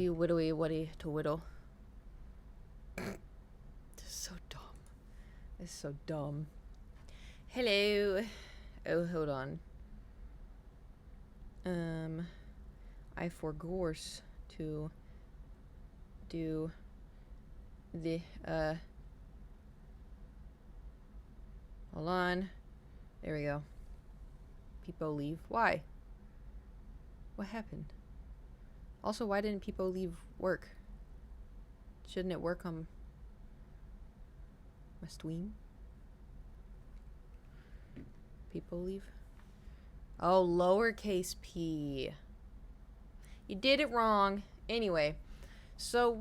Whittly, whittly, whatty to whittle. This is so dumb. This is so dumb. Hello. Oh, hold on. I forgorse to do the, hold on. There we go. People leave. Why? What happened? Also, why didn't people leave work? Shouldn't it work on my stream? People leave. Oh, lowercase p. You did it wrong. Anyway, so,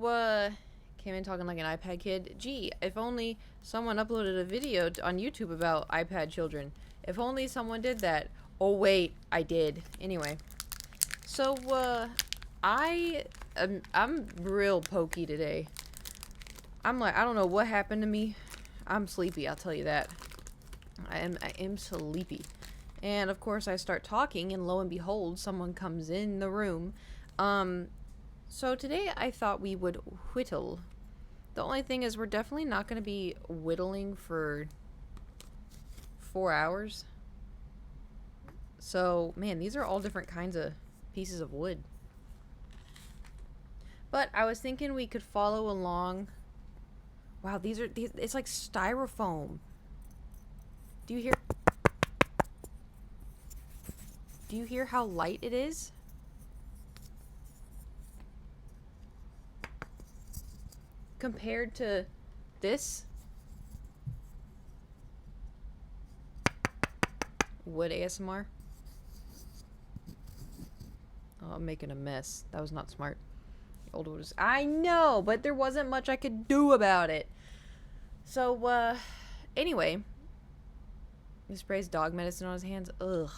came in talking like an iPad kid. Gee, if only someone uploaded a video on YouTube about iPad children. If only someone did that. Oh, wait, I did. Anyway. So, I'm real pokey today. I'm like, I don't know what happened to me. I'm sleepy, I'll tell you that. I am sleepy. And of course I start talking and lo and behold, someone comes in the room. So today I thought we would whittle. The only thing is we're definitely not going to be whittling for 4 hours. So, man, these are all different kinds of pieces of wood. But I was thinking we could follow along. Wow, these it's like styrofoam. Do you hear how light it is? Compared to this wood ASMR. Oh, I'm making a mess. That was not smart. The old wood was... I know, but there wasn't much I could do about it. So, anyway. He sprays dog medicine on his hands. Ugh.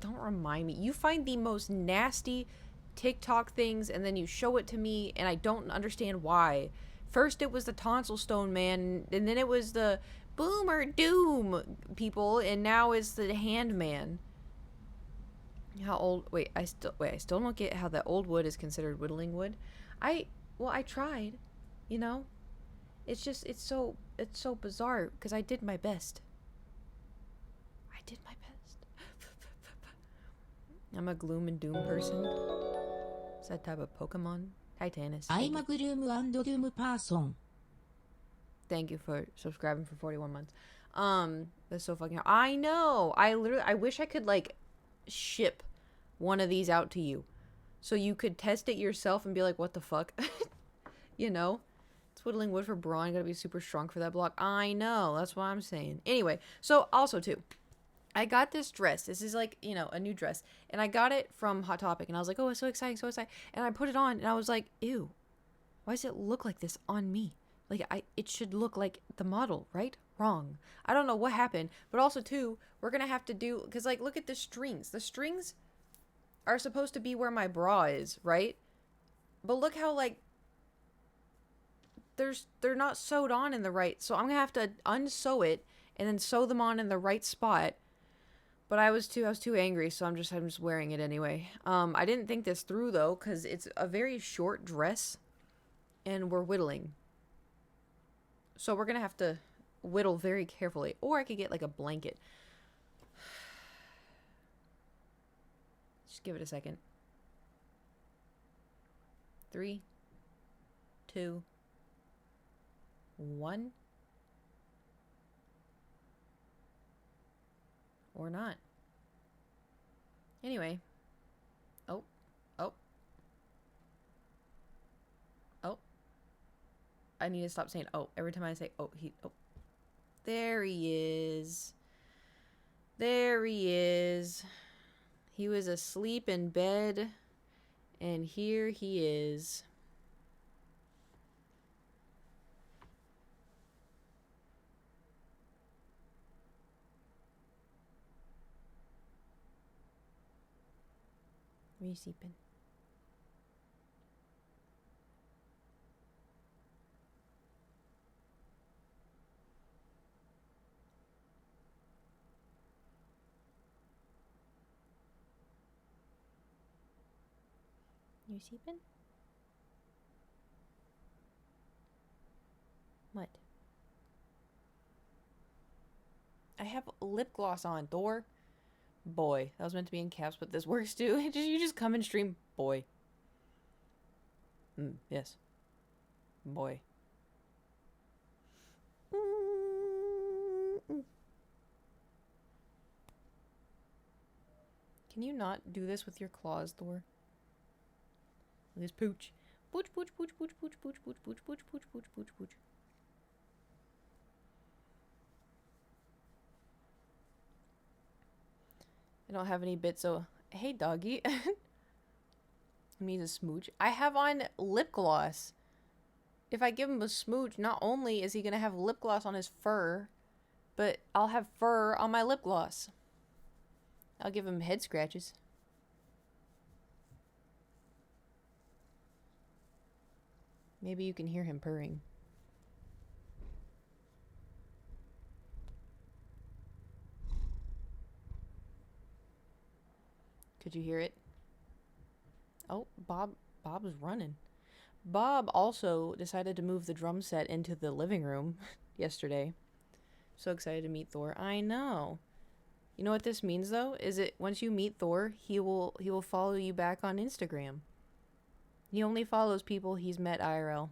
Don't remind me. You find the most nasty TikTok things and then you show it to me and I don't understand why. First it was the tonsil stone man and then it was the boomer doom people and now it's the hand man. How old? Wait, I still don't get how that old wood is considered whittling wood. I tried, you know. It's just it's so bizarre because I did my best. I did my best. I'm a gloom and doom person. Is that type of Pokemon? Titanus. I'm a gloom and doom person. Thank you for subscribing for 41 months. That's so fucking hard. I know. I wish I could like ship one of these out to you so you could test it yourself and be like, what the fuck? You know? It's whittling wood for brawn. Gotta be super strong for that block. I know. That's what I'm saying. Anyway, so also too, I got this dress. This is like, you know, a new dress. And I got it from Hot Topic. And I was like, oh, it's so exciting, so exciting. And I put it on and I was like, ew, why does it look like this on me? Like, it should look like the model, right? Wrong. I don't know what happened. But also, too, we're going to have to do... Because, like, look at the strings. The strings are supposed to be where my bra is, right? But look how, like... They're not sewed on in the right... So I'm going to have to unsew it and then sew them on in the right spot. But I was too angry, so I'm just wearing it anyway. I didn't think this through, though, because it's a very short dress. And we're whittling. So we're going to have to whittle very carefully. Or I could get like a blanket. Just give it a second. 3, 2, 1. Or not. Anyway. Oh. I need to stop saying oh. Every time I say oh, there he is. There he is. He was asleep in bed. And here he is. Are you sleeping? You sleeping? What? I have lip gloss on, Thor. Boy, that was meant to be in caps, but this works too. You just come and stream, boy. Yes. Boy. Can you not do this with your claws, Thor? This pooch. Pooch, pooch, pooch, pooch, pooch, pooch, pooch, pooch, pooch, pooch, pooch, pooch, pooch. I don't have any bits, so hey, doggy. Needs a smooch. I have on lip gloss. If I give him a smooch, not only is he gonna have lip gloss on his fur, but I'll have fur on my lip gloss. I'll give him head scratches. Maybe you can hear him purring. Could you hear it? Oh, Bob's running. Bob also decided to move the drum set into the living room yesterday. So excited to meet Thor. I know. You know what this means though? Is it once you meet Thor, he will follow you back on Instagram. He only follows people he's met IRL.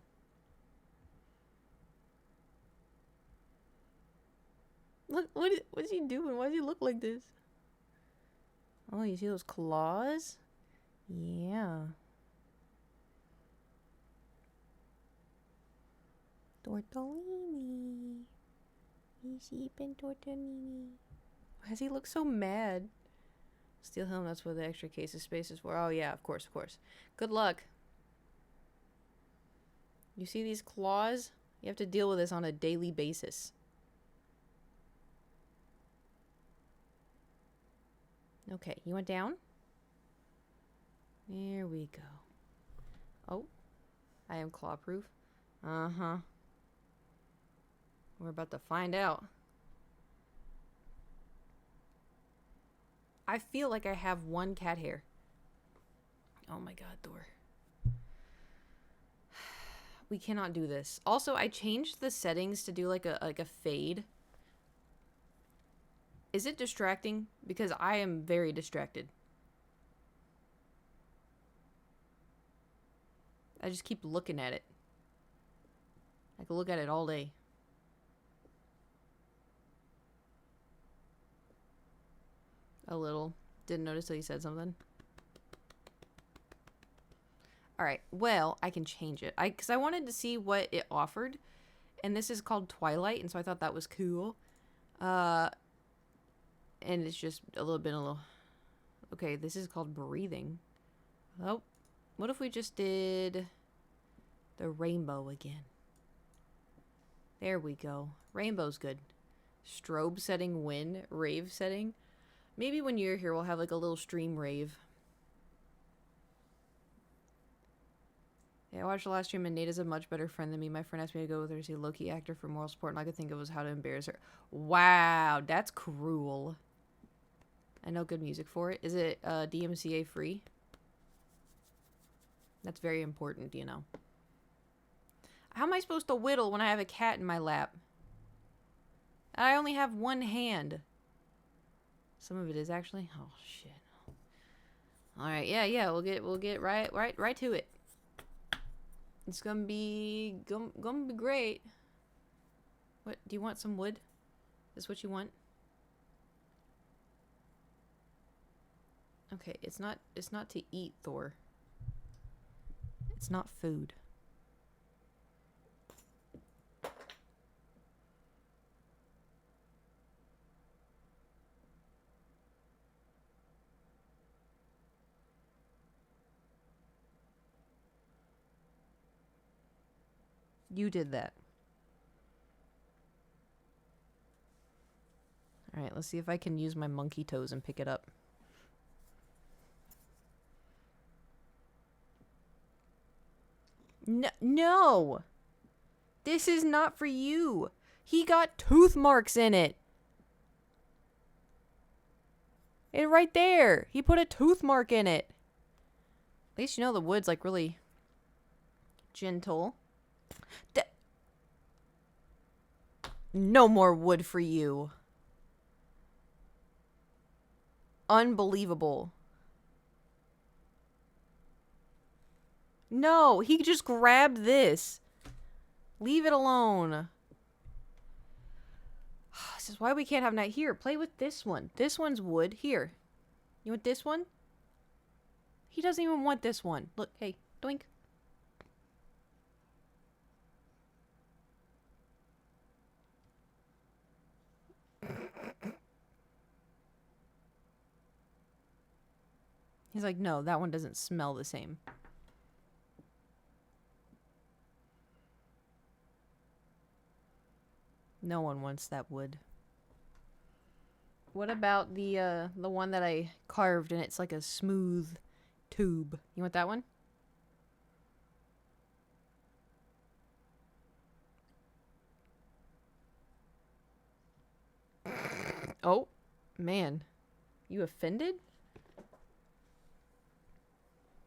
Look, what's he doing? Why does he look like this? Oh, you see those claws? Yeah. Tortellini. Tortellini. Why does he look so mad? Steel helm, that's what the extra case of space is for. Oh yeah, of course, of course. Good luck. You see these claws? You have to deal with this on a daily basis. Okay, you went down? There we go. Oh, I am claw proof. Uh-huh. We're about to find out. I feel like I have one cat hair. Oh my god, Thor. We cannot do this. Also, I changed the settings to do like a fade. Is it distracting? Because I am very distracted. I just keep looking at it. I could look at it all day. A little. Didn't notice till you said something. Alright, well, I can change it. Because I wanted to see what it offered. And this is called Twilight, and so I thought that was cool. And it's just a little... Okay, this is called Breathing. Oh, what if we just did the rainbow again? There we go. Rainbow's good. Strobe setting win. Rave setting. Maybe when you're here, we'll have like a little stream rave. Yeah, I watched the last stream and Nate is a much better friend than me. My friend asked me to go with her to see a low-key actor for moral support, and all I could think of was how to embarrass her. Wow, that's cruel. I know good music for it. Is it DMCA free? That's very important, you know. How am I supposed to whittle when I have a cat in my lap? I only have one hand. Some of it is actually. Oh shit. All right, yeah. We'll get right to it. It's gonna be great. What do you want? Some wood? Is this what you want? Okay, it's not to eat, Thor. It's not food. You did that. Alright, let's see if I can use my monkey toes and pick it up. No! This is not for you! He got tooth marks in it! It right there! He put a tooth mark in it! At least you know the wood's like really gentle. No more wood for you. Unbelievable. No, he just grabbed this. Leave it alone. This is why we can't have night. Here, play with this one. This one's wood. Here. You want this one? He doesn't even want this one. Look, hey, doink. He's like, no, that one doesn't smell the same. No one wants that wood. What about the one that I carved and it's like a smooth tube? You want that one? Oh, man. You offended?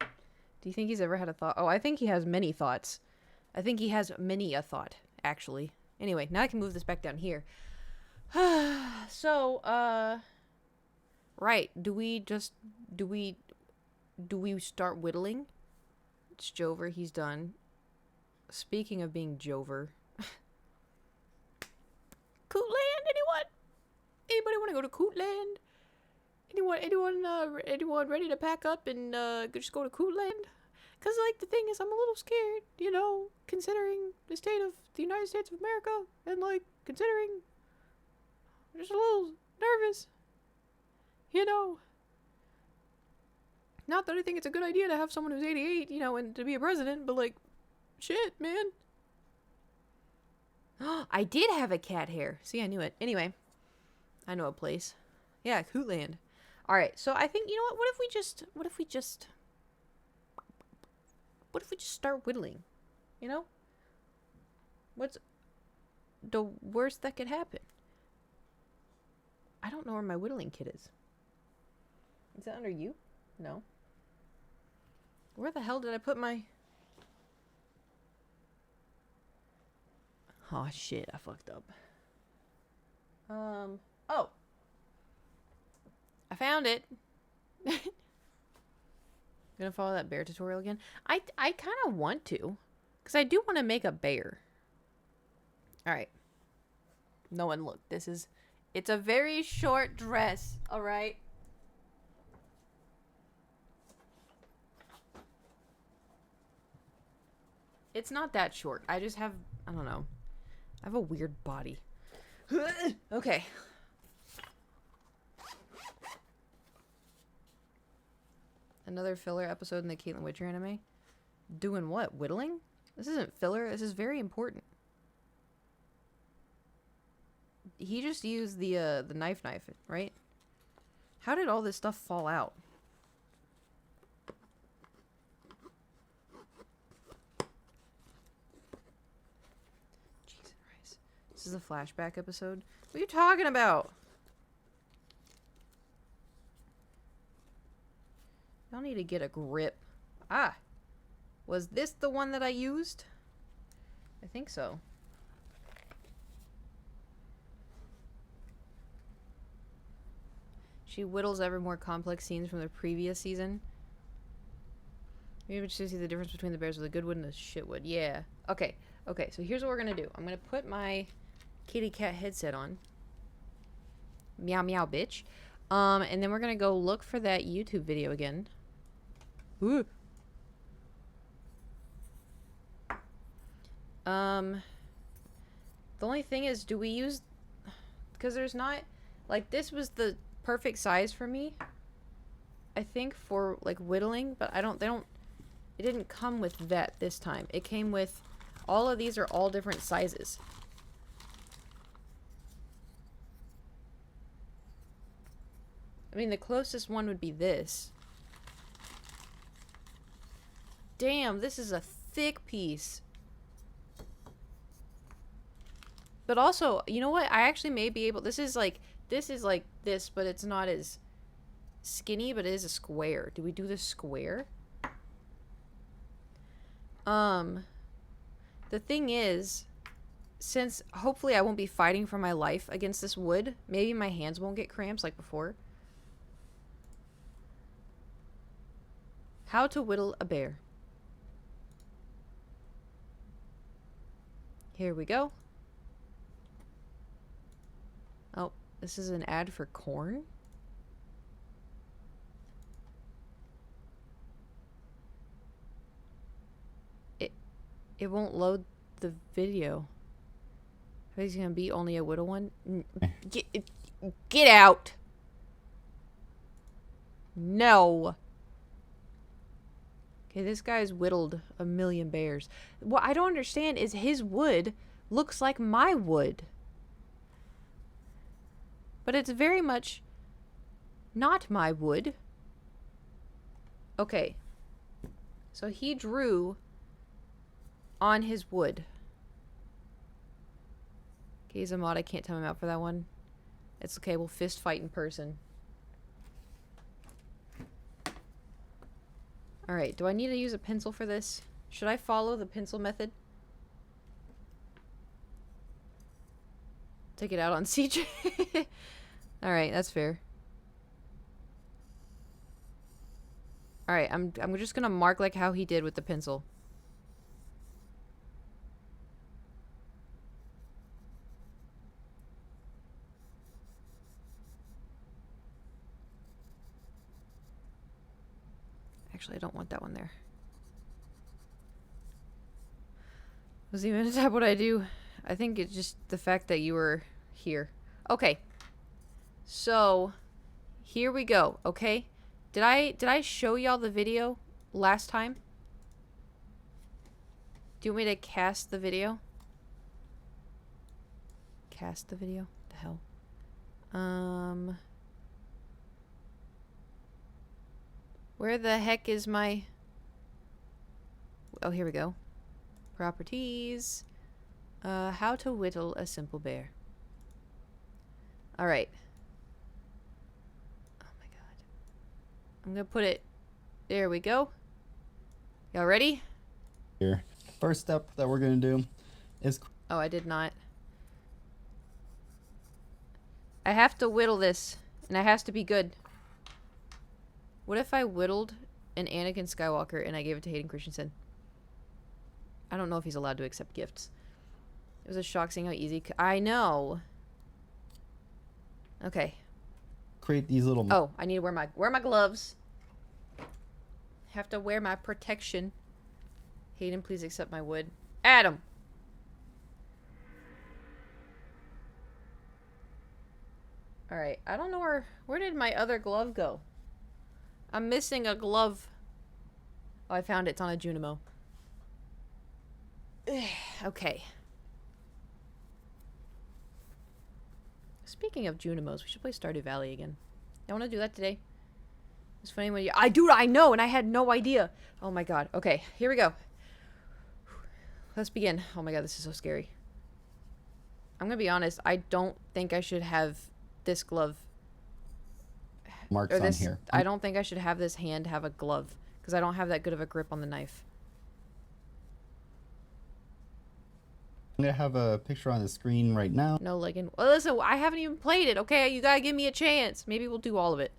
Do you think he's ever had a thought? Oh, I think he has many thoughts. I think he has many a thought, actually. Anyway, now I can move this back down here. So, right. Do we start whittling? It's Jover. He's done. Speaking of being Jover. Cootland, anyone? Anybody want to go to Cootland? Anyone ready to pack up and just go to Cootland? Because, like, the thing is, I'm a little scared, you know, considering the state of the United States of America, and, like, considering I'm just a little nervous, you know. Not that I think it's a good idea to have someone who's 88, you know, and to be a president, but, like, shit, man. I did have a cat hair. See, I knew it. Anyway, I know a place. Yeah, Cootland. All right, so I think, you know what? What if we just start whittling? You know? What's the worst that could happen? I don't know where my whittling kit is. Is that under you? No. Where the hell did I put my... Oh, shit. I fucked up. Oh. I found it. Gonna follow that bear tutorial again? I kind of want to. Because I do want to make a bear. Alright. No one look. It's a very short dress. Alright. It's not that short. I just have, I don't know. I have a weird body. Okay. Another filler episode in the Caitlin Witcher anime? Doing what? Whittling? This isn't filler. This is very important. He just used the knife, right? How did all this stuff fall out? Jesus Christ. This is a flashback episode? What are you talking about? Y'all need to get a grip. Ah. Was this the one that I used? I think so. She whittles ever more complex scenes from the previous season. Maybe just see the difference between the bears with the good wood and the shit wood. Yeah. Okay. Okay, so here's what we're gonna do. I'm gonna put my kitty cat headset on. Meow meow bitch. And then we're gonna go look for that YouTube video again. Ooh. The only thing is, do we use... Because there's not... Like, this was the perfect size for me. I think for, like, whittling. But I don't... It didn't come with that this time. It came with... All of these are all different sizes. I mean, the closest one would be this. Damn, this is a thick piece. But also, you know what? I actually may be able... This is like this, but it's not as skinny, but it is a square. Do we do the square? The thing is, since hopefully I won't be fighting for my life against this wood, maybe my hands won't get cramps like before. How to whittle a bear. Here we go. Oh, this is an ad for corn? It won't load the video. I think it's gonna be only a whittle one. Get out! No! Okay, this guy's whittled a million bears. What I don't understand is his wood looks like my wood. But it's very much not my wood. Okay. So he drew on his wood. Okay, he's a mod. I can't time him out for that one. It's okay. We'll fist fight in person. Alright, do I need to use a pencil for this? Should I follow the pencil method? Take it out on CJ. Alright, that's fair. Alright, I'm just gonna mark like how he did with the pencil. Actually, I don't want that one there. Was even a type what I do? I think it's just the fact that you were here. Okay. So, here we go, okay? Did I show y'all the video last time? Do you want me to cast the video? Cast the video? The hell? Where the heck is my... Oh, here we go. Properties. How to whittle a simple bear. Alright. Oh my god. I'm gonna put it... There we go. Y'all ready? Here. First step that we're gonna do is... Oh, I did not. I have to whittle this, and it has to be good. What if I whittled an Anakin Skywalker and I gave it to Hayden Christensen? I don't know if he's allowed to accept gifts. It was a shock seeing how easy... I know. Okay. Create these little... Oh, I need to wear my gloves. Have to wear my protection. Hayden, please accept my wood. Adam! Alright, I don't know where did my other glove go? I'm missing a glove. Oh, I found it. It's on a Junimo. Okay. Speaking of Junimos, we should play Stardew Valley again. I want to do that today. It's funny when you... I know, and I had no idea. Oh my god. Okay, here we go. Let's begin. Oh my god, this is so scary. I'm gonna be honest. I don't think I should have this glove... marks on here. I don't think I should have this hand have a glove because I don't have that good of a grip on the knife. I'm gonna have a picture on the screen right now. No, like in... Well, listen, I haven't even played it, okay? You gotta give me a chance. Maybe we'll do all of it.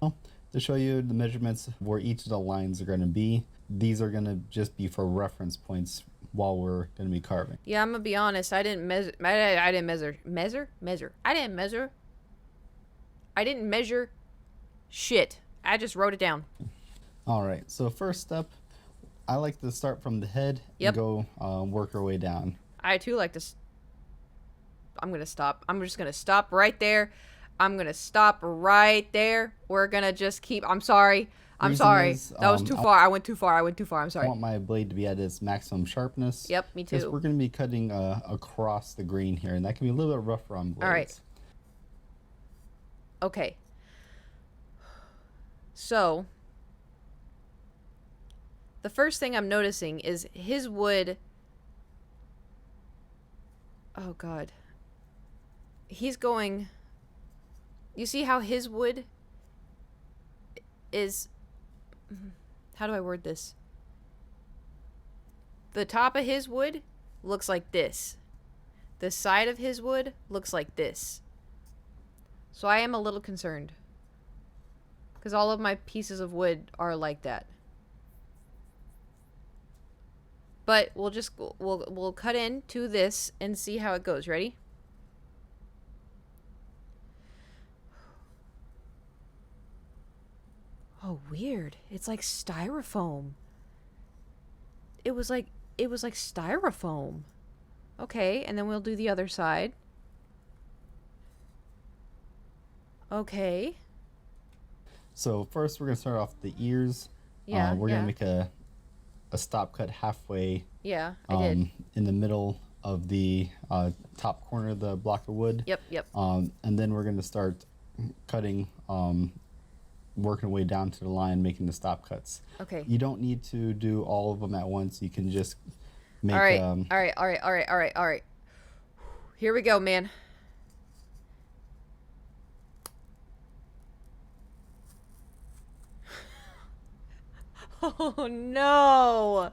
To show you the measurements where each of the lines are gonna be. These are gonna just be for reference points while we're gonna be carving. Yeah, I'm gonna be honest. I didn't measure... I didn't measure... Measure? I didn't measure... I didn't measure... Shit. I just wrote it down. Alright, so first step, I like to start from the head and go work our way down. I too like to... I'm gonna stop. I'm just gonna stop right there. I'm gonna stop right there. We're gonna just keep... I'm sorry. I'm sorry. That was too far. I went too far. I'm sorry. I want my blade to be at its maximum sharpness. Yep, me too. Because we're going to be cutting across the grain here, and that can be a little bit rougher on blades. All right. Okay. So, the first thing I'm noticing is his wood... Oh, God. He's going... You see how his wood is... How do I word this? The top of his wood looks like this. the side of his wood looks like this. So I am a little concerned. Because all of my pieces of wood are like that. But we'll cut into this and see how it goes. Ready? Oh, weird. It's like styrofoam. It was like styrofoam. Okay, and then we'll do the other side. Okay. So first we're gonna start off the ears. Yeah. We're gonna make a stop cut halfway. Yeah, I did. In the middle of the top corner of the block of wood. Yep. And then we're gonna start cutting, working our way down to the line, making the stop cuts. Okay. You don't need to do all of them at once. You can just make. All right. Here we go, man. Oh no.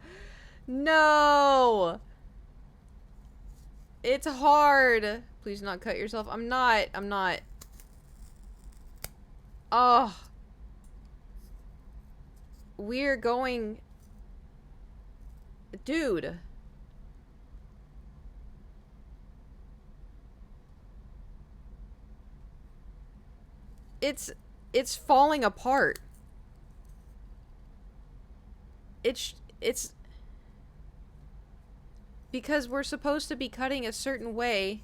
No. It's hard. Please not cut yourself. I'm not. Oh. We're going... Dude. It's falling apart. It's because we're supposed to be cutting a certain way.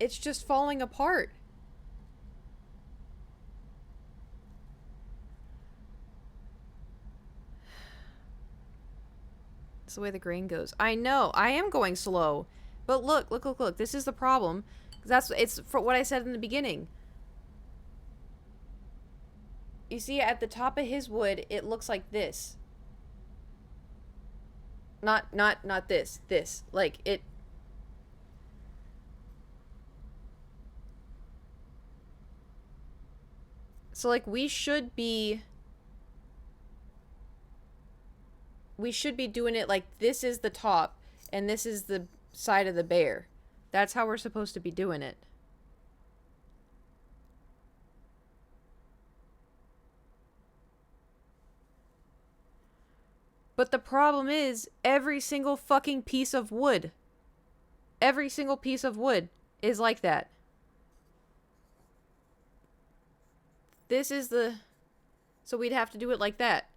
It's just falling apart. That's the way the grain goes. I know. I am going slow. But look. This is the problem. It's for what I said in the beginning. You see, at the top of his wood, it looks like this. Not this. This. Like, it... So, like, we should be doing it like this is the top, and this is the side of the bear. That's how we're supposed to be doing it. But the problem is, every single fucking piece of wood is like that. This is the... So we'd have to do it like that.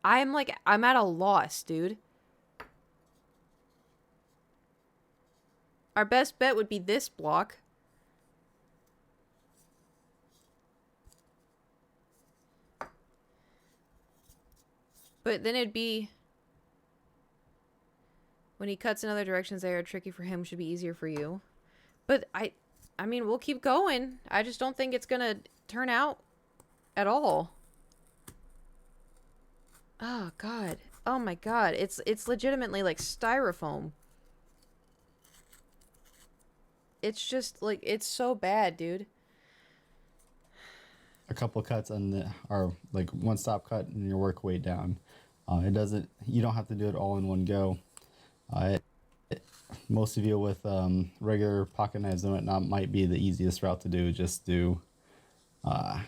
I'm at a loss, dude. Our best bet would be this block. But then it'd be... When he cuts in other directions, they are tricky for him, should be easier for you. But I mean, we'll keep going. I just don't think it's gonna turn out at all. Oh, God. Oh, my God. It's legitimately like styrofoam. It's just, like, it's so bad, dude. A couple cuts are like one stop cut and your work way down. You don't have to do it all in one go. Most of you with regular pocket knives and whatnot might be the easiest route to do. Just do a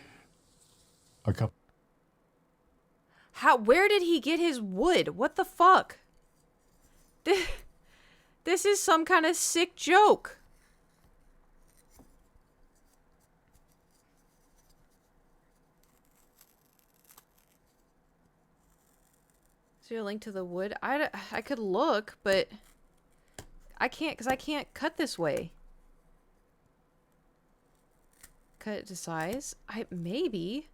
couple. Where did he get his wood? What the fuck? This is some kind of sick joke. Is there a link to the wood? I could look, but I can't, because I can't cut this way. Cut it to size? Maybe.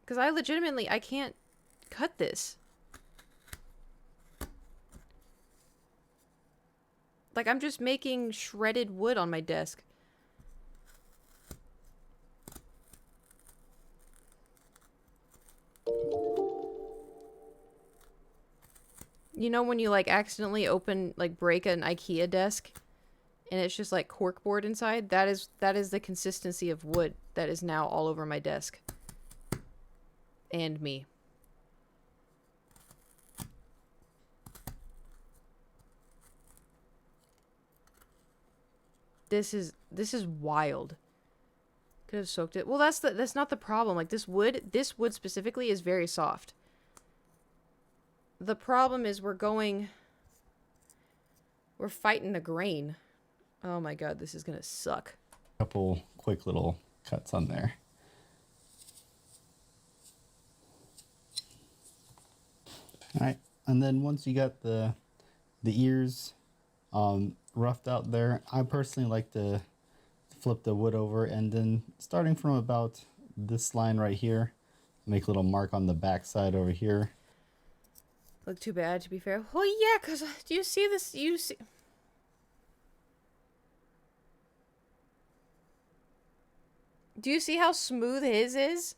Because I can't cut this. Like, I'm just making shredded wood on my desk. You know when you like accidentally break an IKEA desk and it's just like corkboard inside? That is the consistency of wood that is now all over my desk. And me. This is wild. Could have soaked it. Well, that's not the problem. Like this wood specifically is very soft. The problem is we're fighting the grain. Oh my god, this is gonna suck. Couple quick little cuts on there. All right, and then once you got the ears roughed out there, I personally like to flip the wood over, and then starting from about this line right here, make a little mark on the back side over here. Look too bad, to be fair. Well, yeah, because do you see this? Do you see how smooth his is?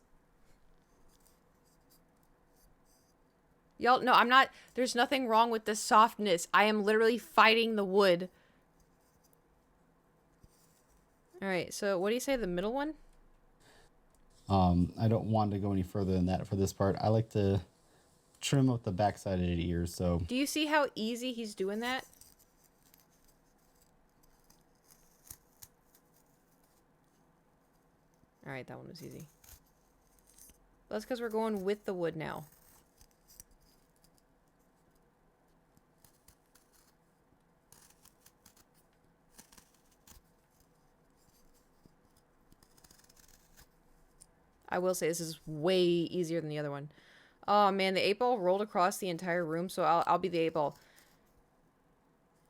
Y'all, no, I'm not. There's nothing wrong with the softness. I am literally fighting the wood. Alright, so what do you say, the middle one? I don't want to go any further than that for this part. I like to trim up the backside of the ears, so... Do you see how easy he's doing that? Alright, that one was easy. That's because we're going with the wood now. I will say this is way easier than the other one. Oh man, the 8-ball rolled across the entire room, so I'll be the 8-ball.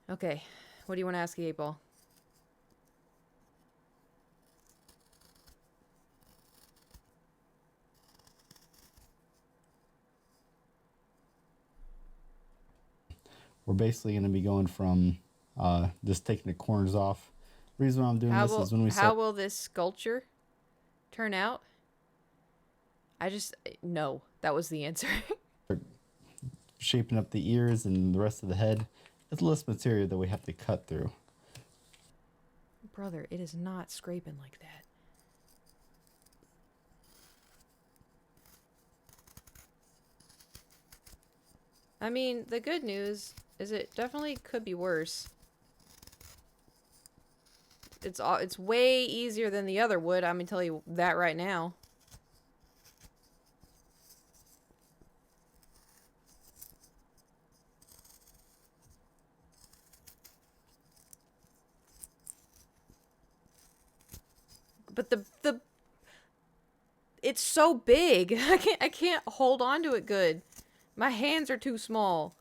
Okay, what do you want to ask the 8-ball? We're basically going to be going from just taking the corners off. The reason why I'm doing this is when we How will this sculpture turn out? No, that was the answer. shaping up the ears and the rest of the head, it's less material that we have to cut through. Brother, it is not scraping like that. I mean, the good news is it definitely could be worse. It's way easier than the other wood, I'm gonna tell you that right now. But it's so big. I can't hold on to it good. My hands are too small.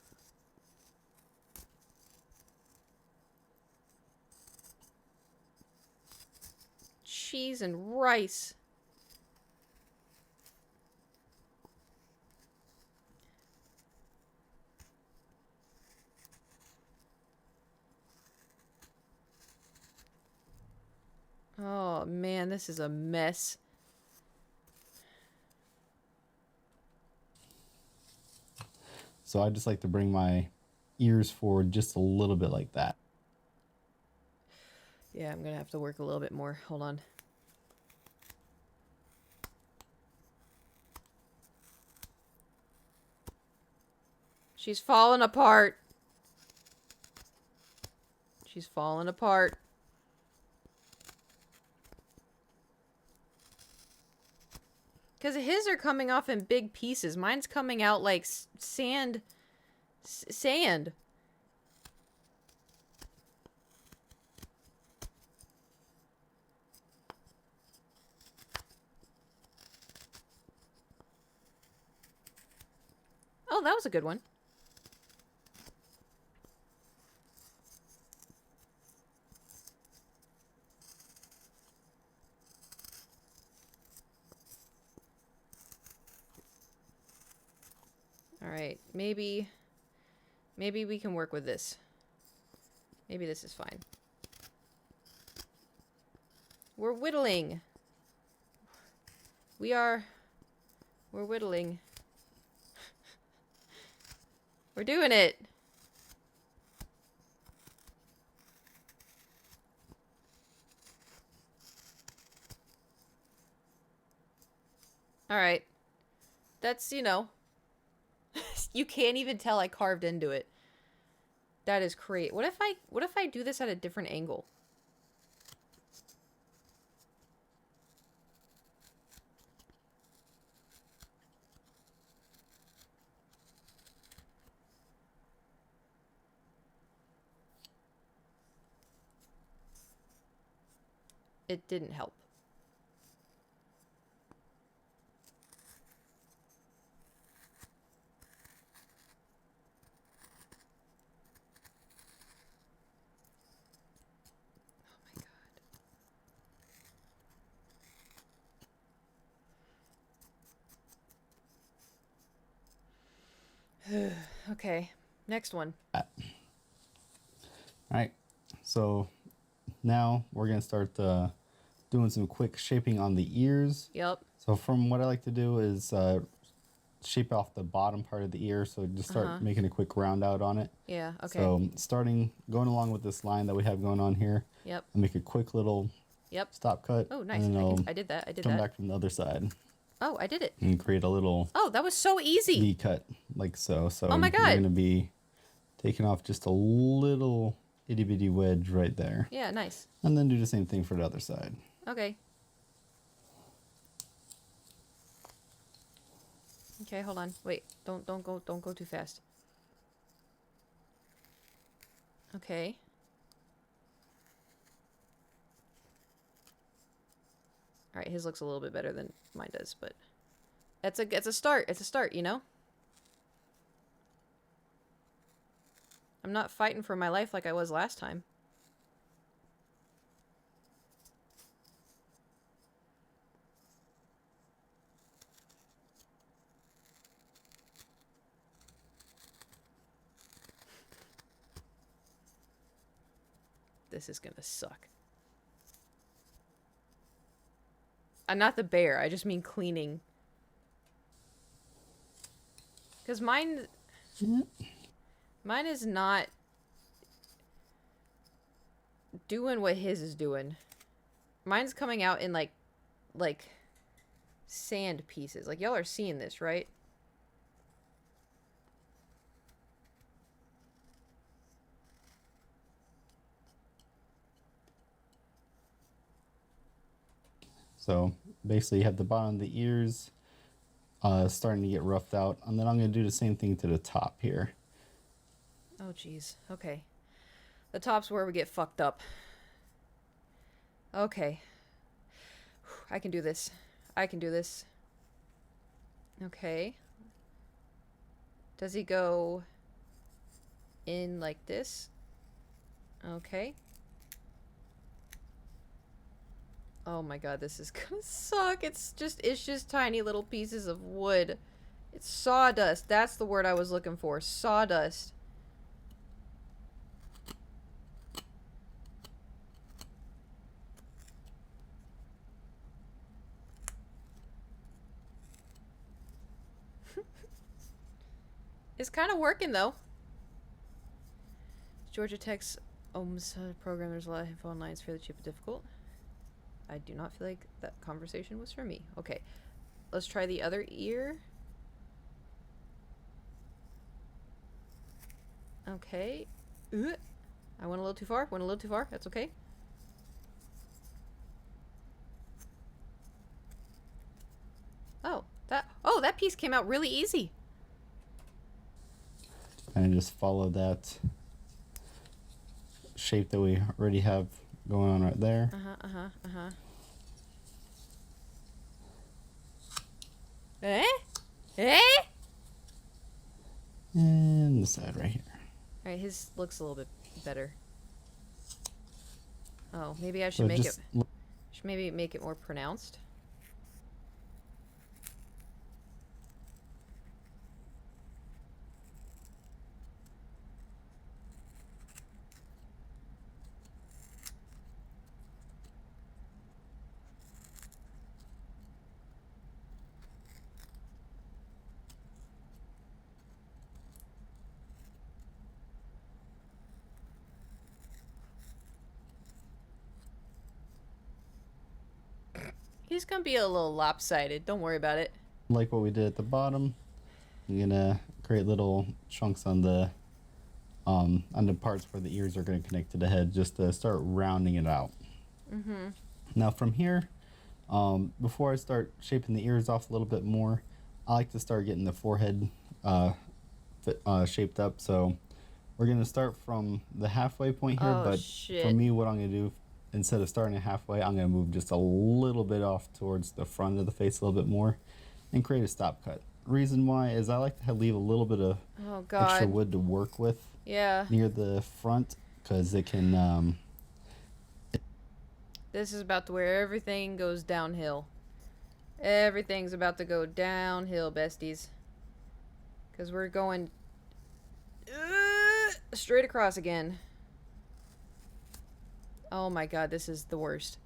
Cheese and rice. Oh man, this is a mess. So I just like to bring my ears forward just a little bit like that. Yeah, I'm gonna have to work a little bit more. Hold on. She's falling apart. She's falling apart. Because his are coming off in big pieces. Mine's coming out like sand. Sand. Oh, that was a good one. Alright, maybe we can work with this. Maybe this is fine. We're whittling. We're whittling. We're doing it. All right. That's, you know, you can't even tell I carved into it. That is great. What if I do this at a different angle? It didn't help. Okay, next one. All right, so now we're gonna start doing some quick shaping on the ears. Yep. So from what I like to do is shape off the bottom part of the ear, so just start making a quick round out on it. Yeah, okay. So going along with this line that we have going on here, Yep. I'll make a quick little stop cut. Oh, nice. And then I did that. come back from the other side. Oh, I did it. And create a little Oh, that was so easy. V cut, like so. So oh my God. you're going to be taking off just a little itty bitty wedge right there. Yeah, nice. And then do the same thing for the other side. Okay. Okay, hold on. Wait, don't go too fast. Okay. All right, his looks a little bit better than mine does, but it's a start. It's a start, you know? I'm not fighting for my life like I was last time. This is gonna suck. Not the bear, I just mean cleaning. Because mine is not doing what his is doing. Mine's coming out in like sand pieces. Like, y'all are seeing this, right? So basically you have the bottom of the ears starting to get roughed out. And then I'm going to do the same thing to the top here. Oh, jeez. Okay. The top's where we get fucked up. Okay. I can do this. I can do this. Okay. Does he go in like this? Okay. Oh my God, this is gonna suck. It's just tiny little pieces of wood. It's sawdust. That's the word I was looking for. Sawdust. It's kind of working though. Georgia Tech's OMS program, there's a lot of info online. It's fairly cheap and difficult. I do not feel like that conversation was for me. Okay, let's try the other ear. Okay. I went a little too far. Went a little too far. That's okay. Oh, that piece came out really easy. And just follow that shape that we already have going on right there. And the side right here. Alright, his looks a little bit better. Oh, maybe I should maybe make it more pronounced. He's gonna be a little lopsided. Don't worry about it. like what we did at the bottom, I'm gonna create little chunks on the parts where the ears are gonna connect to the head, just to start rounding it out. Now from here, before I start shaping the ears off a little bit more, I like to start getting the forehead shaped up. So we're gonna start from the halfway point here, Oh, but shit. for me, what I'm gonna do, instead of starting at halfway, I'm gonna move just a little bit off towards the front of the face a little bit more and create a stop cut. Reason why is I like to leave a little bit of Oh, extra God. wood to work with Yeah. near the front, because it can This is about to where everything goes downhill. Everything's about to go downhill, besties. Because we're going straight across again. Oh my god, this is the worst.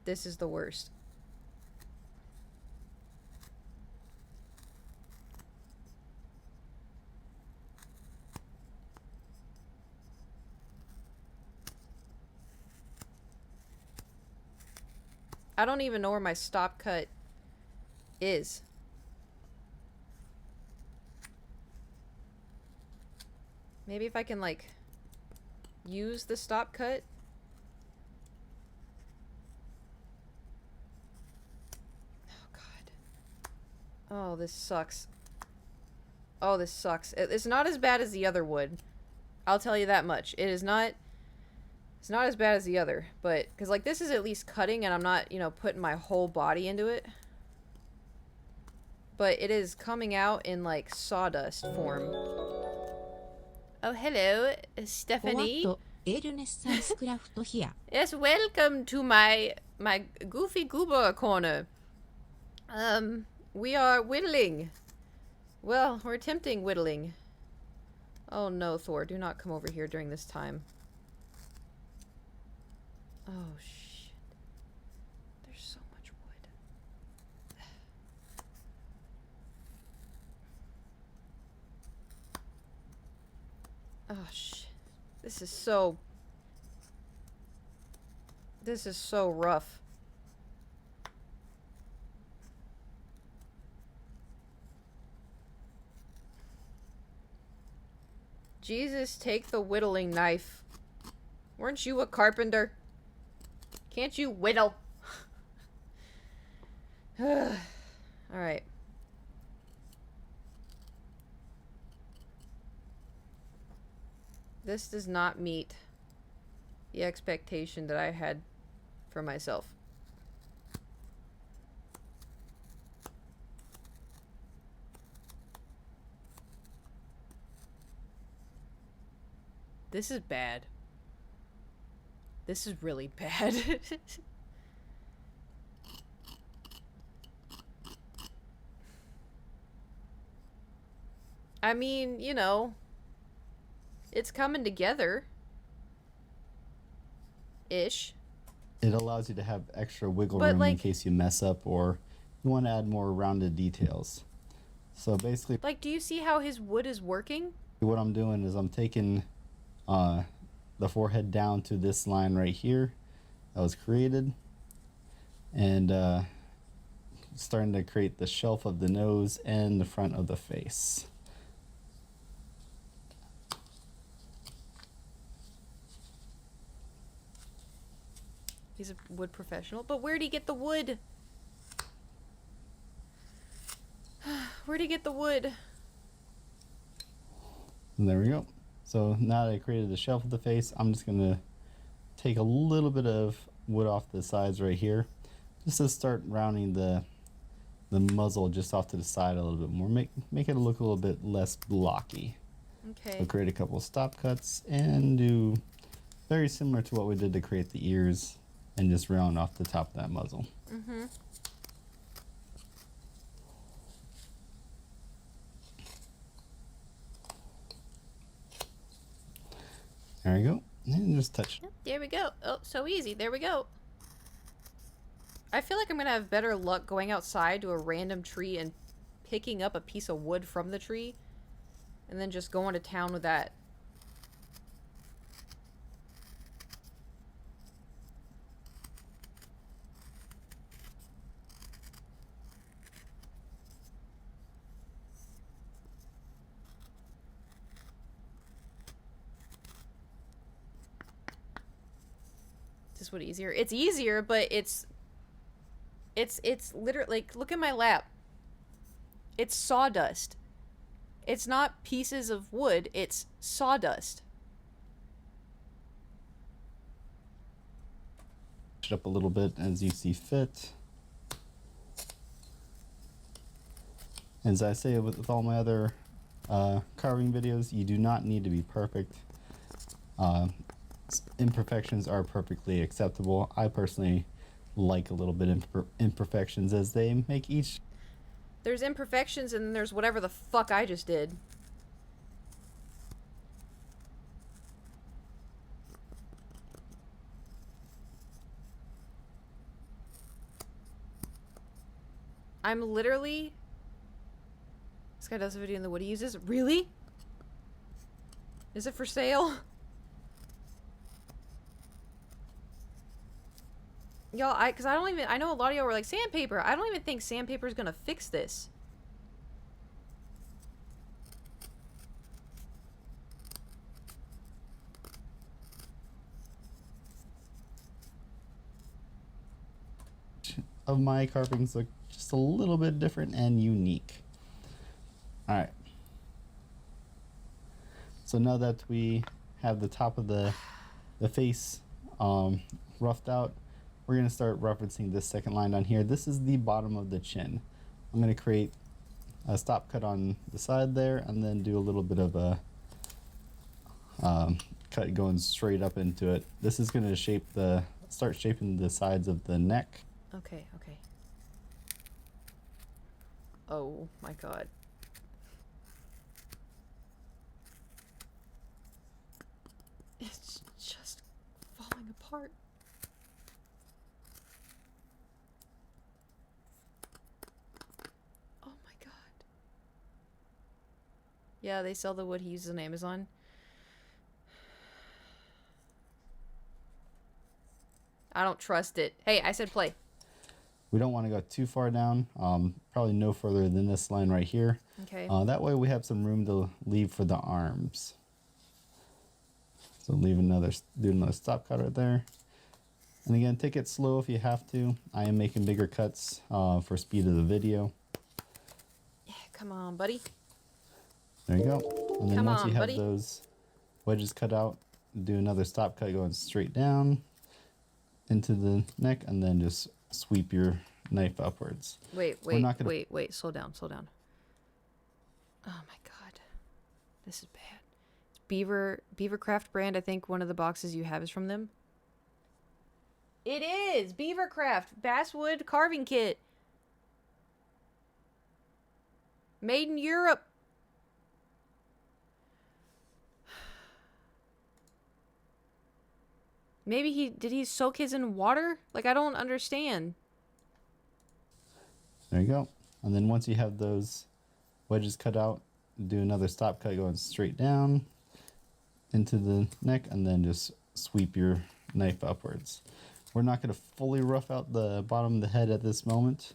This is the worst. I don't even know where my stop cut is. Maybe if I can, like, use the stop cut. Oh, God. Oh, this sucks. Oh, this sucks. It's not as bad as the other wood. I'll tell you that much. It is not... It's not as bad as the other, but... Because, like, this is at least cutting, and I'm not, you know, putting my whole body into it. But it is coming out in, like, sawdust form. Oh, hello, おわっ Stephanie. とエルネッサンスクラフトヒア Yes, welcome to my goofy goober corner. We are whittling. Well, we're attempting whittling. Oh no, Thor, do not come over here during this time. Oh shit. There's so much wood. Oh shit. This is so rough. Jesus, take the whittling knife. Weren't you a carpenter? Can't you whittle? Alright. This does not meet the expectation that I had for myself. This is bad. This is really bad. I mean, you know, it's coming together. Ish. it allows you to have extra wiggle But, room in like- case you mess up or you want to add more rounded details. So basically, Like, do you see how his wood is working? what I'm doing is I'm taking the forehead down to this line right here that was created, and starting to create the shelf of the nose and the front of the face. He's a wood professional. But where'd he get the wood? Where'd he get the wood? And there we go. So now that I created the shelf of the face, I'm just gonna take a little bit of wood off the sides right here, just to start rounding the muzzle just off to the side a little bit more. Make it look a little bit less blocky. Okay. So create a couple of stop cuts and do very similar to what we did to create the ears, and just round off the top of that muzzle. Mm-hmm. There we go. And just touch. Yep, there we go. Oh, so easy. There we go. I feel like I'm gonna have better luck going outside to a random tree and picking up a piece of wood from the tree, and then just going to town with that. this wood easier. It's easier, but it's literally, like, look at my lap. It's sawdust. It's not pieces of wood, it's sawdust. Up a little bit as you see fit. As I say with all my other carving videos, you do not need to be perfect. Imperfections are perfectly acceptable. I personally like a little bit imperfections as they make each. There's imperfections and then there's whatever the fuck I just did. I'm literally... This guy does a video in the wood he uses. Really? Is it for sale? Y'all, because I don't even... I know a lot of y'all were like, sandpaper. I don't even think sandpaper is gonna fix this. Of my carvings look just a little bit different and unique. All right. So now that we have the top of the face roughed out, we're going to start referencing this second line down here. This is the bottom of the chin. I'm going to create a stop cut on the side there and then do a little bit of a cut going straight up into it. This is going to start shaping the sides of the neck. Okay, okay. Oh my god. It's just falling apart. Oh my god. Yeah, they sell the wood he uses on Amazon. I don't trust it. Hey, I said play. We don't want to go too far down, probably no further than this line right here. Okay. That way we have some room to leave for the arms. So do another stop cut right there. And again, take it slow if you have to. I am making bigger cuts for speed of the video. Yeah, come on, buddy. There you go. And then Come once on, you have buddy. those wedges cut out, do another stop cut going straight down into the neck, and then just sweep your knife upwards. Wait, slow down. Oh my god. This is bad. It's Beavercraft brand. I think one of the boxes you have is from them. It is! Beavercraft Basswood Carving Kit. Made in Europe. Maybe did he soak his in water? Like, I don't understand. There you go. And then once you have those wedges cut out, do another stop cut going straight down into the neck, and then just sweep your knife upwards. We're not going to fully rough out the bottom of the head at this moment.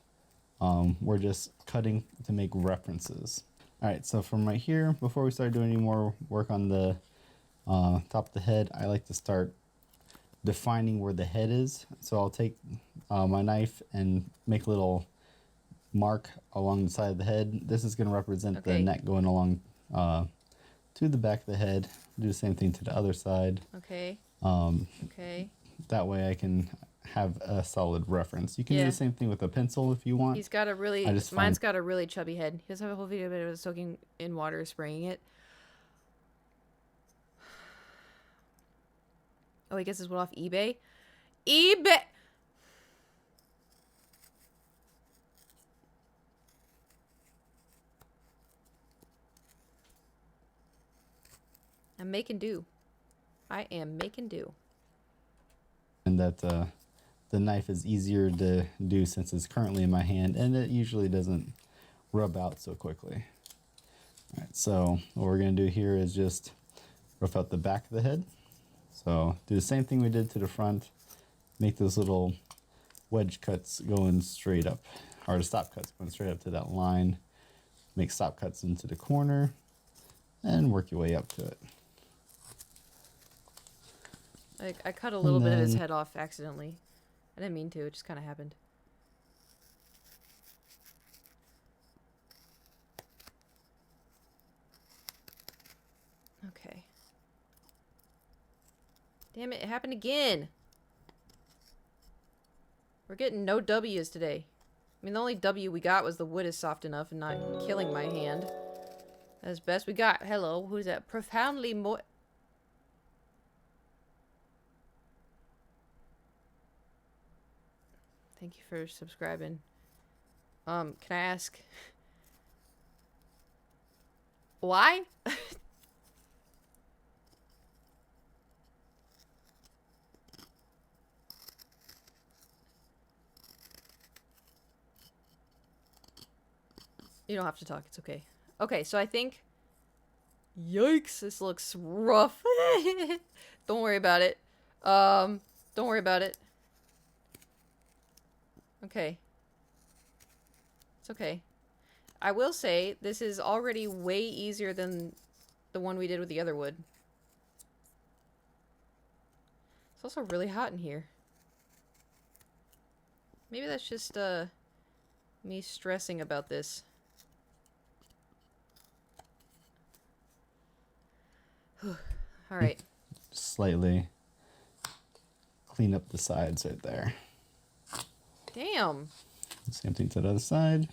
We're just cutting to make references. All right, so from right here, before we start doing any more work on the top of the head, I like to start defining where the head is. So I'll take my knife and make a little mark along the side of the head. This is going to represent the neck going along to the back of the head. Do the same thing to the other side. Okay. Okay. That way I can have a solid reference. You can do the same thing with a pencil if you want. He's got a really... Mine's got a really chubby head. He doesn't have a whole video, but it was soaking in water, spraying it. Oh, he gets his wood off eBay? eBay! I'm making do. I am making do. And that the knife is easier to do since it's currently in my hand, and it usually doesn't rub out so quickly. All right, so what we're going to do here is just rough out the back of the head. So do the same thing we did to the front. Make those little wedge cuts going straight up, or the stop cuts going straight up to that line. Make stop cuts into the corner and work your way up to it. I cut a little bit of his then- head off accidentally. I didn't mean to. It just kind of happened. Okay. Damn it, it happened again. We're getting no W's today. I mean, the only W we got was the wood is soft enough and not killing my hand. That's best we got. Hello, who's that? Profoundly more... Thank you for subscribing. Can I ask... Why? You don't have to talk, it's okay. Okay, so I think... Yikes, this looks rough. Don't worry about it. Don't worry about it. Okay. It's okay. I will say, this is already way easier than the one we did with the other wood. It's also really hot in here. Maybe that's just, me stressing about this. Alright. Slightly clean up the sides right there. Damn. Same thing to the other side.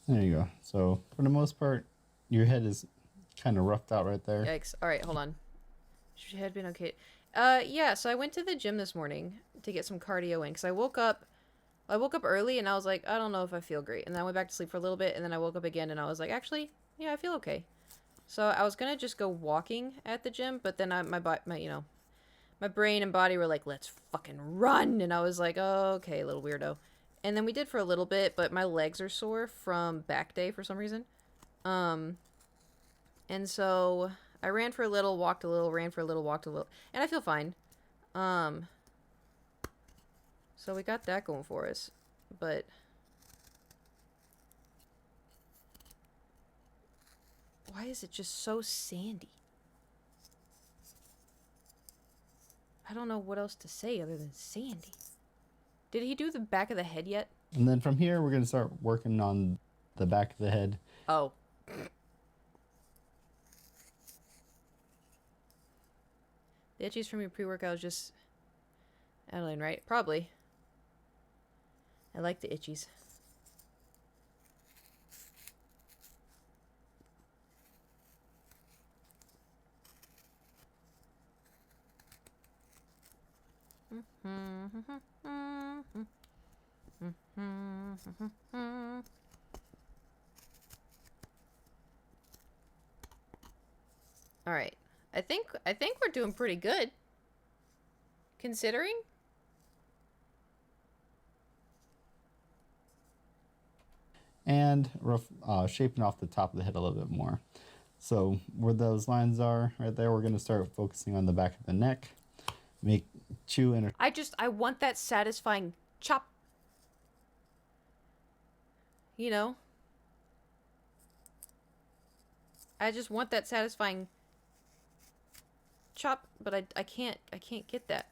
There you go. So for the most part, your head is kind of roughed out right there. Yikes. Alright, hold on. Should have been okay. Yeah, so I went to the gym this morning to get some cardio in, because I woke up early and I was like, I don't know if I feel great. And then I went back to sleep for a little bit and then I woke up again and I was like, actually, yeah, I feel okay. So I was gonna just go walking at the gym, but then my brain and body were like, let's fucking run. And I was like, oh, okay, little weirdo. And then we did for a little bit, but my legs are sore from back day for some reason. And so I ran for a little, walked a little, ran for a little, walked a little, and I feel fine. So we got that going for us, but why is it just so sandy? I don't know what else to say other than sandy. Did he do the back of the head yet? And then from here, we're going to start working on the back of the head. Oh. The itchies from your pre-workout is just Adeline, right? Probably. I like the itchies. All right. I think we're doing pretty good. Considering. And shaping off the top of the head a little bit more. So where those lines are right there, we're going to start focusing on the back of the neck. Make chew and I want that satisfying chop. You know? I just want that satisfying chop, but I can't get that.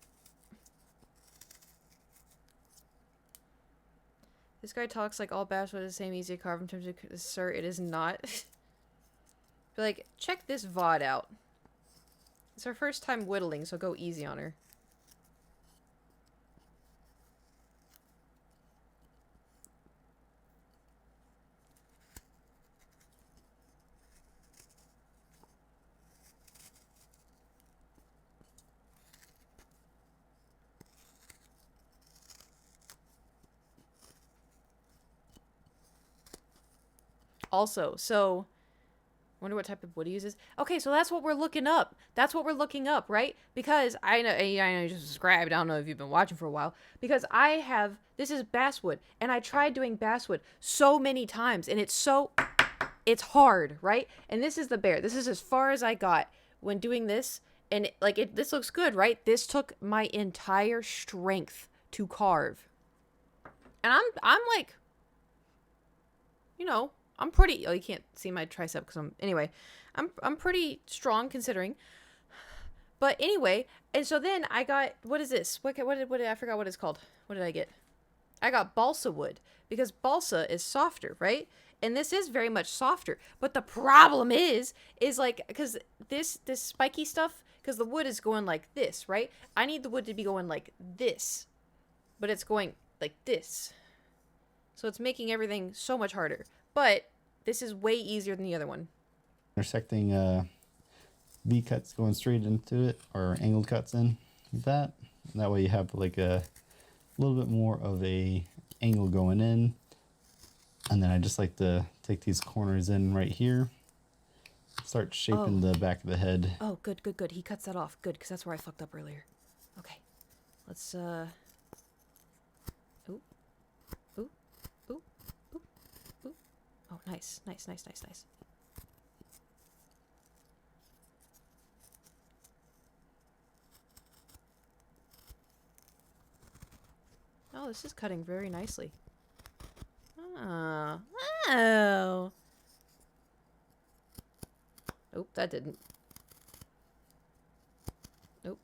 This guy talks like all basswood is the same, easy to carve in terms of... Sir, it is not. But like, check this VOD out. It's her first time whittling, so go easy on her. Also, so... wonder what type of wood he uses. Okay, so that's what we're looking up. That's what we're looking up, right? Because I know you just subscribed. I don't know if you've been watching for a while. Because this is basswood. And I tried doing basswood so many times. And it's hard, right? And this is the bear. This is as far as I got when doing this. And this looks good, right? This took my entire strength to carve. And I'm like, I'm pretty. Oh, you can't see my tricep because I'm pretty strong considering. But anyway, and so then I got, what is this? What did I forgot what it's called? What did I get? I got balsa wood because balsa is softer, right? And this is very much softer. But the problem is like, because this spiky stuff, because the wood is going like this, right? I need the wood to be going like this, but it's going like this. So it's making everything so much harder. But this is way easier than the other one. Intersecting V cuts going straight into it, or angled cuts in like that. That way you have like a little bit more of a angle going in. And then I just like to take these corners in right here. Start shaping the back of the head. Oh, good. He cuts that off. Good, because that's where I fucked up earlier. Okay. Let's, Ooh. Ooh. Ooh. Ooh. Ooh. Oh, nice. Oh, this is cutting very nicely. Oh. Oh. Oop, that didn't. Nope.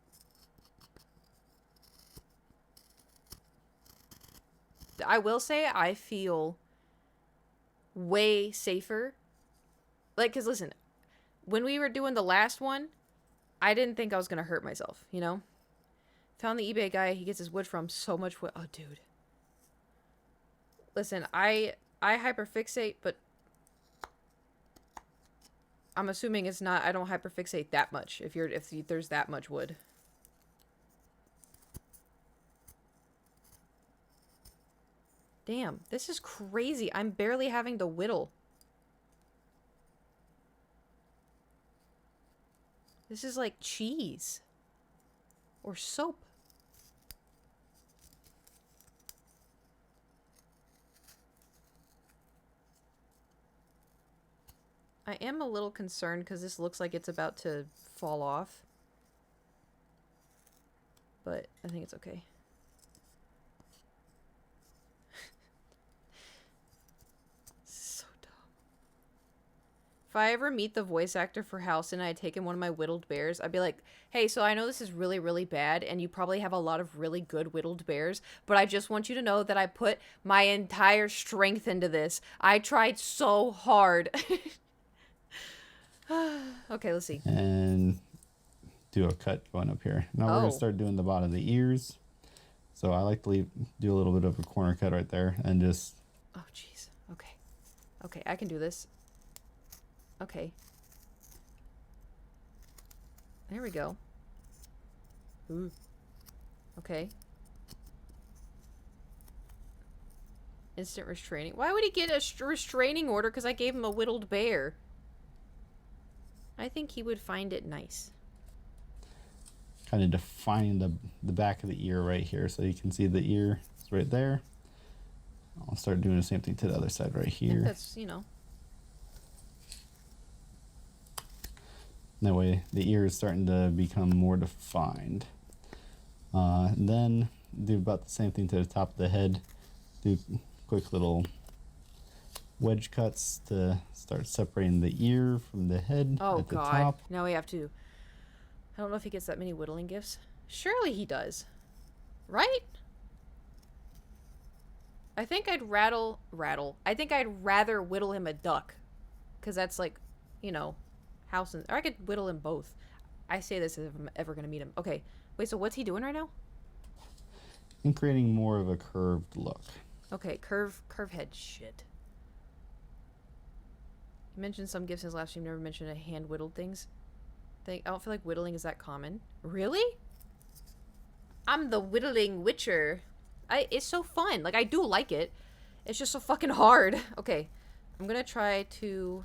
I will say I feel way safer. Like, because listen, when we were doing the last one, I didn't think I was going to hurt myself, you know? Found the eBay guy he gets his wood from. So much wood. Oh, dude. Listen, I hyperfixate, but I'm assuming it's not, I don't hyperfixate that much if there's that much wood. Damn, this is crazy. I'm barely having to whittle. This is like cheese. Or soap. I am a little concerned because this looks like it's about to fall off. But I think it's okay. So dumb. If I ever meet the voice actor for House and I take him one of my whittled bears, I'd be like, hey, so I know this is really, really bad and you probably have a lot of really good whittled bears, but I just want you to know that I put my entire strength into this. I tried so hard. Okay, let's see. And do a cut going up here. Now we're going to start doing the bottom of the ears. So I like to do a little bit of a corner cut right there and just... Oh, jeez. Okay. Okay, I can do this. Okay. There we go. Ooh. Okay. Instant restraining. Why would he get a restraining order? Because I gave him a whittled bear. I think he would find it nice. Kind of defining the back of the ear right here. So you can see the ear is right there. I'll start doing the same thing to the other side right here. That's, you know. That way the ear is starting to become more defined. Then do about the same thing to the top of the head. Do quick little wedge cuts to start separating the ear from the head at the top. Now we have to... I don't know if he gets that many whittling gifts. Surely he does. Right? I think I'd I think I'd rather whittle him a duck. Because that's like, you know, house and... Or I could whittle him both. I say this if I'm ever going to meet him. Okay. Wait, so what's he doing right now? And creating more of a curved look. Okay, curve head shit. You mentioned some gifts in his last stream, never mentioned a hand whittled things. I don't feel like whittling is that common. Really? I'm the whittling witcher. It's so fun. Like, I do like it. It's just so fucking hard. Okay. I'm gonna try to...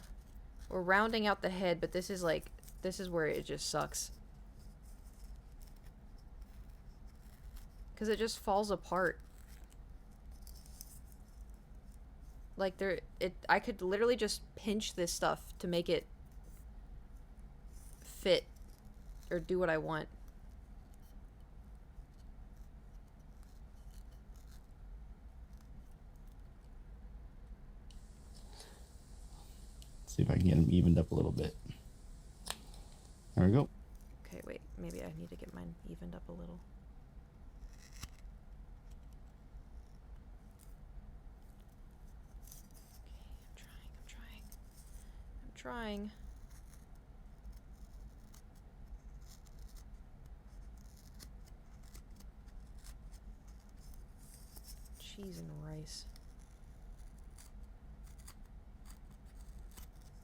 We're rounding out the head, but this is like... This is where it just sucks. Because it just falls apart. Like, I could literally just pinch this stuff to make it fit or do what I want. See if I can get them evened up a little bit. There we go. Okay, wait. Maybe I need to get mine evened up a little. Okay, I'm trying. Cheese and rice.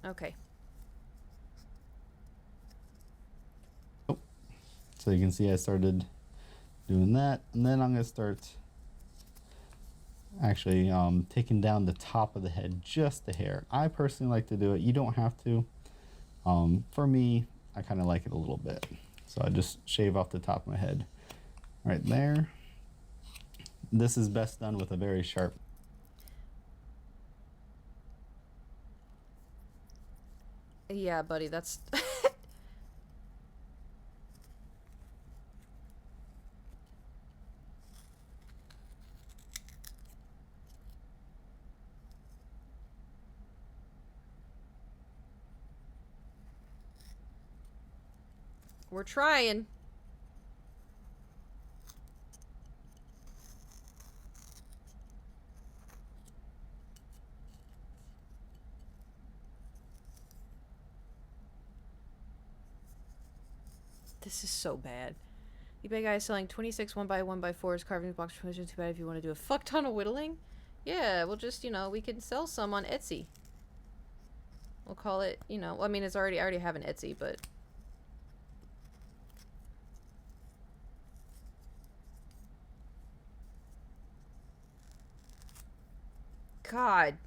Okay. So you can see I started doing that, and then I'm gonna start actually taking down the top of the head just a hair. I personally like to do it. You don't have to. For me, I kind of like it a little bit. So I just shave off the top of my head right there. This is best done with a very sharp. Yeah, buddy, that's... We're trying. This is so bad. eBay guy is selling 26 1x1x4s carving box furniture. Too bad if you want to do a fuck ton of whittling. Yeah, we'll just, you know, we can sell some on Etsy. We'll call it, you know, I mean, I already have an Etsy, but... God.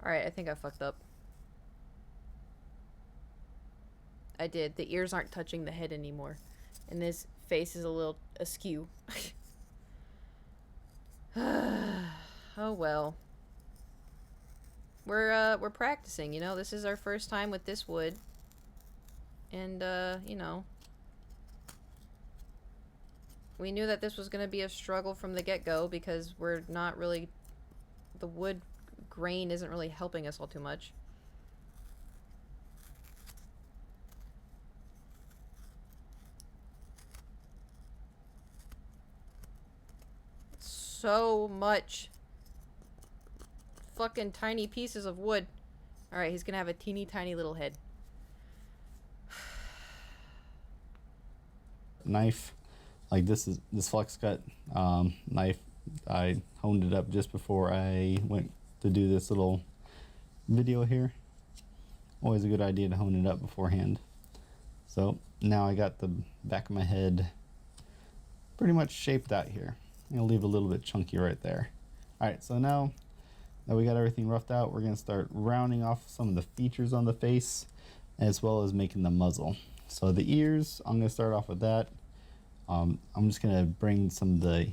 Alright, I think I fucked up. I did. The ears aren't touching the head anymore. And this face is a little askew. Oh well. We're practicing, you know. This is our first time with this wood. And you know, we knew that this was going to be a struggle from the get-go because we're not really, the wood grain isn't really helping us all too much. So much fucking tiny pieces of wood. Alright, he's gonna have a teeny tiny little head. Knife, like this flex cut knife, I honed it up just before I went to do this little video here. Always a good idea to hone it up beforehand. So now I got the back of my head pretty much shaped out here. I'll leave a little bit chunky right there. Alright, so now that we got everything roughed out, we're going to start rounding off some of the features on the face as well as making the muzzle. So the ears, I'm going to start off with that. I'm just going to bring some of the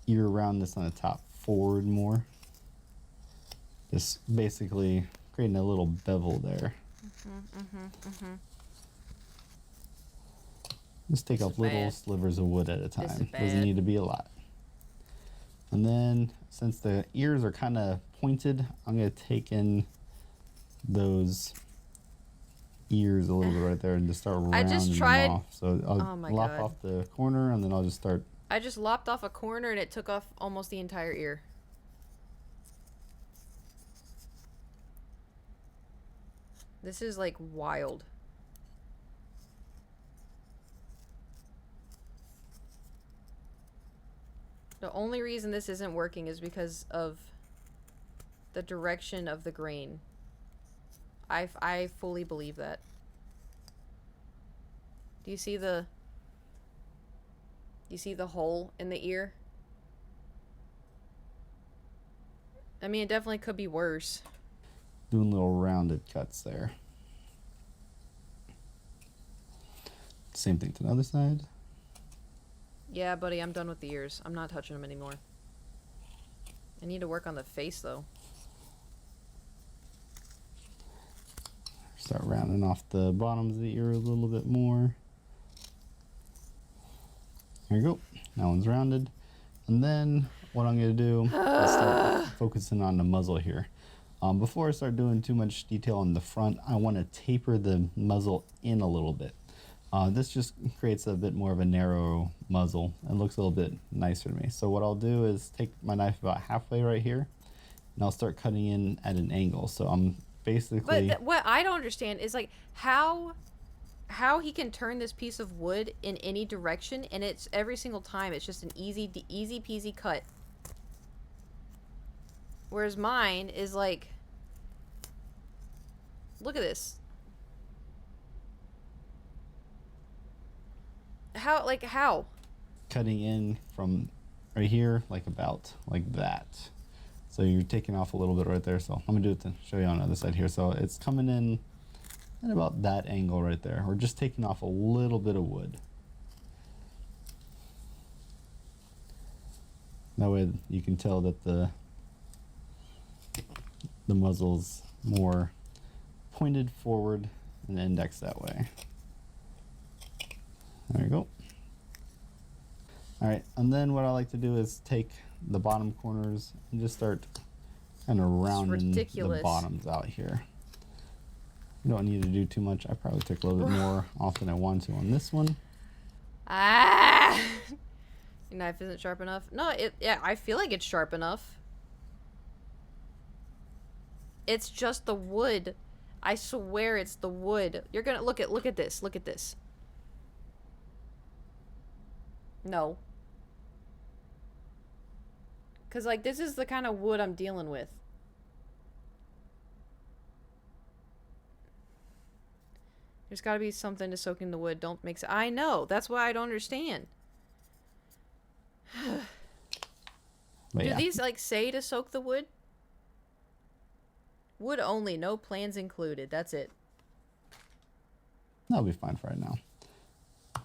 ear roundness on the top forward more. Just basically creating a little bevel there. Just take off little slivers of wood at a time. Doesn't need to be a lot. And then, since the ears are kind of pointed, I'm going to take in those ears a little bit right there and just start rounding them off. So I'll lop off the corner and then I'll just start. I just lopped off a corner and it took off almost the entire ear. This is like wild. The only reason this isn't working is because of the direction of the grain. I fully believe that. Do you see the hole in the ear? I mean, it definitely could be worse. Doing little rounded cuts there. Same thing to the other side. Yeah, buddy, I'm done with the ears. I'm not touching them anymore. I need to work on the face, though. Start rounding off the bottoms of the ear a little bit more. There you go. That one's rounded. And then what I'm going to do is start focusing on the muzzle here. Before I start doing too much detail on the front, I want to taper the muzzle in a little bit. This just creates a bit more of a narrow muzzle and looks a little bit nicer to me. So what I'll do is take my knife about halfway right here, and I'll start cutting in at an angle. So I'm basically... But what I don't understand is like how he can turn this piece of wood in any direction, and it's every single time it's just an easy peasy cut. Whereas mine is like, look at this. How? Cutting in from right here, like about like that. So you're taking off a little bit right there. So I'm gonna do it to show you on the other side here. So it's coming in at about that angle right there. We're just taking off a little bit of wood. That way you can tell that the muzzle's more pointed forward and index that way. There you go. All right, and then what I like to do is take the bottom corners and just start kind of rounding the bottoms out here. You don't need to do too much. I probably took a little bit more off than I wanted to on this one. Ah! Your knife isn't sharp enough. No, yeah, I feel like it's sharp enough. It's just the wood. I swear it's the wood. You're gonna look at this. Look at this. No. Cause like this is the kind of wood I'm dealing with. There's gotta be something to soak in the wood. Don't make I know. That's why I don't understand. Do these like say to soak the wood? Wood only, no plans included. That's it. That'll be fine for right now.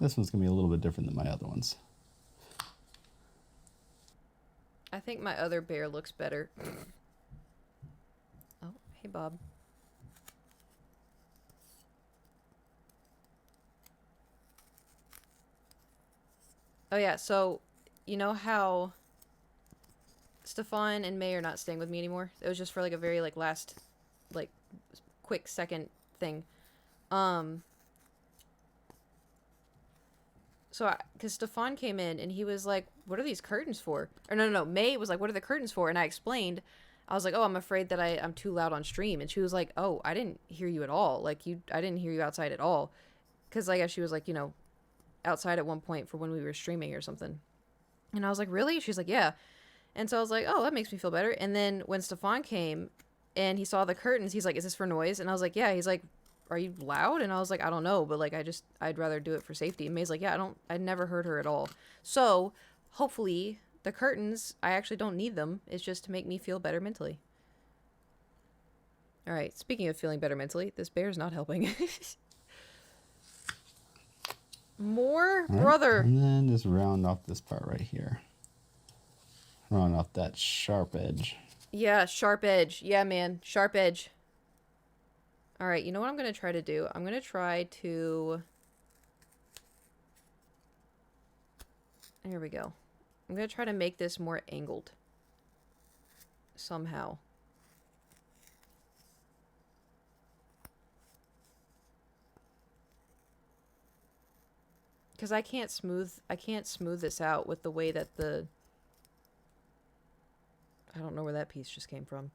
This one's gonna be a little bit different than my other ones. I think my other bear looks better. Oh, hey Bob. Oh yeah, so you know how Stefan and May are not staying with me anymore? It was just for like a very like last like quick second thing. So because Stefan came in and he was like, what are these curtains for? Or no, May was like, what are the curtains for? And I explained, I was like, oh, I'm afraid that I'm too loud on stream. And she was like, oh, I didn't hear you at all. Like I didn't hear you outside at all. Because I guess she was like, you know, outside at one point for when we were streaming or something. And I was like, really? She's like, yeah. And so I was like, oh, that makes me feel better. And then when Stefan came and he saw the curtains, he's like, is this for noise? And I was like, yeah. He's like, are you loud? And I was like, I don't know, but like I'd rather do it for safety. And May's like, yeah, I'd never heard her at all. So hopefully the curtains, I actually don't need them. It's just to make me feel better mentally. All right, speaking of feeling better mentally, this bear's not helping. More? Right. Brother. And then just round off this part right here. Round off that sharp edge. Yeah, sharp edge. Yeah, man, sharp edge. All right, you know what I'm going to try to do? I'm going to try to... Here we go. I'm going to try to make this more angled. Somehow. Because I can't smooth this out with the way that the... I don't know where that piece just came from.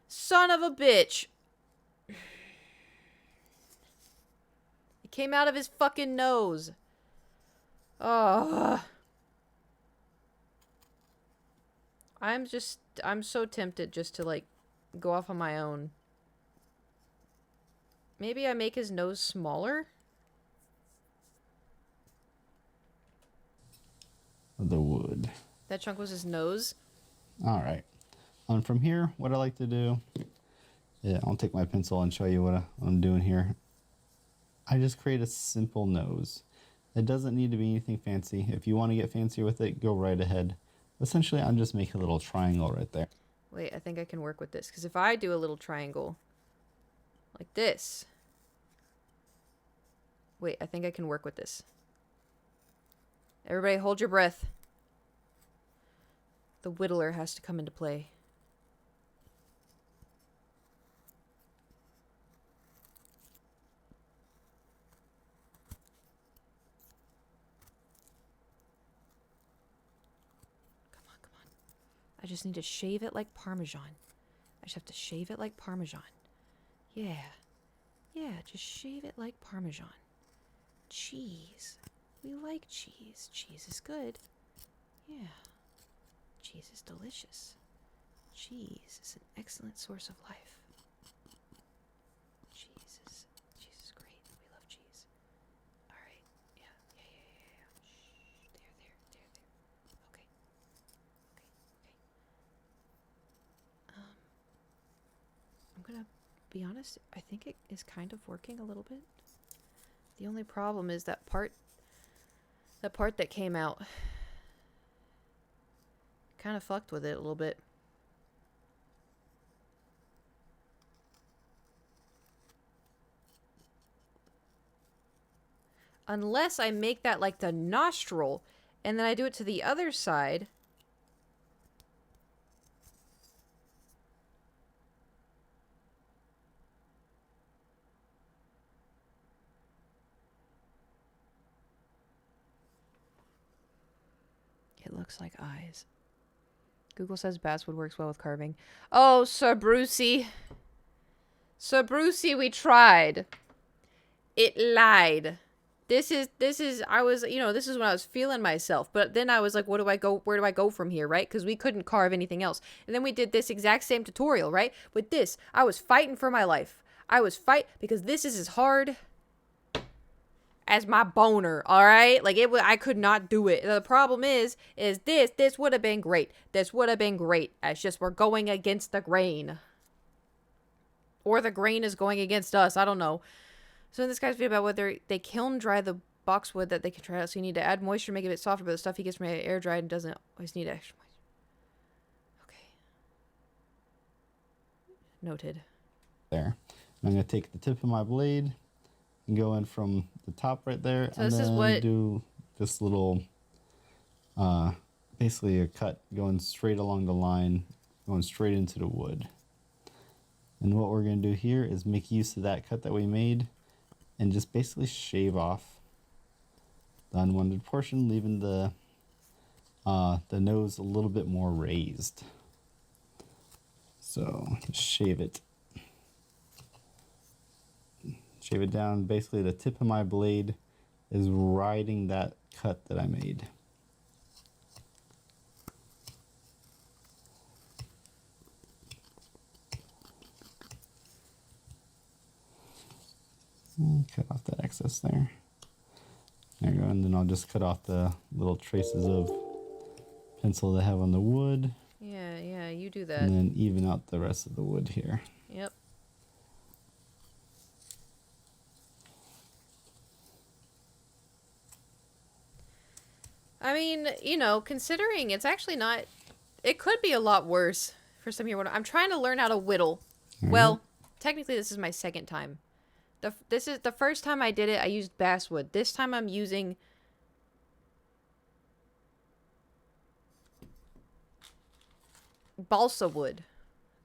Son of a bitch! It came out of his fucking nose. Ugh. I'm so tempted just to, like, go off on my own. Maybe I make his nose smaller? The wood. That chunk was his nose? Alright. And from here, what I like to do... Yeah, I'll take my pencil and show you what I'm doing here. I just create a simple nose. It doesn't need to be anything fancy. If you want to get fancier with it, go right ahead. Essentially, I'm just making a little triangle right there. Wait, I think I can work with this. Because if I do a little triangle like this... Wait, I think I can work with this. Everybody hold your breath. The whittler has to come into play. Come on, come on. I just need to shave it like Parmesan. I just have to shave it like Parmesan. Yeah. Yeah, just shave it like Parmesan. Cheese. We like cheese. Cheese is good. Yeah. Cheese is delicious. Cheese is an excellent source of life. Cheese is great. We love cheese. All right. Yeah. Shh. There. Okay. I'm gonna be honest. I think it is kind of working a little bit. The only problem is that part that came out kind of fucked with it a little bit. Unless I make that like the nostril and then I do it to the other side. It looks like eyes. Google says basswood works well with carving. Oh, Sir Brucey. Sir Brucey, we tried. It lied. This is, I was, this is when I was feeling myself. But then I was like, where do I go from here, right? Because we couldn't carve anything else. And then we did this exact same tutorial, right? With this, I was fighting for my life. Because this is as hard as my boner, all right? Like, I could not do it. The problem is this would have been great. This would have been great. It's just we're going against the grain. Or the grain is going against us. I don't know. So in this guy's video about whether they kiln dry the boxwood that they can try out. So you need to add moisture, make it a bit softer, but the stuff he gets from it air dried and doesn't always need extra moisture. Okay. Noted. There. I'm going to take the tip of my blade and go in from the top right there. So and this then is what... do this little, basically a cut going straight along the line, going straight into the wood. And what we're going to do here is make use of that cut that we made and just basically shave off the unwanted portion, leaving the nose a little bit more raised. So just shave it down. Basically the tip of my blade is riding that cut that I made. Cut off that excess there. There you go, and then I'll just cut off the little traces of pencil that I have on the wood. Yeah, you do that. And then even out the rest of the wood here. Yep. I mean, considering it's actually not... It could be a lot worse for some here. I'm trying to learn how to whittle. Mm-hmm. Well, technically this is my second time. This is the first time I did it, I used basswood. This time I'm using balsa wood.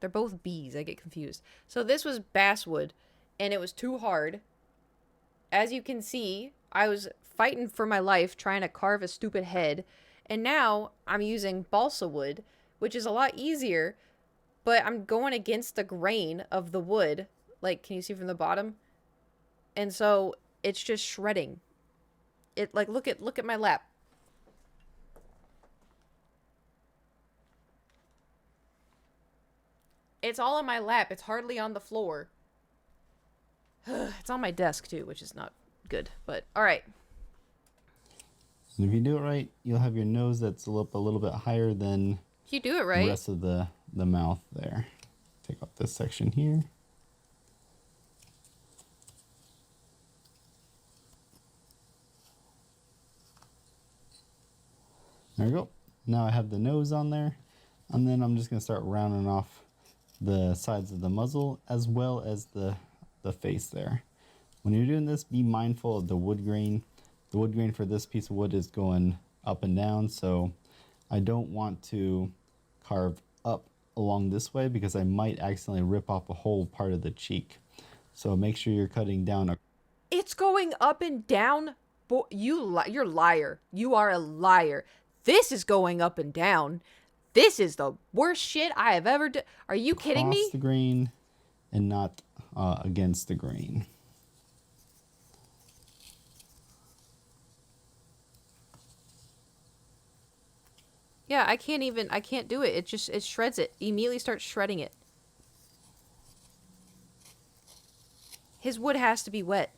They're both bees. I get confused. So this was basswood, and it was too hard. As you can see, I was fighting for my life trying to carve a stupid head, and now I'm using balsa wood, which is a lot easier, but I'm going against the grain of the wood. Like, can you see from the bottom? And so it's just shredding. It like look at my lap. It's all on my lap. It's hardly on the floor. It's on my desk too, which is not good. But all right. And if you do it right, you'll have your nose that's a little bit higher than If you do it right, the rest of the mouth there. Take off this section here. There we go. Now I have the nose on there, and then I'm just going to start rounding off the sides of the muzzle as well as the face there. When you're doing this, be mindful of the wood grain. The wood grain for this piece of wood is going up and down, so I don't want to carve up along this way because I might accidentally rip off a whole part of the cheek. So make sure you're cutting down. It's going up and down. You're a liar. You are a liar. This is going up and down. This is the worst shit I have ever done. Are you kidding me? Across the grain and not against the grain. Yeah, I can't do it. It shreds it. Immediately starts shredding it. His wood has to be wet.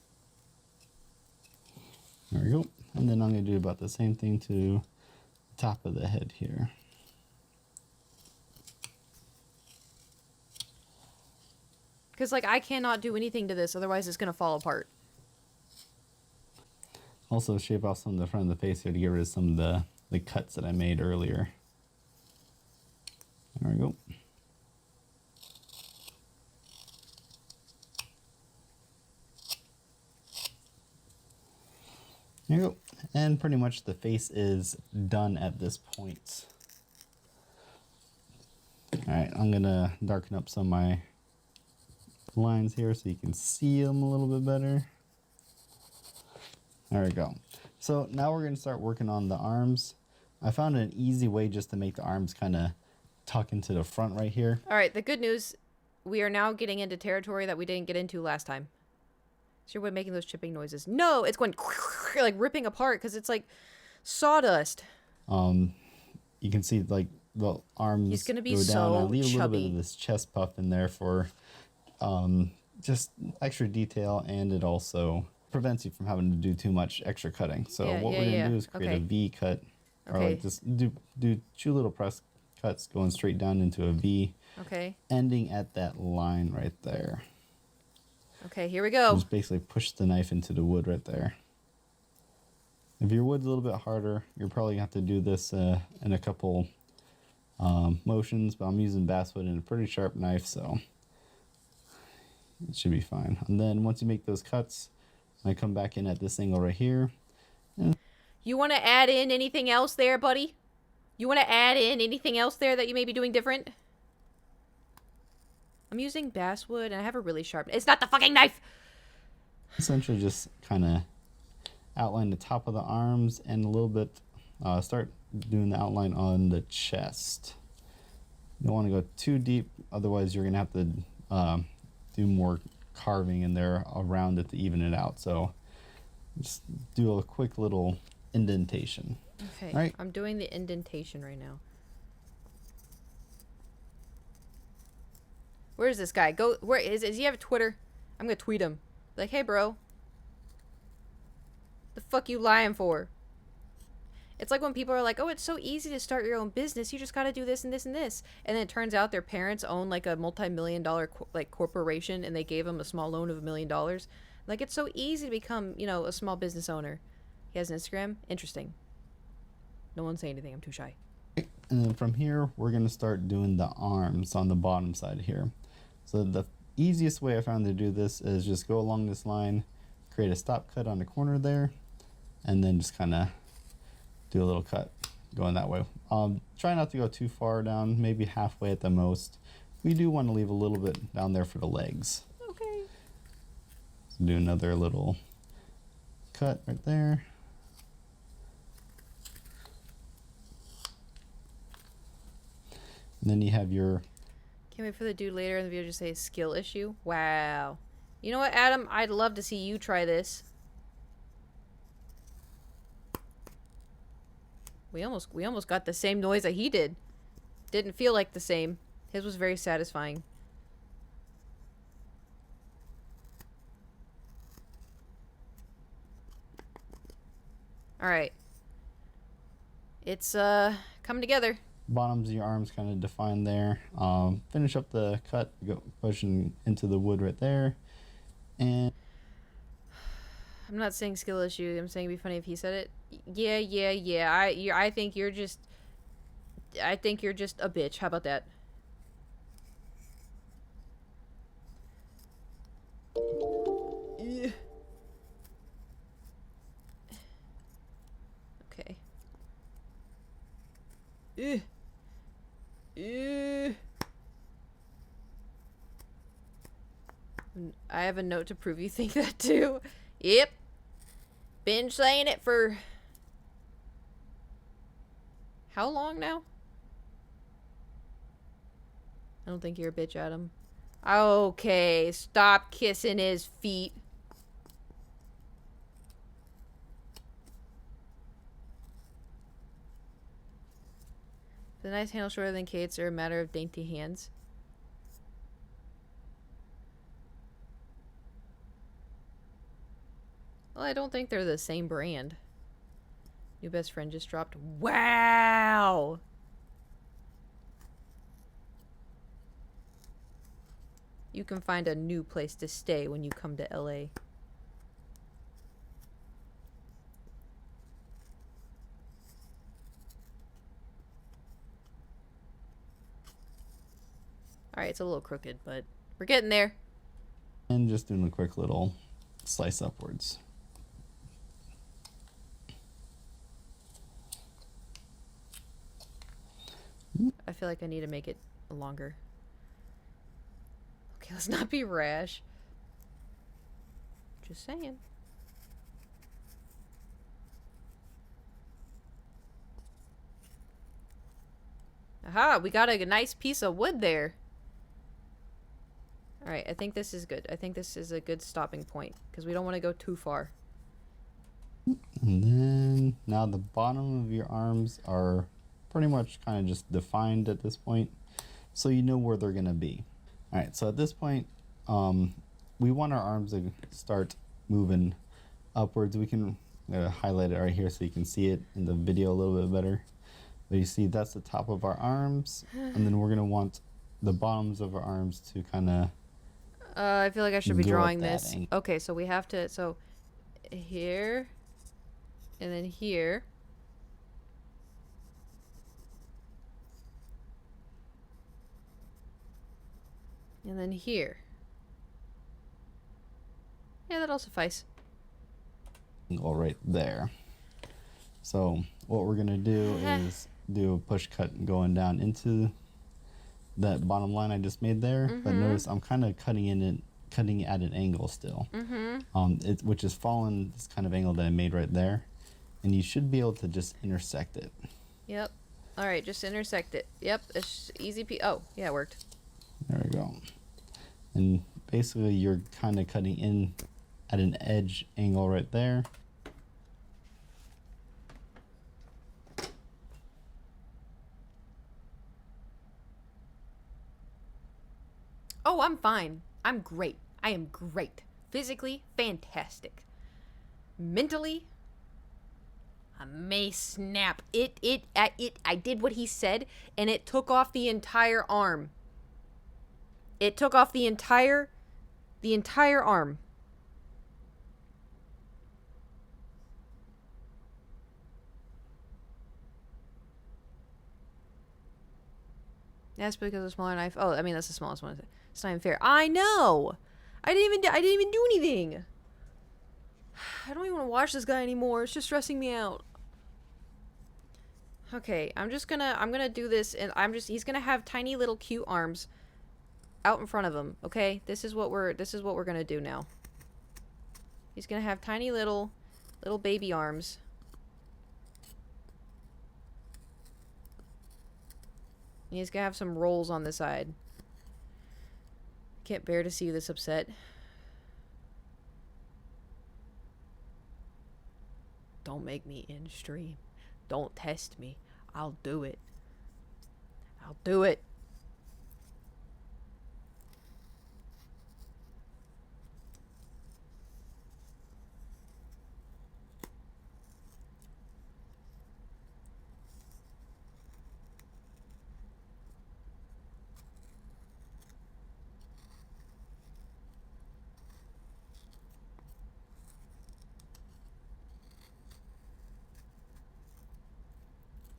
There we go. And then I'm going to do about the same thing to the top of the head here. Because, like, I cannot do anything to this, otherwise it's going to fall apart. Also shape off some of the front of the face here to get rid of some of the cuts that I made earlier. There we go. There you go. And pretty much the face is done at this point. Alright, I'm going to darken up some of my lines here so you can see them a little bit better. There we go. So now we're going to start working on the arms. I found an easy way just to make the arms kind of tuck into the front right here. All right, the good news, we are now getting into territory that we didn't get into last time. Is your wood making those chipping noises? No, it's going like ripping apart because it's like sawdust. You can see like the arms He's gonna be go down. so I leave a little bit chubby. of this chest puff in there for just extra detail, and it also prevents you from having to do too much extra cutting. So Yeah, what yeah, we're gonna yeah. do is create Okay. a V cut, or Okay. like just do two little press cuts going straight down into a V, Okay. ending at that line right there. Okay, here we go. Just basically push the knife into the wood right there. If your wood's a little bit harder, you're probably gonna have to do this in a couple motions, but I'm using basswood and a pretty sharp knife, so it should be fine. And then once you make those cuts, I come back in at this angle right here. You want to add in anything else there, buddy? You want to add in anything else there that you may be doing different? I'm using basswood, and I have a really sharp... It's not the fucking knife! Essentially just kind of outline the top of the arms and a little bit, start doing the outline on the chest. You don't want to go too deep, otherwise you're going to have to do more carving in there around it to even it out. So just do a quick little indentation. Okay, All right. I'm doing the indentation right now. Where is this guy? Where is he have a Twitter? I'm gonna tweet him. Like, hey bro. The fuck you lying for? It's like when people are like, oh, it's so easy to start your own business. You just gotta do this and this and this. And then it turns out their parents own like a multi-million-dollar corporation, and they gave them a small loan of $1 million. Like, it's so easy to become, a small business owner. He has an Instagram. Interesting. No one say anything. I'm too shy. And then from here, we're going to start doing the arms on the bottom side here. So the easiest way I found to do this is just go along this line, create a stop cut on the corner there, and then just kind of do a little cut going that way. Try not to go too far down, maybe halfway at the most. We do want to leave a little bit down there for the legs. Okay. So do another little cut right there. And then you have your... Can't wait for the dude later in the video to say skill issue. Wow. You know what, Adam? I'd love to see you try this. We almost got the same noise that he did. Didn't feel like the same. His was very satisfying. All right. It's coming together. Bottoms of your arms kind of defined there. Finish up the cut, go pushing into the wood right there. And I'm not saying skill issue. I'm saying it'd be funny if he said it. Yeah. I think you're just a bitch. How about that? Okay. Ugh. Ugh. I have a note to prove you think that too. Yep. Been saying it for... how long now? I don't think you're a bitch, Adam. Okay, stop kissing his feet. The nice handle shorter than Kate's are a matter of dainty hands. Well, I don't think they're the same brand. New best friend just dropped. Wow! You can find a new place to stay when you come to LA. Alright, it's a little crooked, but we're getting there. And just doing a quick little slice upwards. I feel like I need to make it longer. Okay, let's not be rash. Just saying. Aha, we got a nice piece of wood there. Alright, I think this is good. I think this is a good stopping point, because we don't want to go too far. And then now the bottom of your arms are pretty much kind of just defined at this point, so you know where they're going to be. Alright, so at this point, we want our arms to start moving upwards. We can highlight it right here so you can see it in the video a little bit better. But you see, that's the top of our arms, and then we're going to want the bottoms of our arms to kind of... I feel like I should be go drawing at that this. angle. Okay, so we have to... so, here. And then here. And then here. Yeah, that'll suffice. Angle right there. So what we're going to do is do a push cut going down into that bottom line I just made there. But notice I'm kind of cutting at an angle still. Which is following this kind of angle that I made right there. And you should be able to just intersect it. Yep. Alright, just intersect it. Yep, it's easy oh, yeah, it worked. There we go. And basically you're kind of cutting in at an edge angle right there. Oh, I'm fine. I'm great. I am great. Physically, fantastic. Mentally, I may snap. I did what he said, and it took off the entire arm. It took off the entire arm. That's because of the smaller knife. Oh, I mean, that's the smallest one. It's not even fair. I know. I didn't even do anything. I don't even want to watch this guy anymore. It's just stressing me out. Okay, I'm gonna do this, and he's gonna have tiny little cute arms out in front of him. Okay, this is what we're gonna do now. He's gonna have tiny little baby arms. And he's gonna have some rolls on the side. Can't bear to see this upset. Don't make me in stream. Don't test me. I'll do it. I'll do it.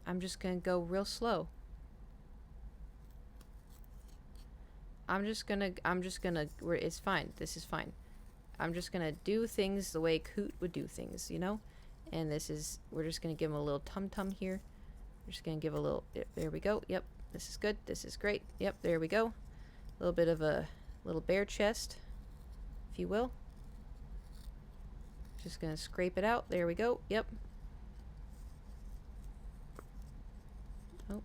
I'm just gonna go real slow. It's fine. This is fine. I'm just gonna do things the way Coot would do things, you know? And we're just gonna give him a little tum-tum here. We're just gonna give a little. There we go. Yep, this is good. This is great. Yep, there we go. A little bit of a little bare chest, if you will. Just gonna scrape it out. There we go. Yep. Oh.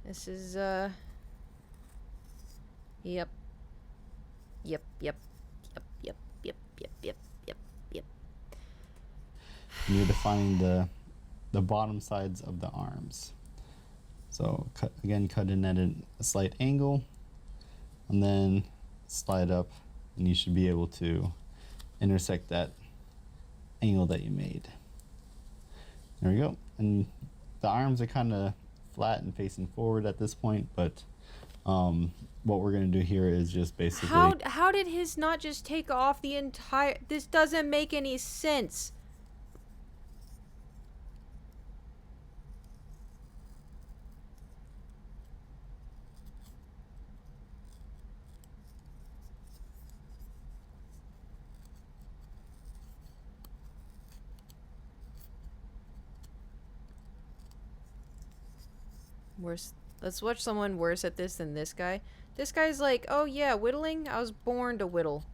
This is Yep. Yep. Yep. Yep. Yep. Yep. Yep. Yep. Yep. Yep. You need to find the bottom sides of the arms. So cut in at a slight angle, and then slide up, and you should be able to intersect that angle that you made. There we go. And the arms are kind of flat and facing forward at this point, but what we're going to do here is just basically... How did his not just take off the entire... This doesn't make any sense. Worse. Let's watch someone worse at this than this guy. This guy's like, oh yeah, whittling? I was born to whittle.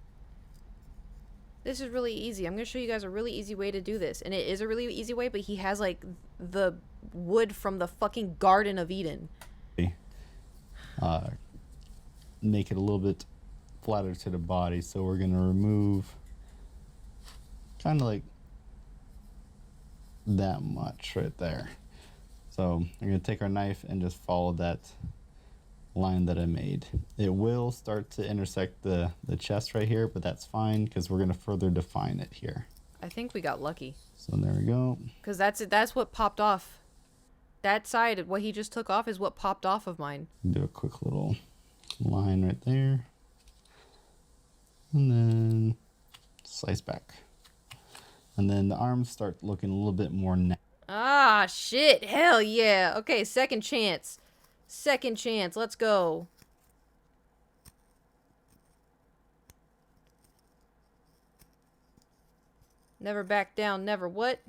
This is really easy. I'm going to show you guys a really easy way to do this. And it is a really easy way, but he has like the wood from the fucking Garden of Eden. Make it a little bit flatter to the body. So we're going to remove kind of like that much right there. So we're going to take our knife and just follow that line that I made. It will start to intersect the chest right here, but that's fine because we're going to further define it here. I think we got lucky. So there we go. Because that's what popped off. That side, what he just took off, is what popped off of mine. Do a quick little line right there. And then slice back. And then the arms start looking a little bit more natural. Ah, shit. Hell yeah. Okay, second chance. Second chance. Let's go. Never back down. Never what?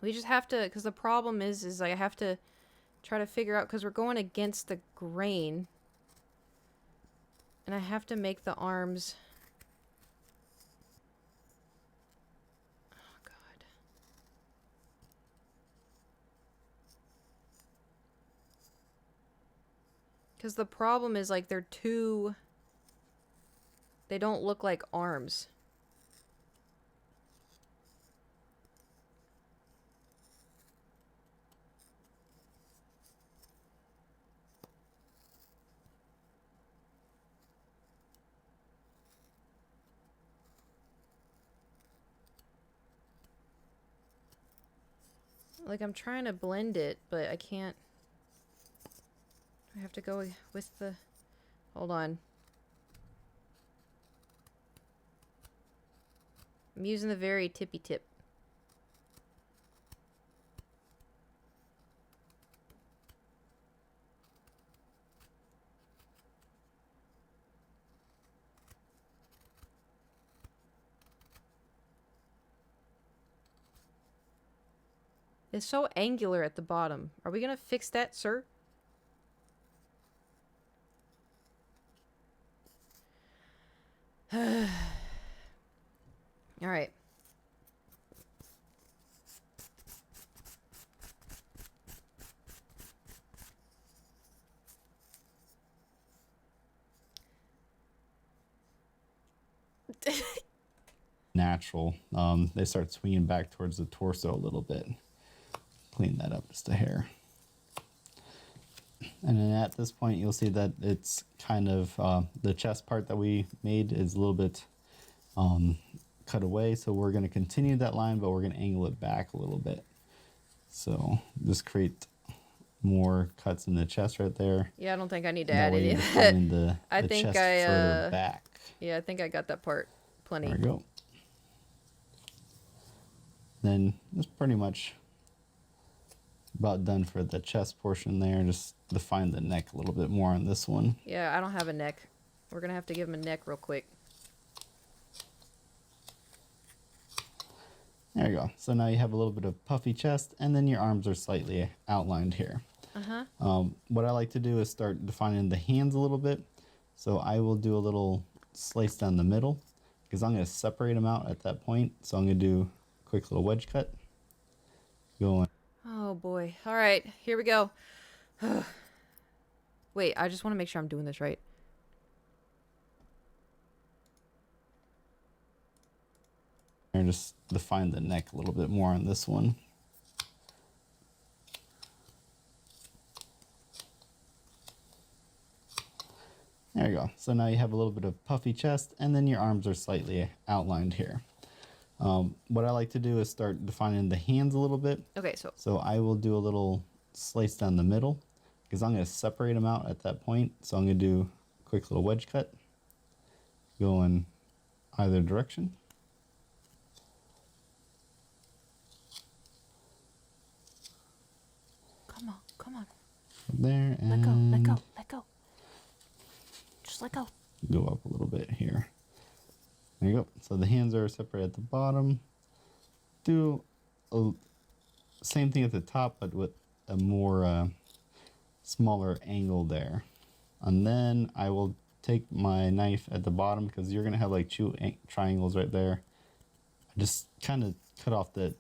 We just have to, because the problem is I have to try to figure out, because we're going against the grain. And I have to make the arms... Oh, God. Because the problem is, like, they're too... They don't look like arms. Like, I'm trying to blend it, but I can't. I have to go with the... Hold on. I'm using the very tippy tip. It's so angular at the bottom. Are we gonna fix that, sir? Alright. Natural. They start swinging back towards the torso a little bit. Clean that up just a hair. And then at this point, you'll see that it's kind of the chest part that we made is a little bit cut away. So we're going to continue that line, but we're going to angle it back a little bit. So just create more cuts in the chest right there. Yeah, I don't think I need to That add way any you're of that. defining the I think chest further back. Yeah, I think I got that part plenty. There we go. Then that's pretty much about done for the chest portion there. Just define the neck a little bit more on this one. Yeah, I don't have a neck. We're gonna have to give him a neck real quick. There you go. So now you have a little bit of puffy chest, and then your arms are slightly outlined here. What I like to do is start defining the hands a little bit. So I will do a little slice down the middle, because I'm going to separate them out at that point. So I'm going to do a quick little wedge cut. Going. Oh boy. All right, here we go. Wait, I just want to make sure I'm doing this right. And just define the neck a little bit more on this one. There you go. So now you have a little bit of puffy chest, and then your arms are slightly outlined here. What I like to do is start defining the hands a little bit. Okay, So I will do a little slice down the middle, because I'm going to separate them out at that point. So I'm going to do a quick little wedge cut. Go in either direction. come on. There, and Let go. Just let go. go up a little bit here. There you go. So the hands are separated at the bottom. Do a same thing at the top, but with a more smaller angle there. And then I will take my knife at the bottom, because you're gonna have like two triangles right there. I just kind of cut off the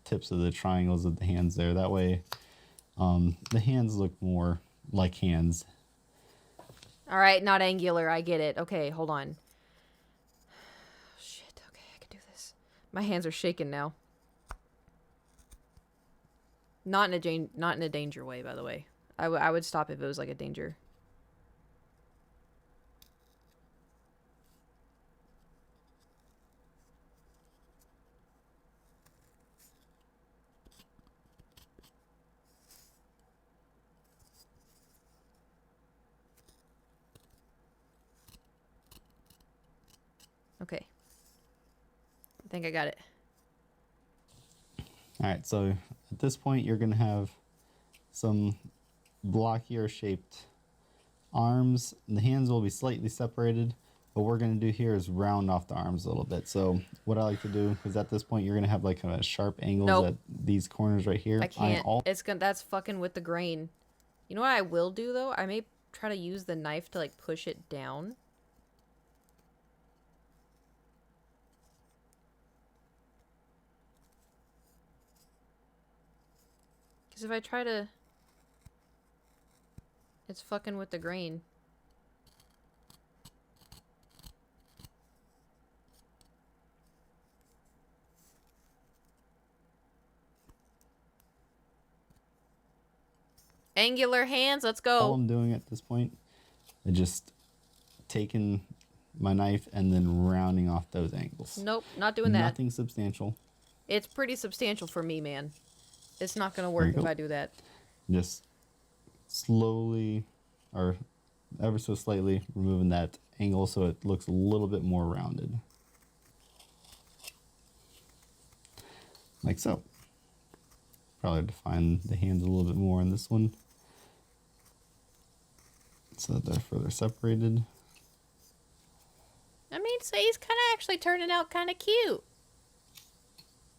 tips of the triangles of the hands there. That way, the hands look more like hands. All right, not angular. I get it. Okay, hold on. Shit. Okay, I can do this. My hands are shaking now. Not in a danger way, by the way. I would stop if it was like a danger. Okay. I think I got it. All right, so at this point, you're gonna have some blockier shaped arms. The hands will be slightly separated. What we're gonna do here is round off the arms a little bit. So what I like to do is at this point, you're gonna have like kind of sharp angles at these corners right here. I can't. That's fucking with the grain. You know what I will do though? I may try to use the knife to like push it down. Because if I try to... It's fucking with the grain. Angular hands, let's go. All I'm doing at this point is just taking my knife and then rounding off those angles. Nope, not doing that. Nothing substantial. It's pretty substantial for me, man. It's not gonna work if I do that. Just slowly, or ever so slightly, removing that angle so it looks a little bit more rounded. Like so. Probably define the hands a little bit more in this one, so that they're further separated. I mean, so he's kind of actually turning out kind of cute.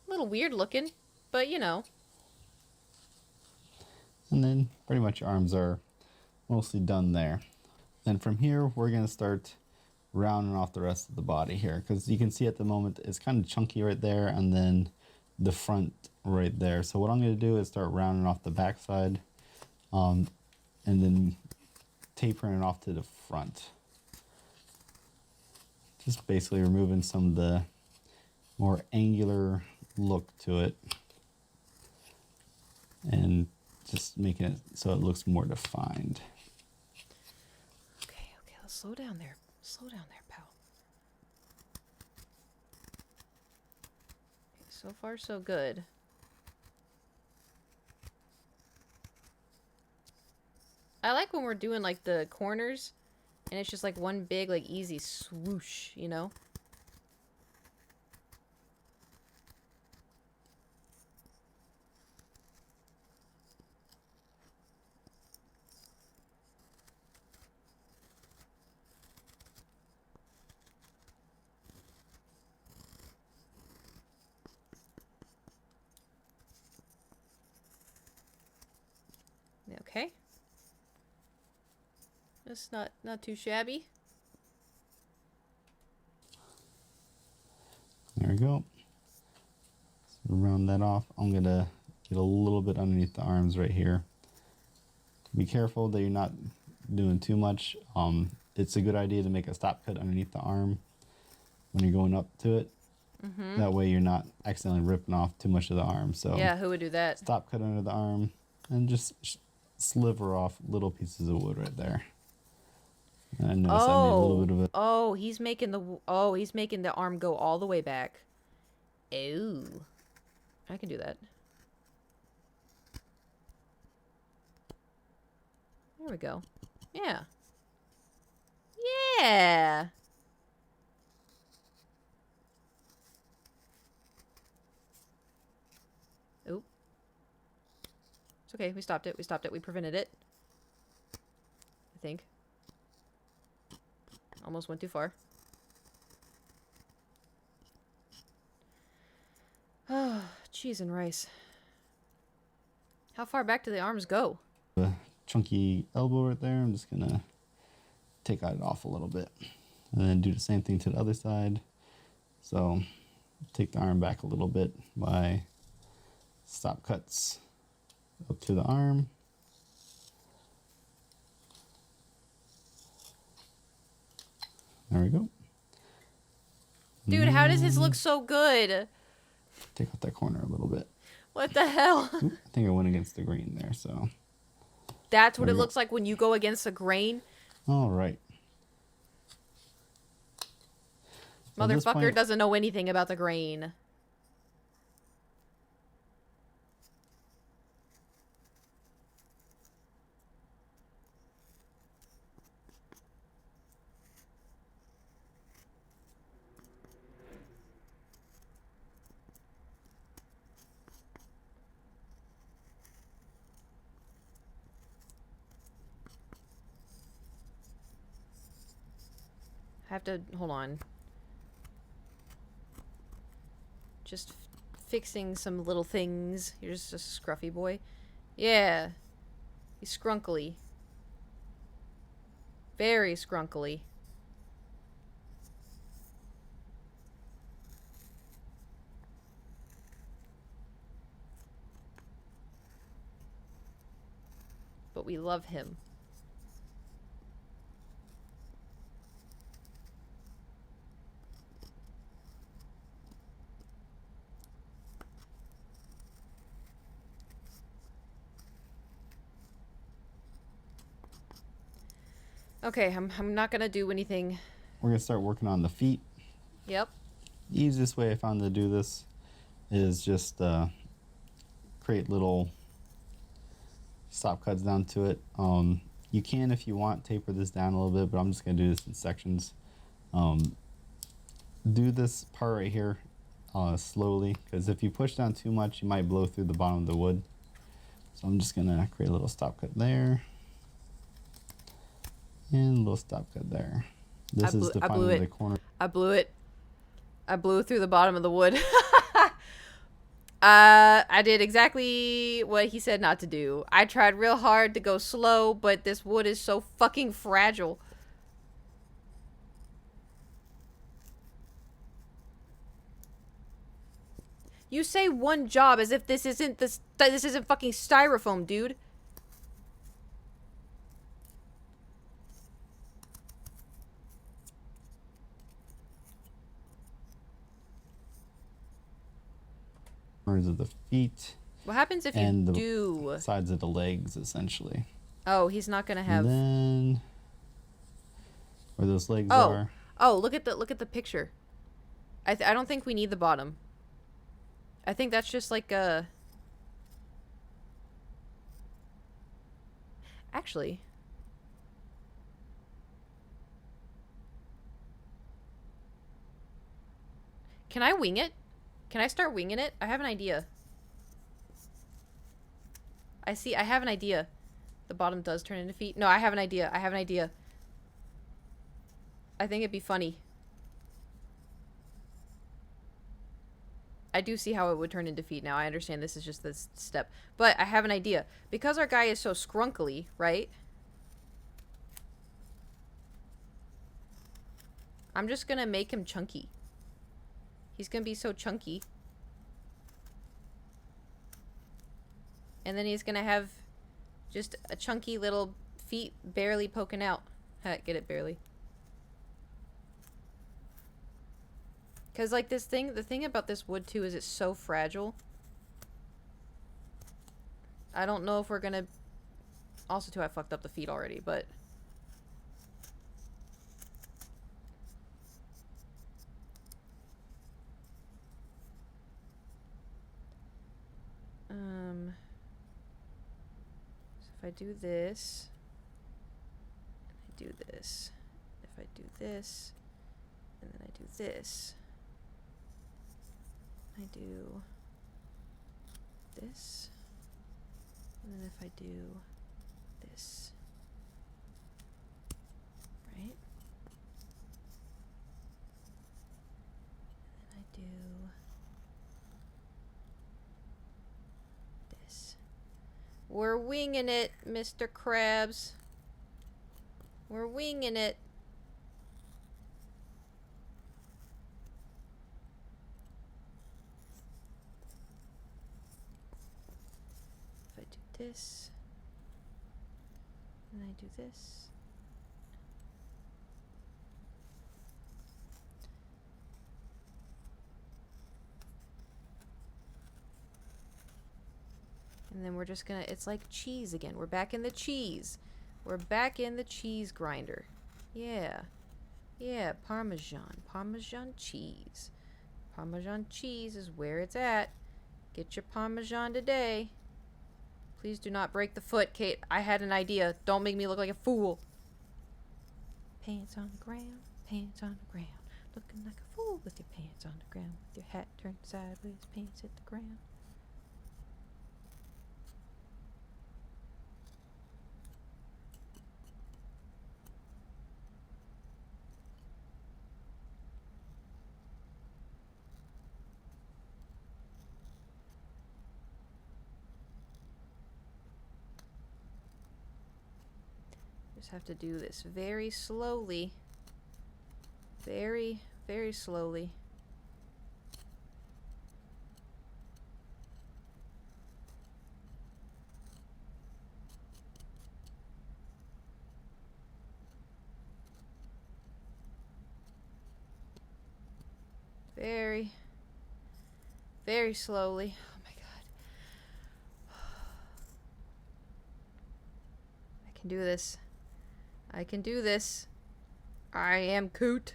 A little weird looking, but you know. And then pretty much your arms are mostly done there. Then from here, we're going to start rounding off the rest of the body here, because you can see at the moment it's kind of chunky right there, and then the front right there. So what I'm going to do is start rounding off the backside, and then tapering it off to the front. Just basically removing some of the more angular look to it, and just making it so it looks more defined. Okay, let's slow down there. Slow down there, pal. Okay, so far, so good. I like when we're doing like the corners And it's just like one big, like, easy swoosh, you know? Okay. That's not too shabby. There we go. So round that off. I'm gonna get a little bit underneath the arms right here. Be careful that you're not doing too much. It's a good idea to make a stop cut underneath the arm when you're going up to it. That way you're not accidentally ripping off too much of the arm. So Yeah, who would do that? stop cut under the arm and just sliver off little pieces of wood right there. And I noticed I made a little bit of it. Oh, he's making the arm go all the way back. Ooh. I can do that. There we go. Yeah. Yeah. Oop. It's okay. We stopped it. We stopped it. We prevented it. I think. Almost went too far. Oh, cheese and rice. How far back do the arms go? A chunky elbow right there. I'm just gonna take it off a little bit. And then do the same thing to the other side. So take the arm back a little bit by stop cuts up to the arm. There we go. Dude, how does his look so good? Take out that corner a little bit. What the hell? Oop, I think I went against the grain there, so. That's what There it we go. looks like when you go against the grain. All right. At this Motherfucker point- doesn't know anything about the grain. I have to hold on. Just fixing some little things. You're just a scruffy boy. Yeah. He's scrunkly. Very scrunkly. But we love him. Okay, I'm not gonna do anything. We're gonna start working on the feet. Yep. The easiest way I found to do this is just create little stop cuts down to it. You can, if you want, taper this down a little bit, but I'm just gonna do this in sections. Do this part right here slowly, because if you push down too much, you might blow through the bottom of the wood. So I'm just gonna create a little stop cut there. And a little stop cut there. This is defining the corner. I blew it. I blew through the bottom of the wood. I did exactly what he said not to do. I tried real hard to go slow, but this wood is so fucking fragile. You say one job as if this isn't fucking styrofoam, dude. Corners of the feet What happens if you and the do? sides of the legs, essentially. Oh, he's not gonna have. And then where those legs Oh. are. Oh, look at the picture. I don't think we need the bottom. I think that's just like a. Actually. Can I wing it? Can I start winging it? I have an idea. I have an idea. The bottom does turn into feet. No, I have an idea. I have an idea. I think it'd be funny. I do see how it would turn into feet now. I understand this is just this step. But I have an idea. Because our guy is so scrunkly, right? I'm just gonna make him chunky. He's gonna be so chunky. And then he's gonna have just a chunky little feet barely poking out. Get it, barely. Because, like, the thing about this wood, too, is it's so fragile. I don't know if we're gonna... Also, too, I fucked up the feet already, but... So if I do this... I do this. If I do this... And then I do this... I do this, and then if I do this, right? And then I do this. We're winging it, Mr. Krabs. We're winging it. This, and I do this, and then we're just gonna, it's like cheese again. We're back in the cheese. We're back in the cheese grinder. Yeah. Yeah, Parmesan cheese. Parmesan cheese is where it's at. Get your Parmesan today. Please do not break the foot, Kate. I had an idea. Don't make me look like a fool. Pants on the ground, pants on the ground. Looking like a fool with your pants on the ground. With your hat turned sideways, pants hit the ground. Just have to do this very slowly. Very, very slowly. Very, very slowly. Oh my god. I can do this. I can do this. I am Coot.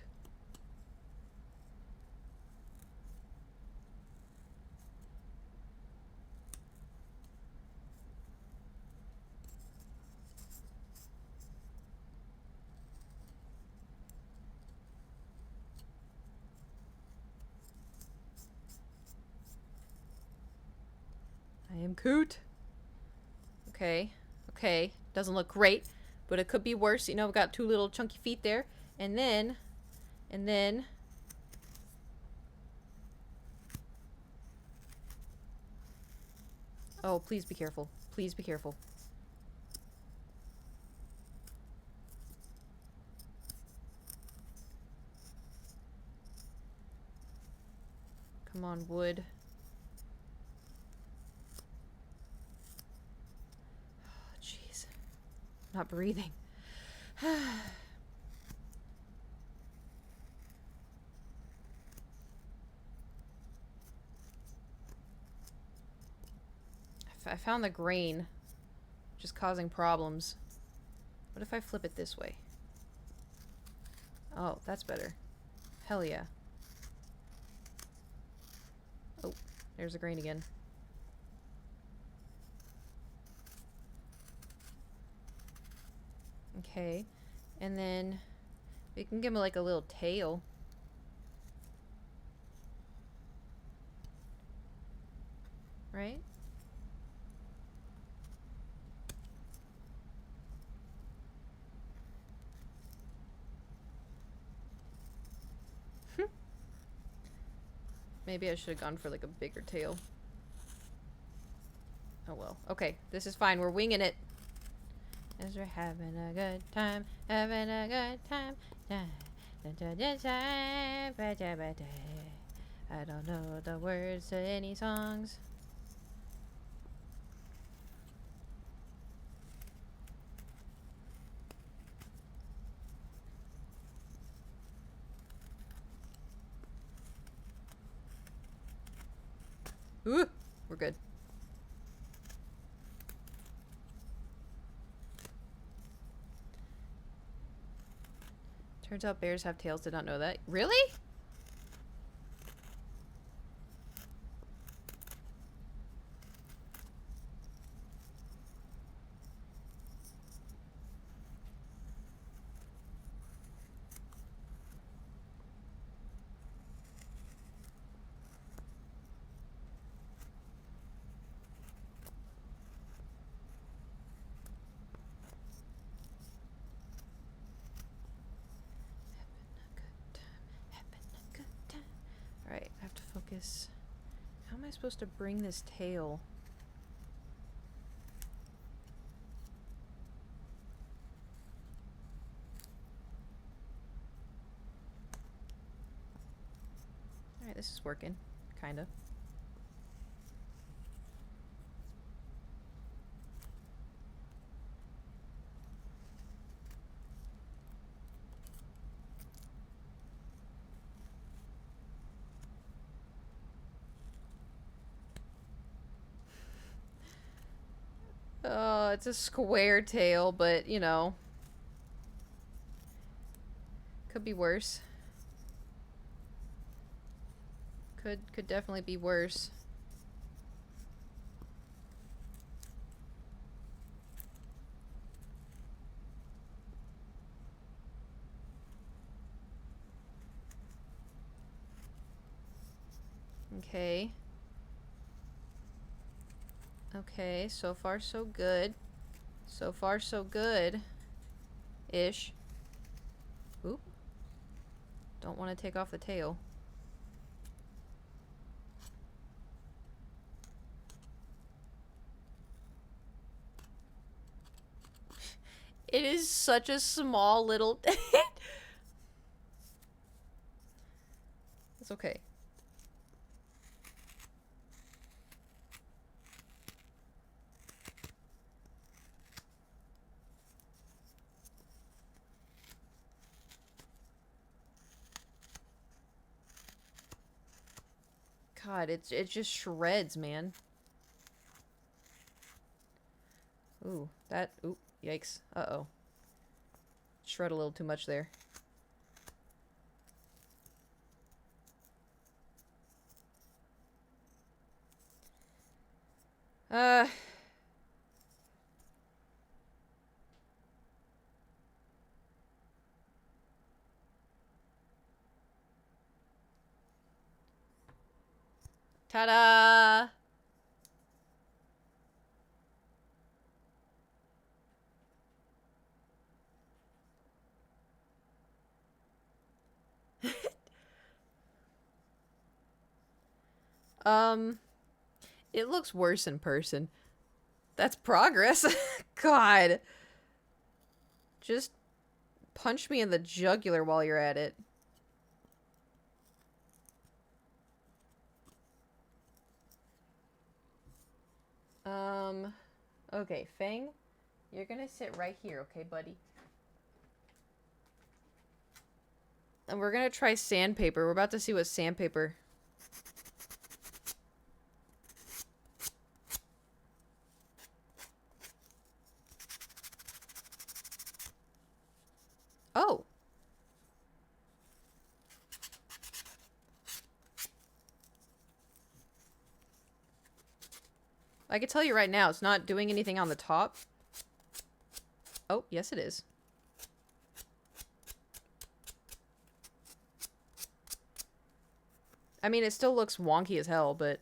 I am Coot. Okay. Okay. Doesn't look great. But it could be worse. You know, we've got two little chunky feet there. And then... Oh, please be careful. Please be careful. Come on, wood. Oh, jeez. Not breathing. I found the grain, just causing problems. What if I flip it this way? Oh, that's better. Hell yeah. Oh, there's the grain again. Okay, and then we can give him like a little tail. right? Maybe I should have gone for like a bigger tail. Oh well. Okay, this is fine. We're winging it. As we're having a good time, having a good time. I don't know the words to any songs. Ooh, we're good. Turns out bears have tails. Did not know that. Really? Alright, I have to focus. How am I supposed to bring this tail? Alright, this is working. Kinda. Oh, it's a square tail, but, you know. Could be worse. Could definitely be worse. Okay. Okay, so far so good. So far so good. Ish. Oop. Don't want to take off the tail. It is such a small little... It's okay. God, it just shreds, man. Ooh, that... Ooh, yikes. Uh-oh. Shred a little too much there. Uh... Ta-da! It looks worse in person. That's progress. God. Just punch me in the jugular while you're at it. Okay, Fang, you're gonna sit right here, okay, buddy? And we're gonna try Sandpaper. We're about to see what Sandpaper... Oh! I can tell you right now, it's not doing anything on the top. Oh, yes it is. I mean, it still looks wonky as hell, but...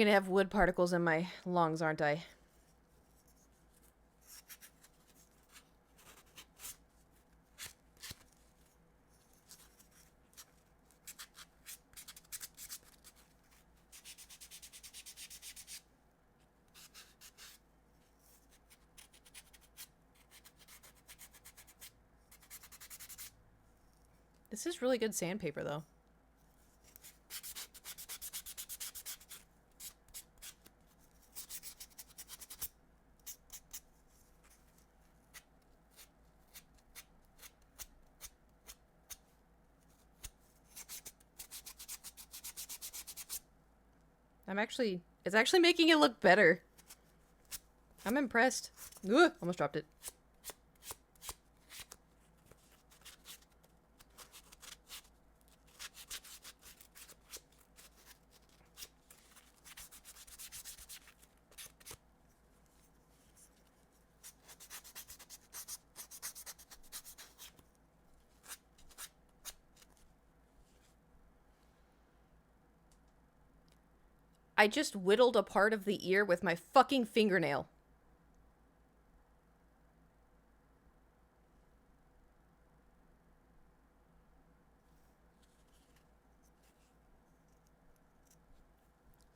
gonna have wood particles in my lungs, aren't I? This is really good sandpaper, though. It's actually making it look better. I'm impressed. Ugh, almost dropped it. I just whittled a part of the ear with my fucking fingernail.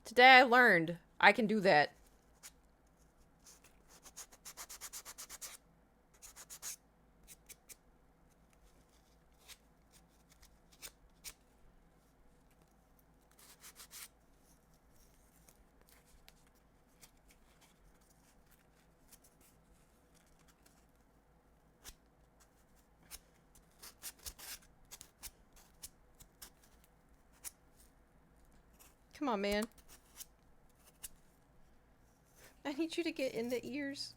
Today I learned I can do that. Come on, man. I need you to get in the ears.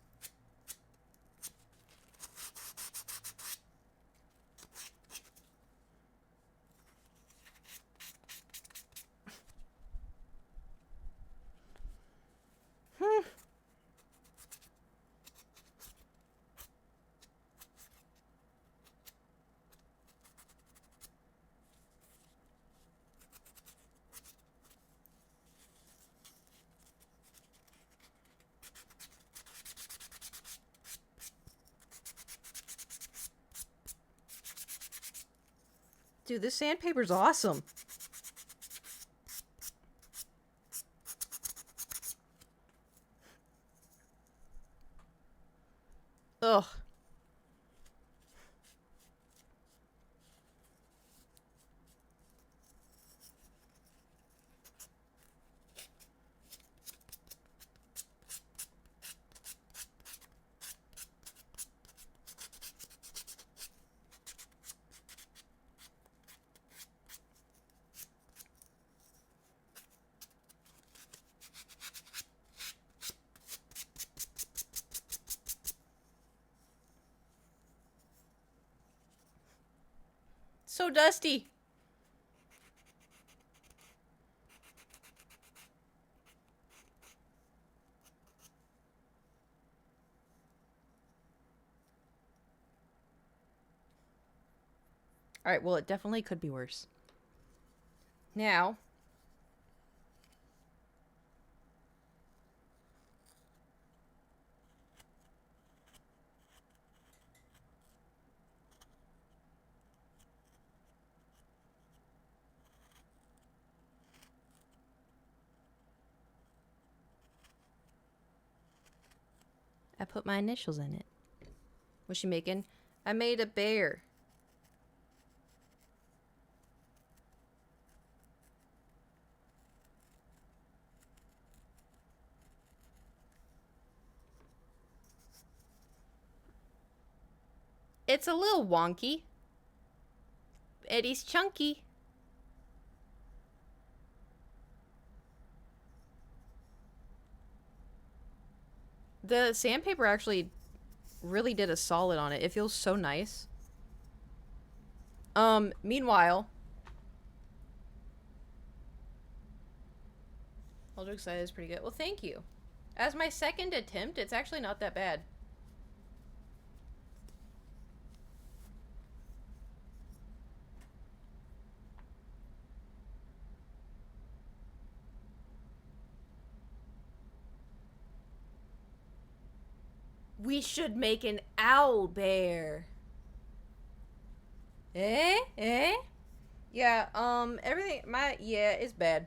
Dude, this sandpaper's awesome. Ugh. So dusty. Alright, well, it definitely could be worse. Now, I put my initials in it. What's she making? I made a bear. It's a little wonky. Eddie's chunky. The sandpaper actually really did a solid on it. It feels so nice. Meanwhile, all jokes aside, is pretty good. Well, thank you. As my second attempt, it's actually not that bad. We should make an owl bear. Eh? Eh? Yeah, everything, yeah, it's bad.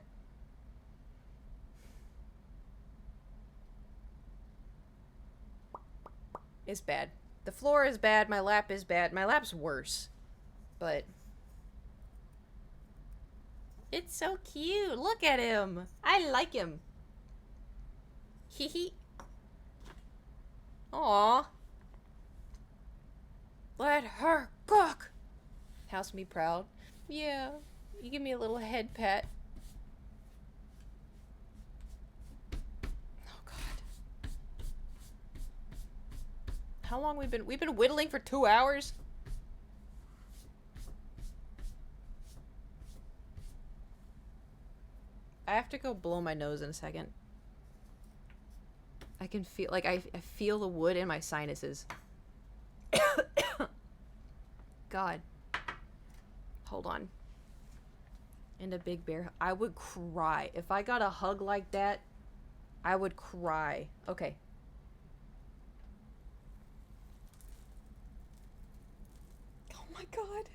It's bad. The floor is bad, my lap is bad. My lap's worse. But it's so cute. Look at him. I like him. Hee hee. Aw. Let her cook. House me proud. Yeah. You give me a little head pat. Oh god. How long we've been whittling for 2 hours? I have to go blow my nose in a second. I can feel, like, I feel the wood in my sinuses. God. Hold on. And a big bear. I would cry. If I got a hug like that, I would cry. Okay. Oh my god.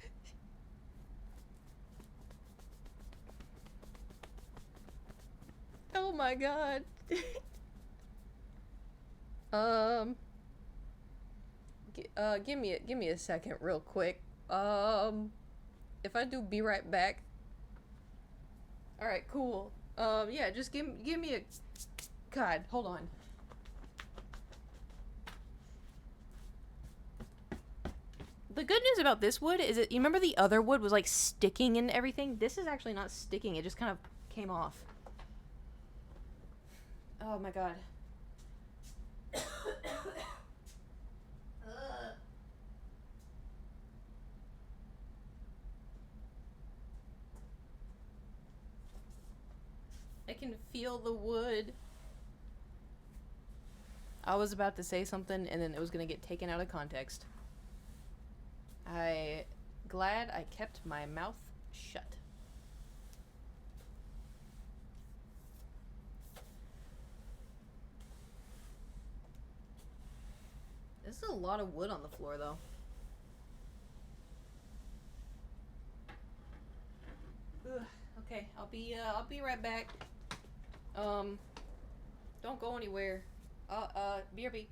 Oh my god. Give me a second real quick. If I do be right back. All right, cool. Yeah, just give me a god, hold on. The good news about this wood is that, you remember the other wood was like sticking and everything? This is actually not sticking, it just kind of came off. Oh my god. I can feel the wood. I was about to say something and then it was gonna get taken out of context. Glad I kept my mouth shut. This is a lot of wood on the floor though. Ugh, okay, I'll be right back. Don't go anywhere. BRB.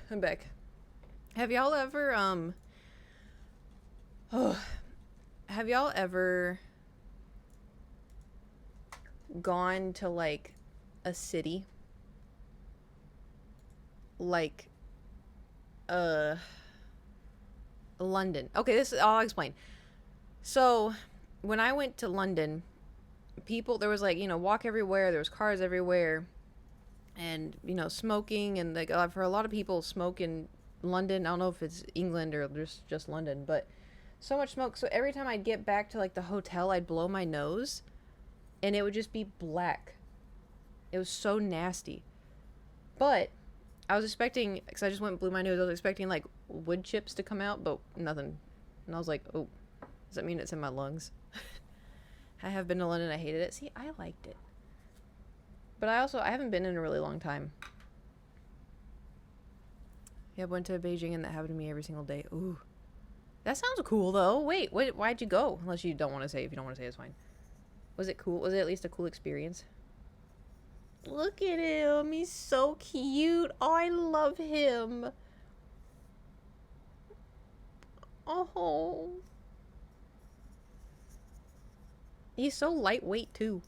I'm back. Have y'all ever have y'all ever gone to like a city? Like London. Okay, I'll explain. So, when I went to London, there was like, walk everywhere, there was cars everywhere. And, you know, smoking, and like for a lot of people, smoke in London, I don't know if it's England or just London, but so much smoke. So every time I'd get back to like the hotel, I'd blow my nose and it would just be black. It was so nasty. But I was expecting, because I just went and blew my nose, I was expecting like wood chips to come out, but nothing. And I was like, oh, does that mean it's in my lungs? I have been to London, I hated it. See, I liked it. But I haven't been in a really long time. Yeah, I went to Beijing and that happened to me every single day. Ooh. That sounds cool though. Wait, why'd you go? Unless you don't want to say. If you don't want to say, it's fine. Was it cool? Was it at least a cool experience? Look at him. He's so cute. Oh, I love him. Oh. He's so lightweight too.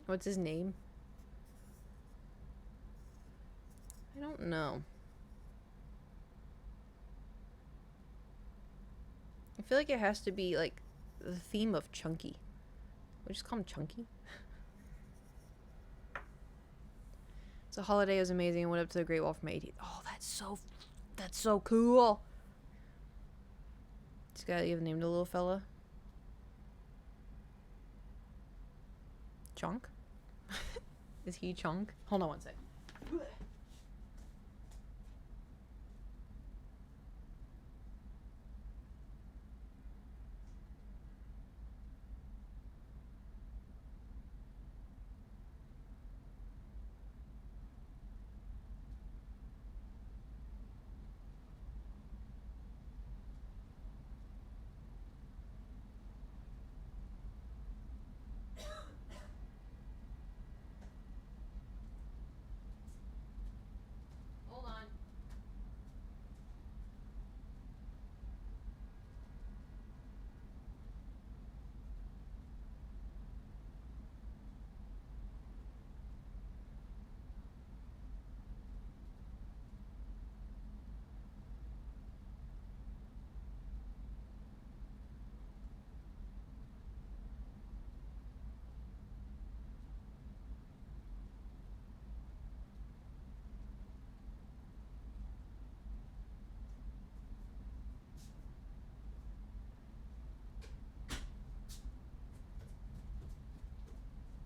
What's his name? I don't know. I feel like it has to be like the theme of Chunky. We just call him Chunky. So holiday was amazing. I went up to the Great Wall for my 18th. Oh, that's so cool. Just gotta give a name to the little fella. Chunk? Is he Chunk? Hold on one sec. Hold on.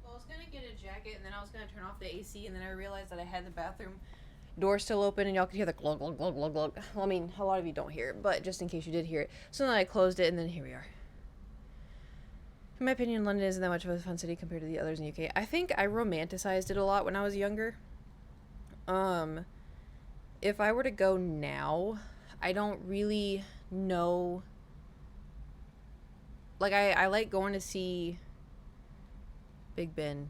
Well, I was gonna get a jacket and then I was gonna turn off the AC and then I realized that I had the bathroom door still open and y'all could hear the glug glug glug glug glug. Well, I mean, a lot of you don't hear it, but just in case you did hear it. So then I closed it and then here we are. In my opinion, London isn't that much of a fun city compared to the others in the UK. I think I romanticized it a lot when I was younger. If I were to go now, I don't really know. Like, I like going to see Big Ben.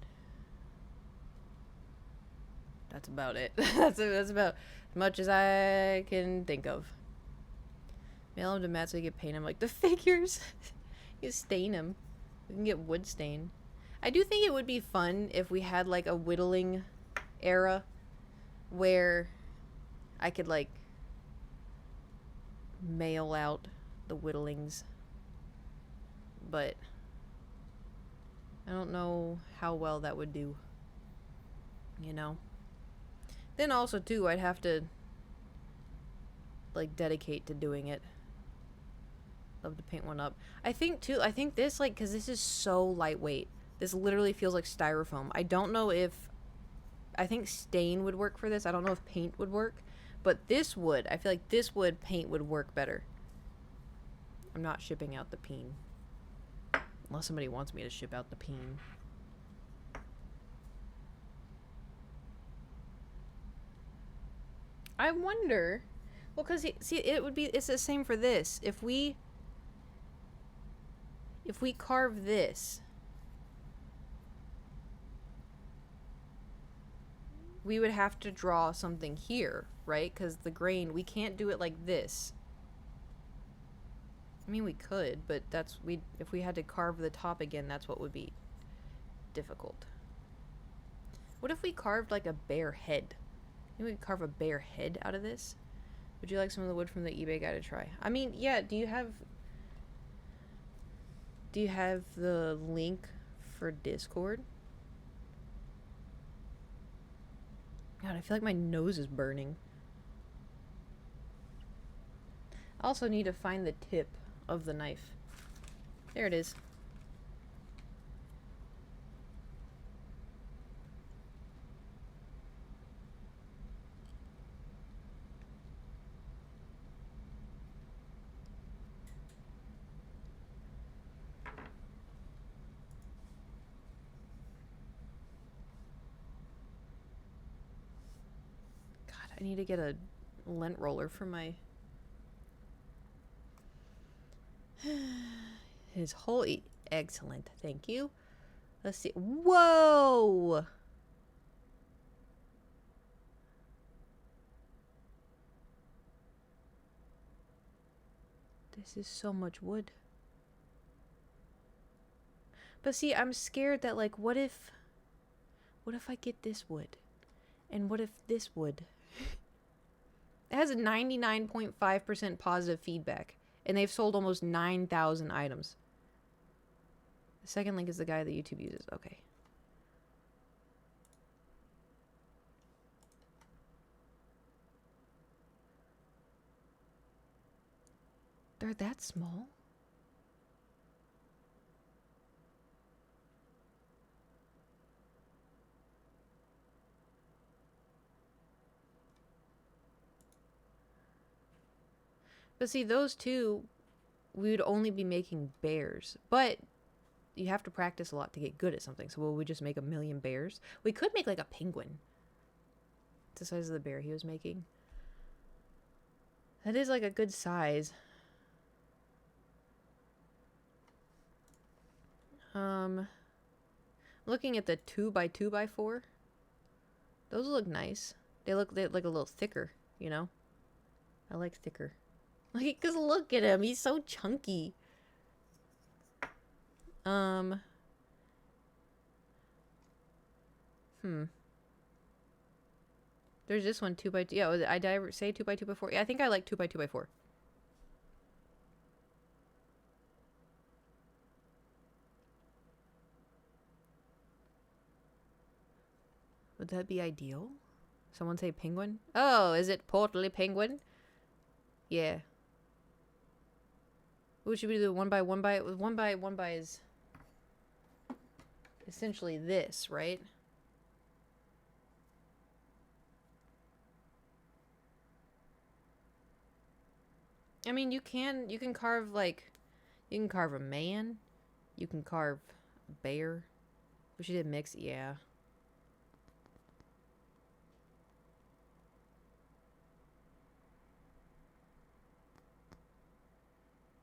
That's about it. that's about as much as I can think of. Mail him to Matt so he can paint him like the figures. You stain him. We can get wood stain. I do think it would be fun if we had like a whittling era where I could like mail out the whittlings. But I don't know how well that would do. You know? Then also too, I'd have to like dedicate to doing it. Love to paint one up. I think this, like, because this is so lightweight. This literally feels like styrofoam. I don't know if, I think stain would work for this. I don't know if paint would work. But this would. I feel like this would, paint would work better. I'm not shipping out the peen. Unless somebody wants me to ship out the peen. I wonder. Well, because, see, it's the same for this. If we carve this, we would have to draw something here, right? Because the grain, we can't do it like this. I mean, we could, but if we had to carve the top again, that's what would be difficult. What if we carved like a bear head? Maybe we could carve a bear head out of this? Would you like some of the wood from the eBay guy to try? I mean, yeah, do you have the link for Discord? God, I feel like my nose is burning. I also need to find the tip of the knife. There it is. God, I need to get a lint roller for my... His whole... Excellent, thank you. Let's see. Whoa! This is so much wood. But see, I'm scared that, like, what if I get this wood? And what if this wood? It has a 99.5% positive feedback. And they've sold almost 9,000 items. The second link is the guy that YouTube uses. Okay. They're that small? But see, those two, we would only be making bears. But you have to practice a lot to get good at something. So will we just make 1,000,000 bears? We could make like a penguin. It's the size of the bear he was making. That is like a good size. Looking at the 2x2x4. Those look nice. They're like a little thicker, you know? I like thicker. Like, cause look at him. He's so chunky. There's this one 2x2. Yeah, did I say 2x2x4? Yeah, I think I like 2x2x4. Would that be ideal? Someone say penguin? Oh, is it portly penguin? Yeah. What should we do? 1x1x? 1x1x is essentially this, right? I mean, you can carve like, you can carve a man, you can carve a bear. Wish you did mix, yeah.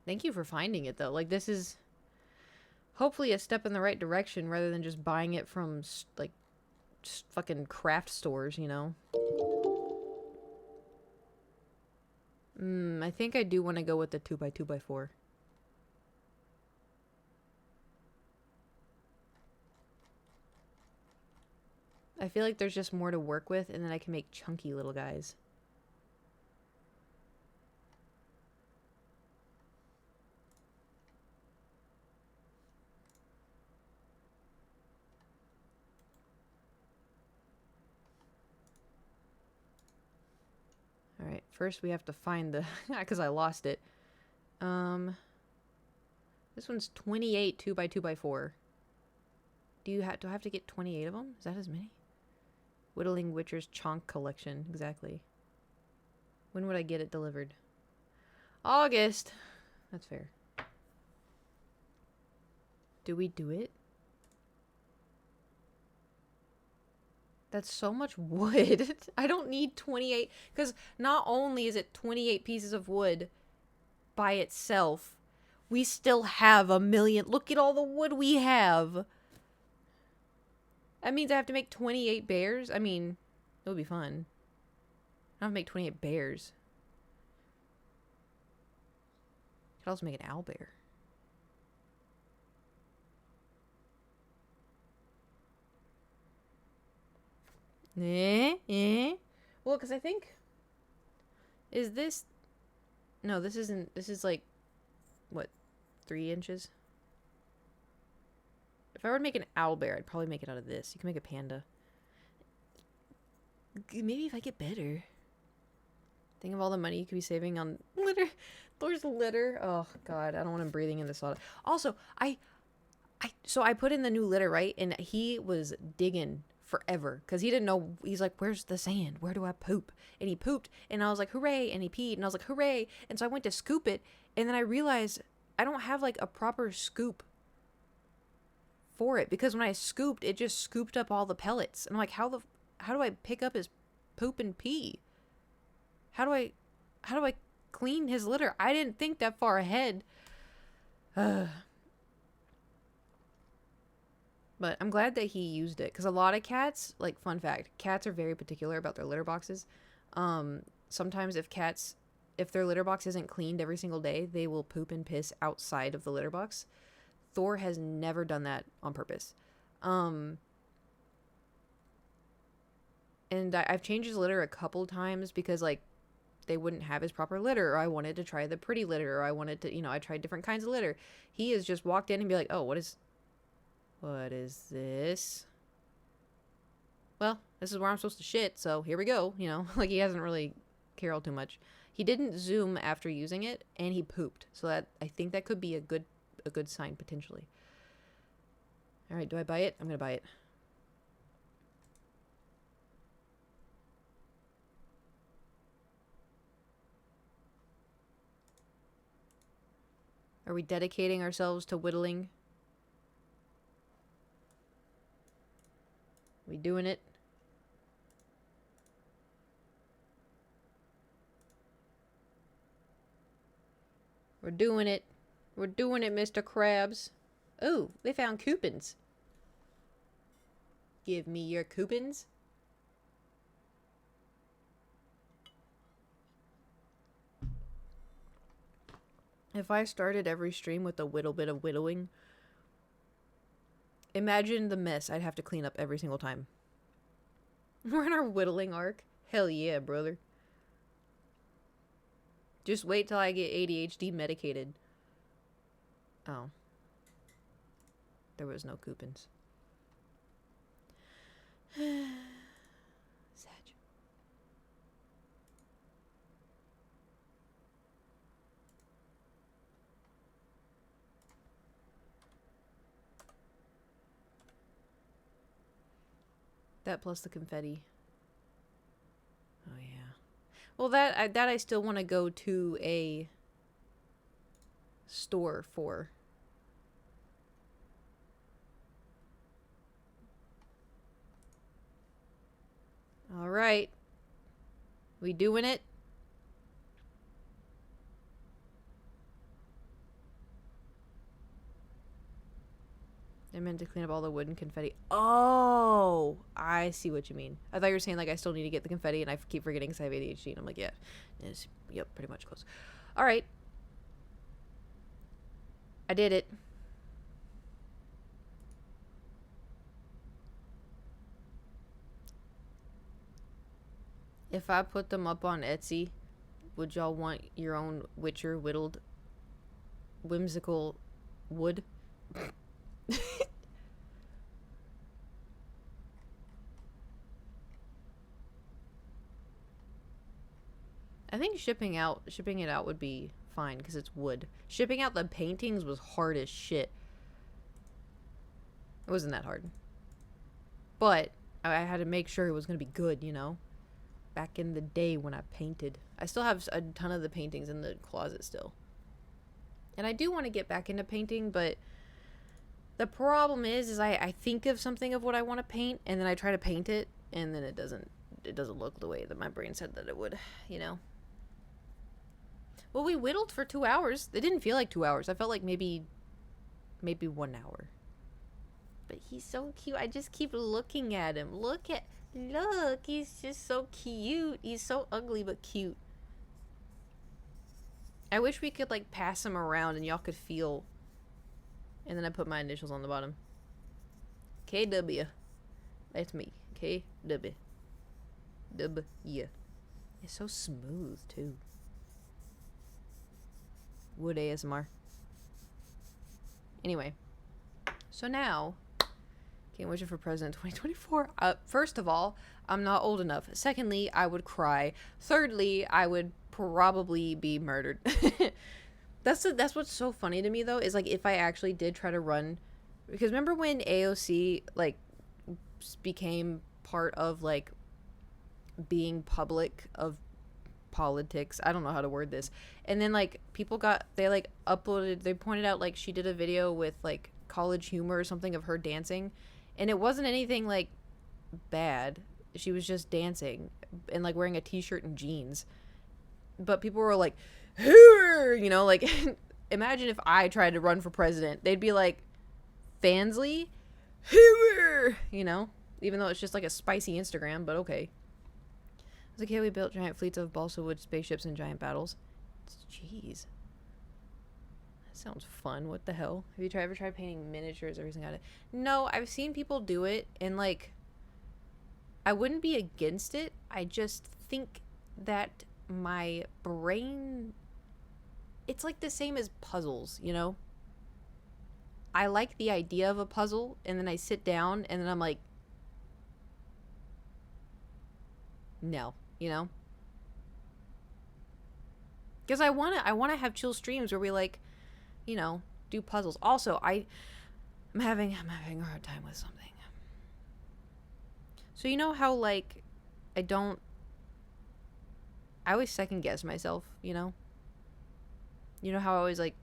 Thank you for finding it, though. Like, this is hopefully a step in the right direction rather than just buying it from, like, just fucking craft stores, you know? I think I do want to go with the 2x2x4. I feel like there's just more to work with, and then I can make chunky little guys. Alright, first we have to find the... because I lost it. This one's 28 2x2x4. Do I have to get 28 of them? Is that as many? Whittling Witcher's Chonk Collection. Exactly. When would I get it delivered? August! That's fair. Do we do it? That's so much wood. I don't need 28. Because not only is it 28 pieces of wood by itself, we still have 1,000,000. Look at all the wood we have. That means I have to make 28 bears? I mean, it would be fun. I don't have to make 28 bears. I could also make an owlbear. Well, because I think... Is this... No, this isn't... This is like... What? 3 inches? If I were to make an owlbear, I'd probably make it out of this. You can make a panda. Maybe if I get better. Think of all the money you could be saving on litter. Thor's litter. Oh God, I don't want him breathing in the sawdust. Also, so I put in the new litter, right? And he was digging forever because he didn't know. He's like, where's the sand? Where do I poop? And he pooped, and I was like, hooray! And he peed, and I was like, hooray! And so I went to scoop it, and then I realized I don't have like a proper scoop for it, because when I scooped, it just scooped up all the pellets. And I'm like, how do I pick up his poop and pee? How do I clean his litter? I didn't think that far ahead. But I'm glad that he used it, because a lot of cats, like, fun fact, cats are very particular about their litter boxes. Sometimes if their litter box isn't cleaned every single day, they will poop and piss outside of the litter box. Thor has never done that on purpose. And I've changed his litter a couple times because, like, they wouldn't have his proper litter, or I wanted to try the pretty litter, or I wanted to, I tried different kinds of litter. He has just walked in and be like, oh, what is this? Well, this is where I'm supposed to shit, so here we go. Like, he hasn't really cared all too much. He didn't zoom after using it, and he pooped. So that, I think that could be a good sign, potentially. All right, do I buy it? I'm gonna buy it. Are we dedicating ourselves to whittling? We doing it? We're doing it. We're doing it, Mr. Krabs. Ooh, they found coupons. Give me your coupons. If I started every stream with a little bit of whittling, imagine the mess I'd have to clean up every single time. We're in our whittling arc. Hell yeah, brother. Just wait till I get ADHD medicated. Oh. There was no coupons. Sad. That plus the confetti. Oh yeah. Well, that I still want to go to a store for. All right. We doing it? I meant to clean up all the wood and confetti. Oh, I see what you mean. I thought you were saying, like, I still need to get the confetti, and I keep forgetting because I have ADHD. And I'm like, yeah. Yep, pretty much close. All right. I did it. If I put them up on Etsy, would y'all want your own Witcher whittled whimsical wood? I think shipping it out would be fine because it's wood. Shipping out the paintings was hard as shit. It wasn't that hard. But I had to make sure it was going to be good, Back in the day when I painted. I still have a ton of the paintings in the closet still. And I do want to get back into painting, but the problem is I think of something of what I want to paint, and then I try to paint it, and then it doesn't look the way that my brain said that it would, Well, we whittled for 2 hours. It didn't feel like 2 hours. I felt like maybe 1 hour. But he's so cute. I just keep looking at him. Look, he's just so cute. He's so ugly but cute. I wish we could, like, pass him around and y'all could feel. And then I put my initials on the bottom. KW. That's me. KW. W. It's so smooth, too. Wood ASMR. Anyway. So now, Can't wish it for president 2024. First of all, I'm not old enough. Secondly, I would cry. Thirdly, I would probably be murdered. That's what's so funny to me though, is like if I actually did try to run, because remember when AOC like became part of like being public of politics, I don't know how to word this, and then like people they like uploaded, they pointed out like she did a video with like College Humor or something of her dancing, and it wasn't anything like bad, she was just dancing and like wearing a t-shirt and jeans, but people were like, you know, like imagine if I tried to run for president, they'd be like, Fansley, you know, even though it's just like a spicy Instagram, but okay. As a kid, we built giant fleets of balsa wood spaceships in giant battles. Jeez. That sounds fun. What the hell? Have you ever tried painting miniatures or everything out of it? No, I've seen people do it, and like, I wouldn't be against it. I just think that my brain, it's like the same as puzzles, you know? I like the idea of a puzzle, and then I sit down, and then I'm like, no, you know? Because I want to have chill streams where we like, you know, do puzzles. Also, I'm having a hard time with something. So you know how like I always second guess myself, you know? You know how I always like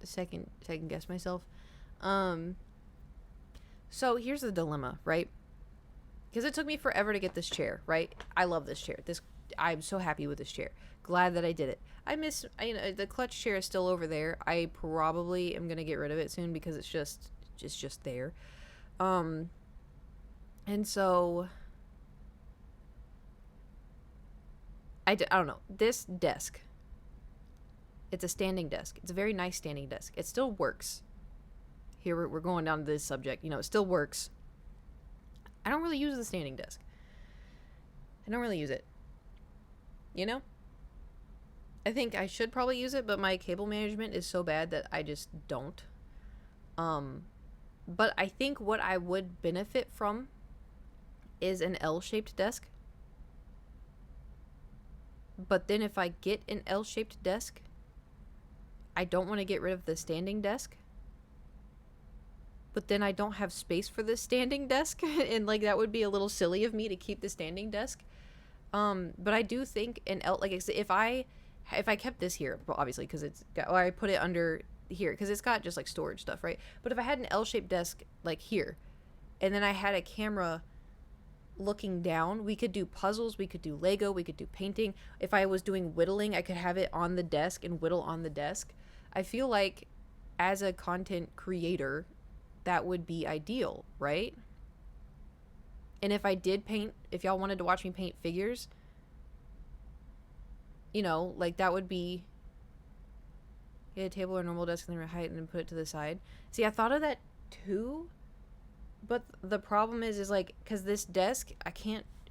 second guess myself? So here's the dilemma, right? Because it took me forever to get this chair, right? I love this chair. I'm so happy with this chair. Glad that I did it. You know, the clutch chair is still over there. I probably am gonna get rid of it soon because it's just there. And so I don't know. This desk, it's a standing desk. It's a very nice standing desk. It still works. Here we're going down to this subject. You know, it still works. I don't really use the standing desk. I don't really use it. You know? I think I should probably use it, but my cable management is so bad that I just don't. But I think what I would benefit from is an L-shaped desk. But then if I get an L-shaped desk, I don't want to get rid of the standing desk. But then I don't have space for the standing desk, and like that would be a little silly of me to keep the standing desk. But I do think if I kept this here, well, obviously because I put it under here because it's got just like storage stuff, right? But if I had an L-shaped desk like here, and then I had a camera looking down, we could do puzzles, we could do Lego, we could do painting. If I was doing whittling, I could have it on the desk and whittle on the desk. I feel like as a content creator, that would be ideal, right? And if I did paint, if y'all wanted to watch me paint figures, you know, like that would be, get a table or normal desk in the right height and then put it to the side. See, I thought of that too, but the problem is like, because this desk,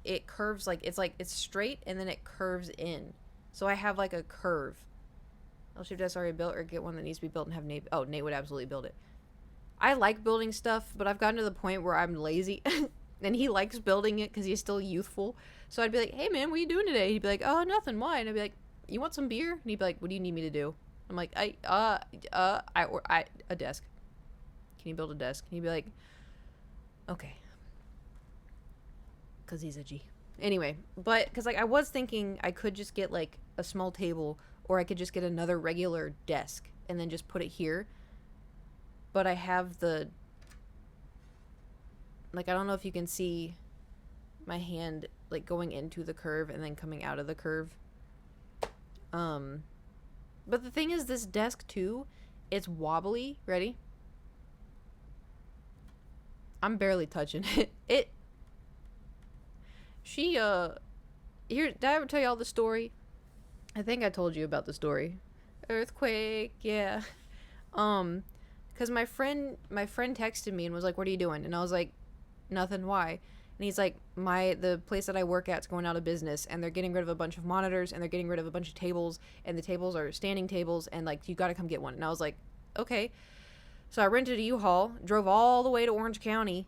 it curves, like it's straight and then it curves in. So I have like a curve. L-shaped desk already built, or get one that needs to be built and have Nate. Oh, Nate would absolutely build it. I like building stuff, but I've gotten to the point where I'm lazy. And he likes building it because he's still youthful. So I'd be like, hey man, what are you doing today? He'd be like, oh, nothing, why? And I'd be like, you want some beer? And he'd be like, what do you need me to do? I'm like, a desk. Can you build a desk? And he'd be like, okay. Because he's a G. Anyway, but, because like I was thinking I could just get like a small table, or I could just get another regular desk and then just put it here. But I have like, I don't know if you can see my hand, like, going into the curve and then coming out of the curve. But the thing is, this desk, too, it's wobbly. Ready? I'm barely touching it. Here, did I ever tell y'all the story? I think I told you about the story. Earthquake, yeah. Because my friend texted me and was like, what are you doing? And I was like, nothing, why? And he's like, the place that I work at's going out of business, and they're getting rid of a bunch of monitors, and they're getting rid of a bunch of tables, and the tables are standing tables, and like, you gotta come get one. And I was like, okay. So I rented a U-Haul, drove all the way to Orange County,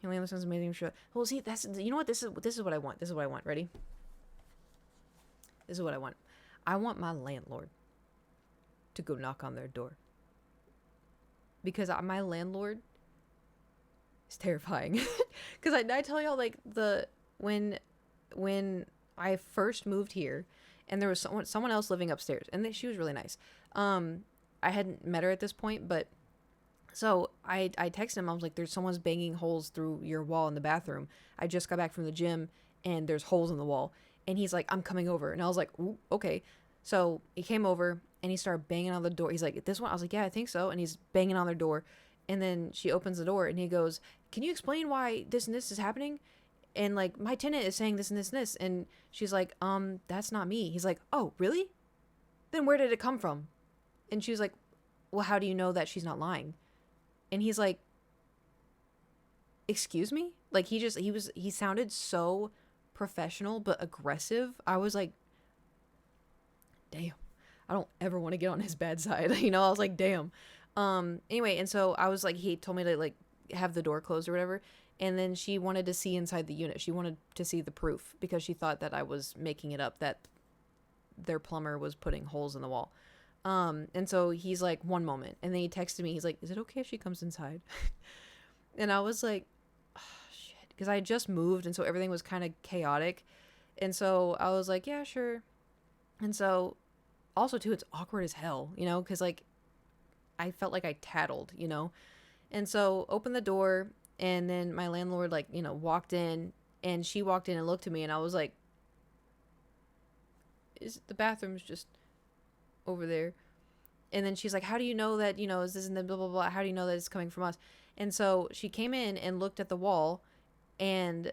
He only listens to amazing show. Well, see, that's, you know what? This is what I want. This is what I want. Ready? This is what I want. I want my landlord to go knock on their door. Because my landlord is terrifying. Because I tell y'all, like, when I first moved here, and there was someone else living upstairs, and she was really nice. I hadn't met her at this point, but so I texted him. I was like, "There's someone's banging holes through your wall in the bathroom. I just got back from the gym, and there's holes in the wall." And he's like, "I'm coming over," and I was like, "Ooh, okay." So he came over and he started banging on the door. He's like, "This one?" I was like, "Yeah, I think so." And he's banging on their door, and then she opens the door and he goes, "Can you explain why this and this is happening?" And like, my tenant is saying this and this and this, and she's like, that's not me." He's like, "Oh, really? Then where did it come from?" And she's like, "Well, how do you know that she's not lying?" And he's like, "Excuse me?" Like, he sounded so professional but aggressive. I was like, damn, I don't ever want to get on his bad side. You know, I was like, damn. Anyway, and so I was like, he told me to like have the door closed or whatever. And then she wanted to see inside the unit. She wanted to see the proof because she thought that I was making it up, that their plumber was putting holes in the wall. And so he's like, "One moment." And then he texted me. He's like, "Is it okay if she comes inside?" And I was like, oh, shit. Because I had just moved, and so everything was kind of chaotic. And so I was like, "Yeah, sure." And so also, too, it's awkward as hell, you know, because like I felt like I tattled, you know. And so opened the door, and then my landlord, like, you know, walked in, and she walked in and looked at me, and I was like, the bathroom's just over there. And then she's like, "How do you know that, you know, is this in the blah, blah, blah? How do you know that it's coming from us?" And so she came in and looked at the wall, and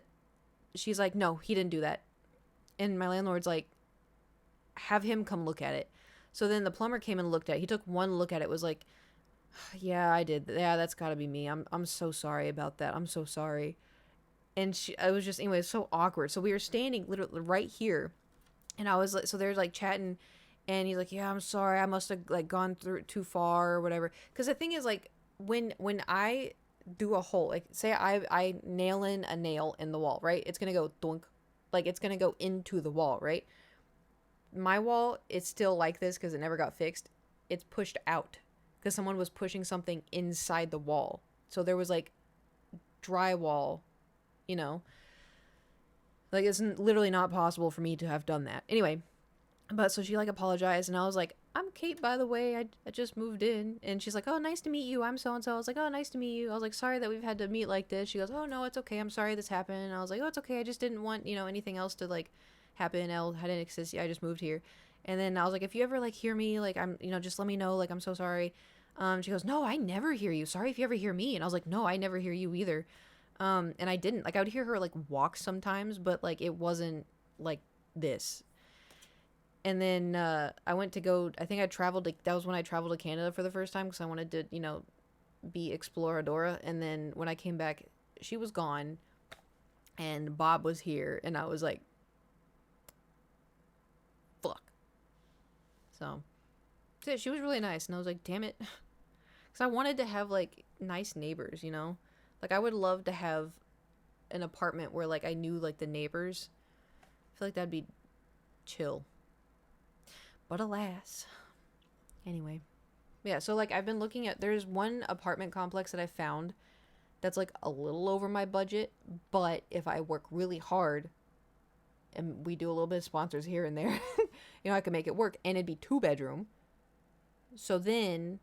she's like, "No, he didn't do that." And my landlord's like, "Have him come look at it." So then the plumber came and looked at it. He took one look at it, was like, "Yeah, I did. Yeah, that's gotta be me. I'm so sorry about that. I'm so sorry." And I was just, anyway, so awkward. So we were standing literally right here, and I was like, so they're like chatting, and he's like, "Yeah, I'm sorry. I must have like gone through too far or whatever." Because the thing is, like, when I do a hole, like say I nail in a nail in the wall, right? It's gonna go thunk, like it's gonna go into the wall, right? My wall is still like this because it never got fixed. It's pushed out because someone was pushing something inside the wall. So there was like drywall, you know, like it's literally not possible for me to have done that. Anyway, but so she like apologized, and I was like, "I'm Kate, by the way. I just moved in." And she's like, "Oh, nice to meet you. I'm so and so." I was like, "Oh, nice to meet you." I was like, "Sorry that we've had to meet like this." She goes, "Oh no, it's okay. I'm sorry this happened." And I was like, "Oh, it's okay. I just didn't want, you know, anything else to like happen. I didn't exist. I just moved here." And then I was like, "If you ever like hear me, like I'm, you know, just let me know. Like I'm so sorry." She goes, "No, I never hear you. Sorry if you ever hear me." And I was like, "No, I never hear you either." And I didn't. Like I would hear her like walk sometimes, but like it wasn't like this. And then I went to go, I think I traveled to, that was when I traveled to Canada for the first time because I wanted to, you know, be exploradora. And then when I came back, she was gone and Bob was here, and I was like, fuck. So she was really nice, and I was like, damn it. Because I wanted to have like nice neighbors, you know, like I would love to have an apartment where like I knew like the neighbors. I feel like that'd be chill. But alas. Anyway. Yeah, so like I've been looking at, there's one apartment complex that I found that's like a little over my budget, but if I work really hard and we do a little bit of sponsors here and there, you know, I could make it work, and it'd be 2-bedroom. So then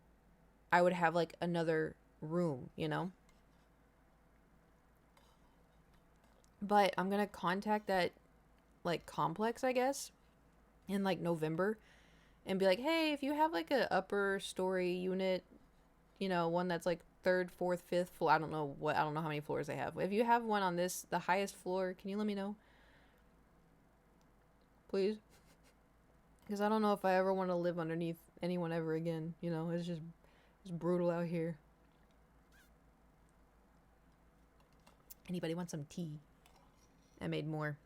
I would have like another room, you know? But I'm going to contact that like complex, I guess, in like November, and be like, "Hey, if you have like a upper story unit, you know, one that's like third, fourth, fifth floor, I don't know how many floors they have. If you have one on this, the highest floor, can you let me know? Please." Because I don't know if I ever want to live underneath anyone ever again. You know, it's brutal out here. Anybody want some tea? I made more.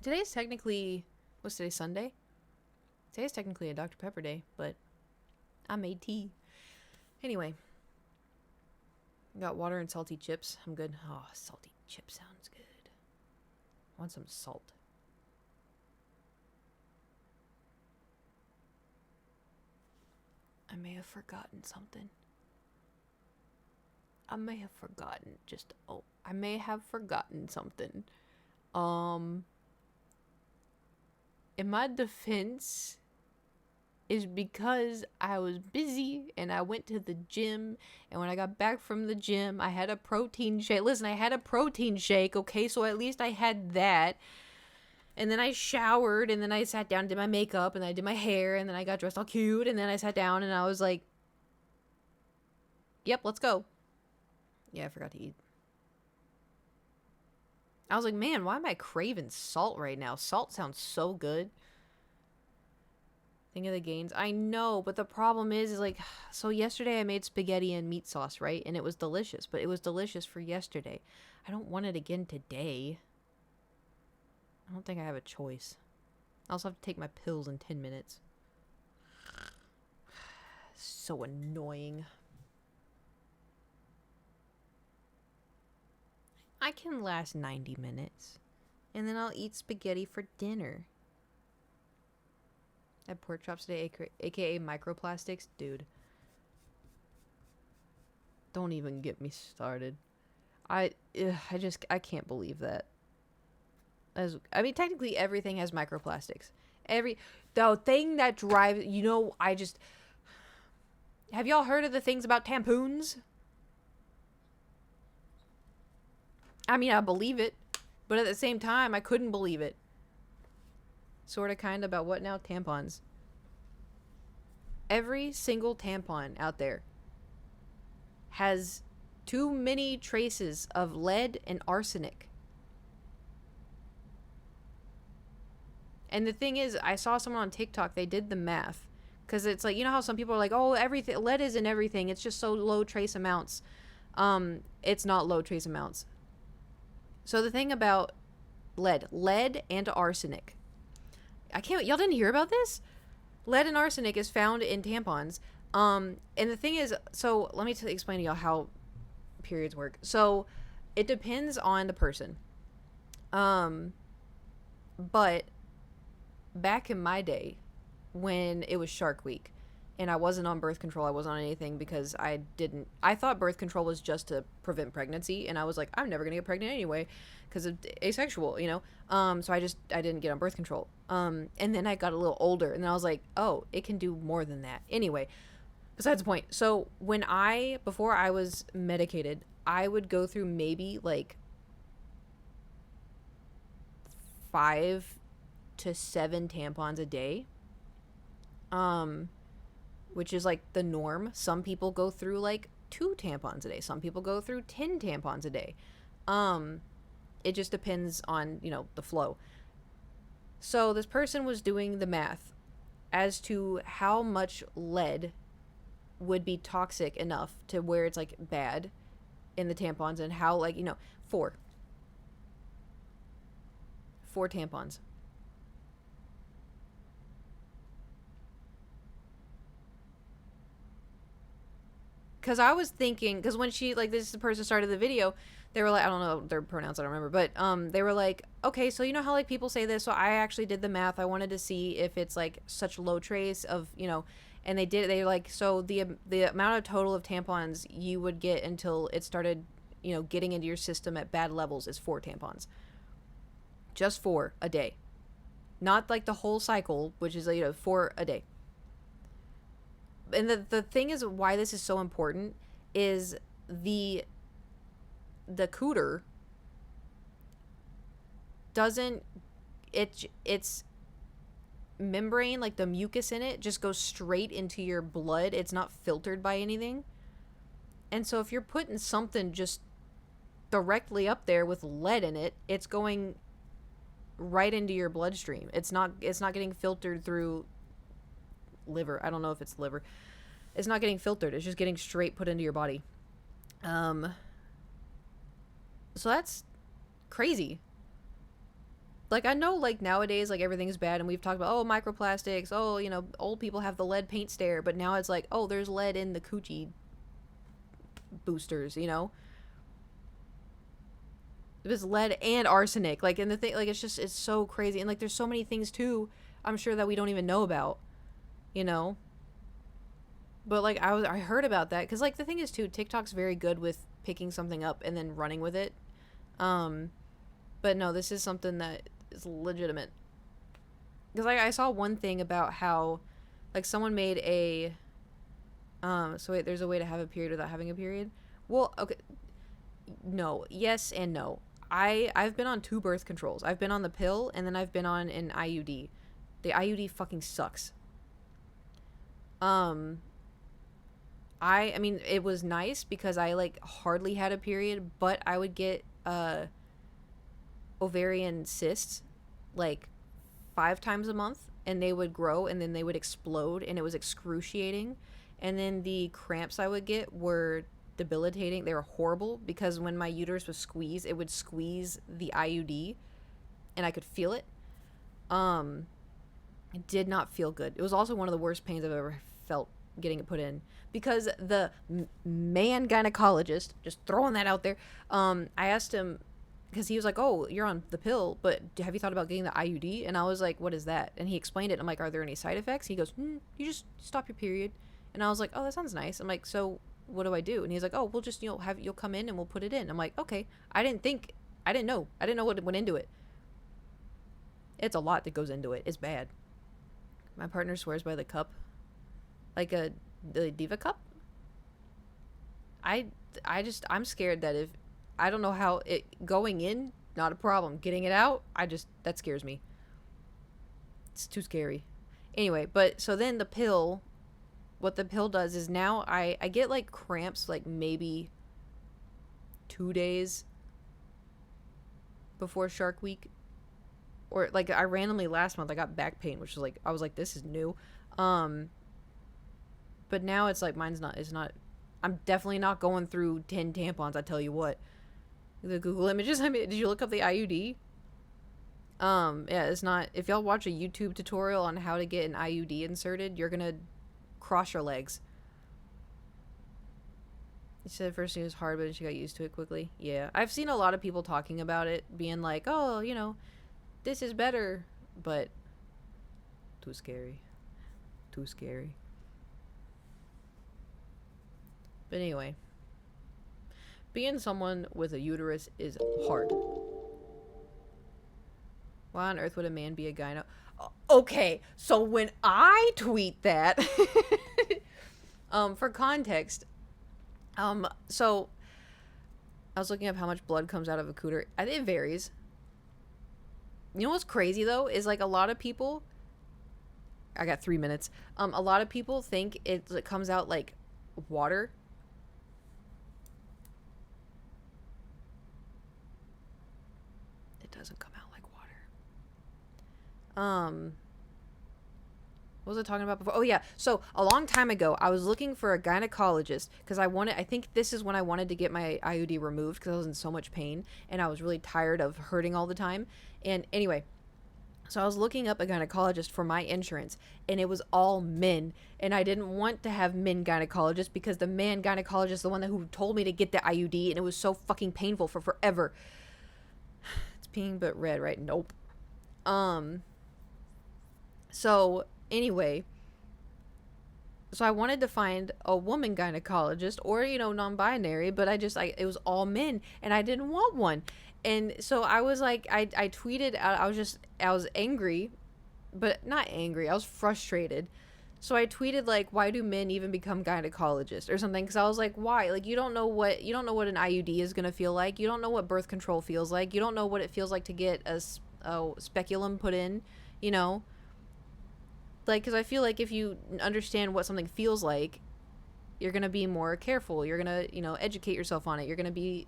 Today's technically, what's today, Sunday? Today's technically a Dr. Pepper day, but I made tea. Anyway. Got water and salty chips. I'm good. Oh, salty chip sounds good. I want some salt. I may have forgotten something. I may have forgotten something. In my defense is because I was busy and I went to the gym, and when I got back from the gym, I had a protein shake. Listen, I had a protein shake, okay? So at least I had that. And then I showered, and then I sat down and did my makeup, and I did my hair, and then I got dressed all cute, and then I sat down and I was like, yep, let's go. Yeah, I forgot to eat. I was like, man, why am I craving salt right now? Salt sounds so good. Think of the gains. I know, but the problem is like, so yesterday I made spaghetti and meat sauce, right? And it was delicious, but it was delicious for yesterday. I don't want it again today. I don't think I have a choice. I also have to take my pills in 10 minutes. So annoying. I can last 90 minutes. And then I'll eat spaghetti for dinner. I had pork chops today, aka microplastics. Dude. Don't even get me started. I can't believe that. I mean, technically everything has microplastics. The thing that drives, have y'all heard of the things about tampons? I mean, I believe it, but at the same time, I couldn't believe it. Sort of, kind of, about what now? Tampons. Every single tampon out there has too many traces of lead and arsenic. And the thing is, I saw someone on TikTok, they did the math. Because it's like, you know how some people are like, oh, everything, lead is in everything. It's just so low trace amounts. It's not low trace amounts. So the thing about lead and arsenic. Y'all didn't hear about this? Lead and arsenic is found in tampons. And the thing is, so let me explain to y'all how periods work. So it depends on the person. But back in my day, when it was Shark Week, and I wasn't on birth control, I wasn't on anything because I thought birth control was just to prevent pregnancy, and I was like, I'm never gonna get pregnant anyway because of asexual, so I didn't get on birth control. And then I got a little older, and then I was like, oh, it can do more than that. Anyway, besides the point. So before I was medicated, I would go through maybe like 5 to 7 tampons a day, which is like the norm. Some people go through like 2 tampons a day. Some people go through 10 tampons a day. It just depends on, the flow. So this person was doing the math as to how much lead would be toxic enough to where it's like bad in the tampons, and how, like, 4 tampons. Because I was thinking, because when this person started the video, they were like, I don't know their pronouns, I don't remember, but they were like, okay, so you know how like people say this, so I actually did the math. I wanted to see if it's like such low trace of, and they like, so the amount of total of tampons you would get until it started, getting into your system at bad levels is 4 tampons. Just 4 a day. Not like the whole cycle, which is, 4 a day. And the thing is, why this is so important is the cooter doesn't, it's membrane, like the mucus in it, just goes straight into your blood. It's not filtered by anything. And so if you're putting something just directly up there with lead in it, it's going right into your bloodstream. It's not getting filtered through liver. I don't know if it's liver. It's not getting filtered. It's just getting straight put into your body. So that's crazy. Like, I know, like, nowadays, like, everything's bad, and we've talked about, microplastics, old people have the lead paint stare, but now it's like, there's lead in the coochie boosters, you know? It was lead and arsenic. Like, and the thing, like, it's so crazy. And, like, there's so many things, too, I'm sure that we don't even know about, you know? But, like, I heard about that. Because, like, the thing is, too, TikTok's very good with picking something up and then running with it. But no, this is something that is legitimate. Because I saw one thing about how, like, someone made a, so wait, there's a way to have a period without having a period? Well, okay, no, yes and no. I've been on 2 birth controls. I've been on the pill, and then I've been on an IUD. The IUD fucking sucks. I mean, it was nice because I, like, hardly had a period, but I would get, ovarian cysts, like, 5 times a month, and they would grow and then they would explode, and it was excruciating. And then the cramps I would get were debilitating. They were horrible because when my uterus was squeezed, it would squeeze the IUD and I could feel it. It did not feel good. It was also one of the worst pains I've ever felt getting it put in because the man gynecologist, just throwing that out there, I asked him, because he was like, oh, you're on the pill, but have you thought about getting the IUD? And I was like, what is that? And he explained it. I'm like, are there any side effects? He goes, you just stop your period. And I was like, oh, that sounds nice. I'm like, so what do I do? And he's like, oh, we'll just, you'll come in and we'll put it in. I'm like, okay. I didn't know what went into it. It's a lot that goes into it. It's bad. My partner swears by the cup. Like the Diva cup. I'm scared that if, I don't know how it going in, not a problem. Getting it out, that scares me. It's too scary. Anyway, but so then the pill, what the pill does is now I get like cramps like maybe 2 days before Shark Week. Or like I randomly last month I got back pain, which was like, I was like, this is new. But now it's like it's not, I'm definitely not going through 10 tampons, I tell you what. The Google images, I mean, did you look up the IUD? Yeah, it's not, if y'all watch a YouTube tutorial on how to get an IUD inserted, you're gonna cross your legs. She said first it was hard, but she got used to it quickly. Yeah, I've seen a lot of people talking about it, being like, oh, you know, this is better, but too scary. Too scary. But anyway, being someone with a uterus is hard. Why on earth would a man be a gyno? Okay, so when I tweet that, for context, so I was looking up how much blood comes out of a cooter. I think it varies. You know what's crazy though is like a lot of people. I got 3 minutes. A lot of people think it comes out like water. Doesn't come out like water. What was I talking about before? Oh yeah, so a long time ago I was looking for a gynecologist because I think this is when I wanted to get my IUD removed because I was in so much pain and I was really tired of hurting all the time. And anyway, so I was looking up a gynecologist for my insurance and it was all men, and I didn't want to have men gynecologists because the man gynecologist, the one who told me to get the IUD, and it was so fucking painful for forever. Pink but red, right? Nope. So anyway, so I wanted to find a woman gynecologist or, you know, non-binary, but it was all men and I didn't want one. And so I was like, I tweeted out, I was angry, but not angry. I was frustrated. So I tweeted like, why do men even become gynecologists or something? Because I was like, why? Like, you don't know what an IUD is gonna feel like. You don't know what birth control feels like. You don't know what it feels like to get a speculum put in. You know, like, because I feel like if you understand what something feels like, you're gonna be more careful. You're gonna, you know, educate yourself on it. You're gonna be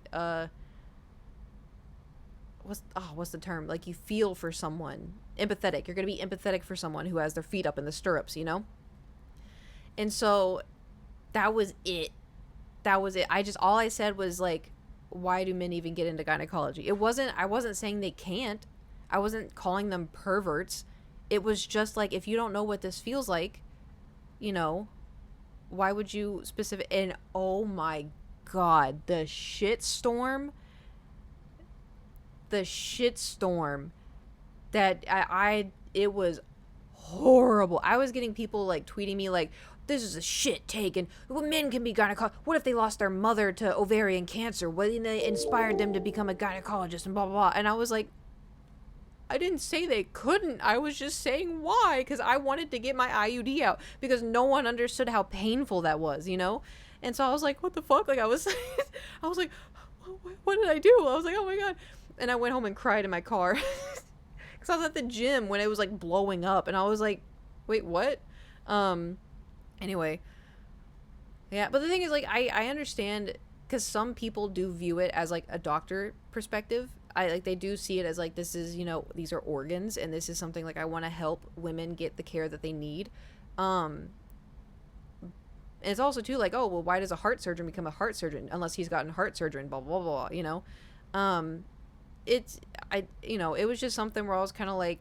what's the term? Like, you feel for someone, empathetic. You're gonna be empathetic for someone who has their feet up in the stirrups. You know. And so that was it. All I said was like, why do men even get into gynecology? I wasn't saying they can't. I wasn't calling them perverts. It was just like, if you don't know what this feels like, you know, why would you and oh my God, the shitstorm that it was horrible. I was getting people like tweeting me like, this is a shit take, and men can be gynecologist. What if they lost their mother to ovarian cancer? What if they inspired them to become a gynecologist and blah blah blah? And I was like, I didn't say they couldn't. I was just saying why, because I wanted to get my IUD out because no one understood how painful that was, you know? And so I was like, what the fuck? Like I was like, what did I do? I was like, oh my God. And I went home and cried in my car because I was at the gym when it was like blowing up and I was like, wait, what? Anyway. Yeah, but the thing is like, I understand because some people do view it as like a doctor perspective. They do see it as like, this is, you know, these are organs and this is something like I want to help women get the care that they need. And it's also too like, oh well, why does a heart surgeon become a heart surgeon unless he's gotten heart surgery and blah blah blah, you know? It was just something where I was kind of like,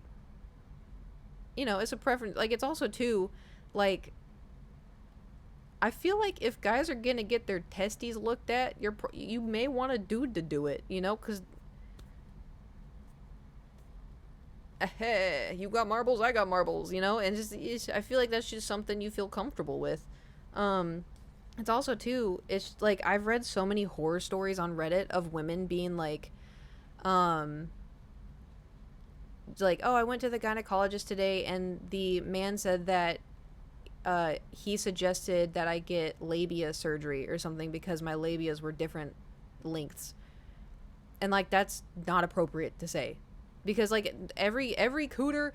you know, it's a preference. Like it's also too like, I feel like if guys are gonna get their testes looked at, you may want a dude to do it, you know, because you got marbles, I got marbles, you know, and I feel like that's just something you feel comfortable with. It's also too, it's like I've read so many horror stories on Reddit of women being like, oh, I went to the gynecologist today and the man said that he suggested that I get labia surgery or something because my labias were different lengths. And like that's not appropriate to say. Because like every cooter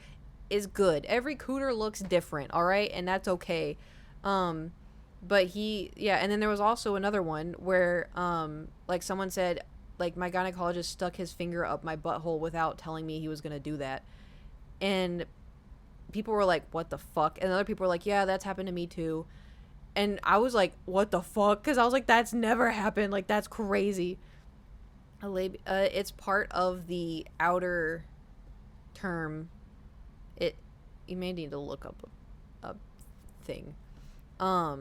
is good. Every cooter looks different, all right? And that's okay. But and then there was also another one where like someone said like my gynecologist stuck his finger up my butthole without telling me he was going to do that. And people were like, what the fuck? And other people were like, yeah, that's happened to me too. And I was like, what the fuck? Because I was like, that's never happened. Like, that's crazy. It's part of the outer term. You may need to look up a thing. But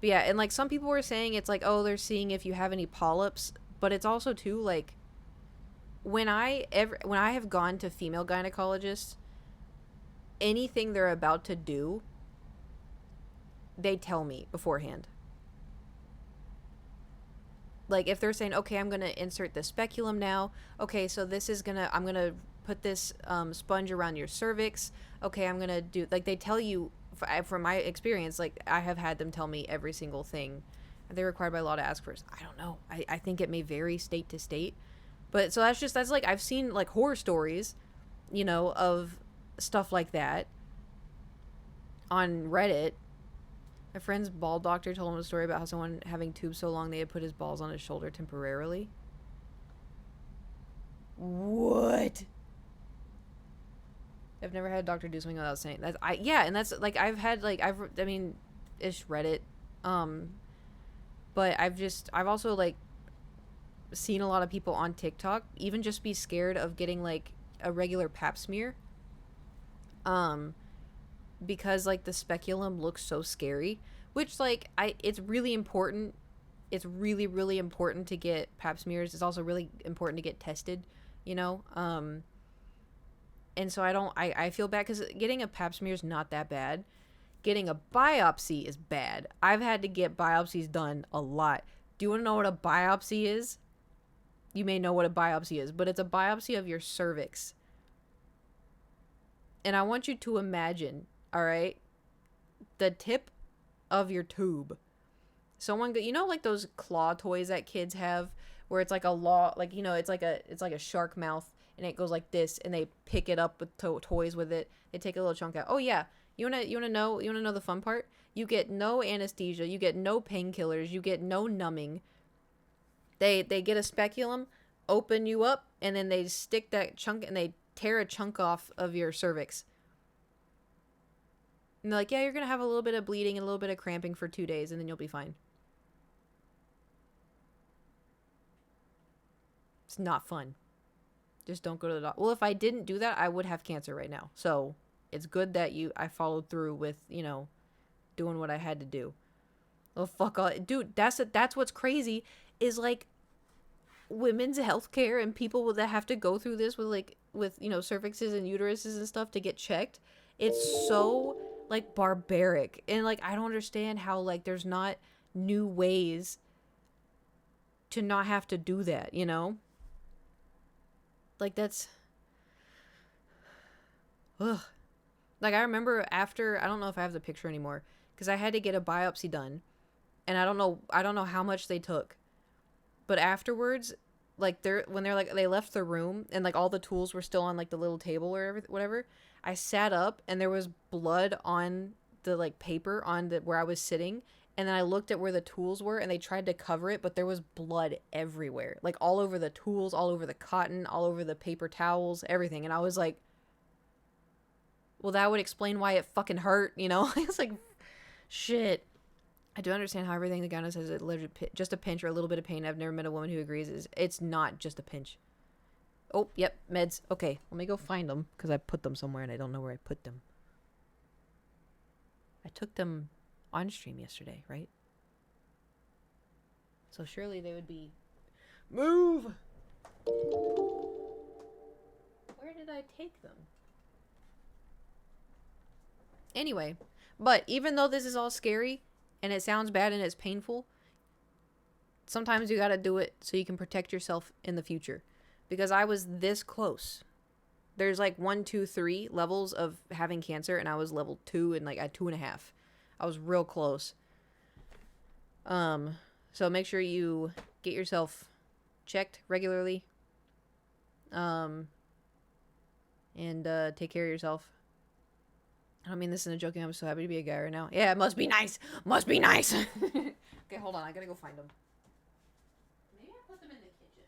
yeah, and like some people were saying it's like, oh, they're seeing if you have any polyps, but it's also too like when I have gone to female gynecologists, anything they're about to do, they tell me beforehand. Like if they're saying, okay, I'm gonna insert the speculum now. Okay, so I'm gonna put this sponge around your cervix. Okay, I'm gonna do, like they tell you from my experience, like I have had them tell me every single thing. Are they required by law to ask first? I don't know. I think it may vary state to state. But so that's like I've seen like horror stories, you know, of stuff like that on Reddit. My friend's ball doctor told him a story about how someone having tubes so long they had put his balls on his shoulder temporarily. What? I've never had a doctor do something without saying that. And that's like I've ish Reddit. But I've also like seen a lot of people on TikTok even just be scared of getting like a regular pap smear. Because like the speculum looks so scary, which like it's really important. It's really, really important to get pap smears. It's also really important to get tested, you know? And so I feel bad because getting a pap smear is not that bad. Getting a biopsy is bad. I've had to get biopsies done a lot. Do you want to know what a biopsy is? You may know what a biopsy is, but it's a biopsy of your cervix. And I want you to imagine, all right, the tip of your tube. You know, like those claw toys that kids have where it's like it's like a shark mouth and it goes like this and they pick it up with toys with it. They take a little chunk out. Oh yeah. You want to know the fun part? You get no anesthesia, you get no painkillers, you get no numbing. They get a speculum, open you up, and then they stick that chunk and they tear a chunk off of your cervix. And they're like, yeah, you're going to have a little bit of bleeding and a little bit of cramping for 2 days, and then you'll be fine. It's not fun. Just don't go to the doctor. Well, if I didn't do that, I would have cancer right now. So it's good that I followed through with, you know, doing what I had to do. Oh fuck all, dude. That's what's crazy is like women's healthcare and people that have to go through this with cervixes and uteruses and stuff to get checked. It's so like barbaric, and like I don't understand how like there's not new ways to not have to do that, you know? Like that's ugh. Like I remember after, I don't know if I have the picture anymore because I had to get a biopsy done, and I don't know how much they took. But afterwards, like they left the room and like all the tools were still on like the little table or whatever. I sat up and there was blood on the like paper on the where I was sitting, and then I looked at where the tools were and they tried to cover it, but there was blood everywhere. Like all over the tools, all over the cotton, all over the paper towels, everything. And I was like, well, that would explain why it fucking hurt, you know? It's like shit. I do understand how everything the gyno says is just a pinch or a little bit of pain. I've never met a woman who agrees it's not just a pinch. Oh, yep, meds. Okay, let me go find them because I put them somewhere and I don't know where I put them. I took them on stream yesterday, right? So surely they would be... Move! Where did I take them? Anyway, but even though this is all scary and it sounds bad and it's painful, sometimes you gotta do it so you can protect yourself in the future. Because I was this close. There's like 1, 2, 3 levels of having cancer, and I was level 2 and like at 2.5. I was real close. So make sure you get yourself checked regularly. And take care of yourself. I don't mean this in a joking. I'm so happy to be a guy right now. Yeah, it must be nice. Must be nice. Okay, hold on. I gotta go find them. Maybe I put them in the kitchen.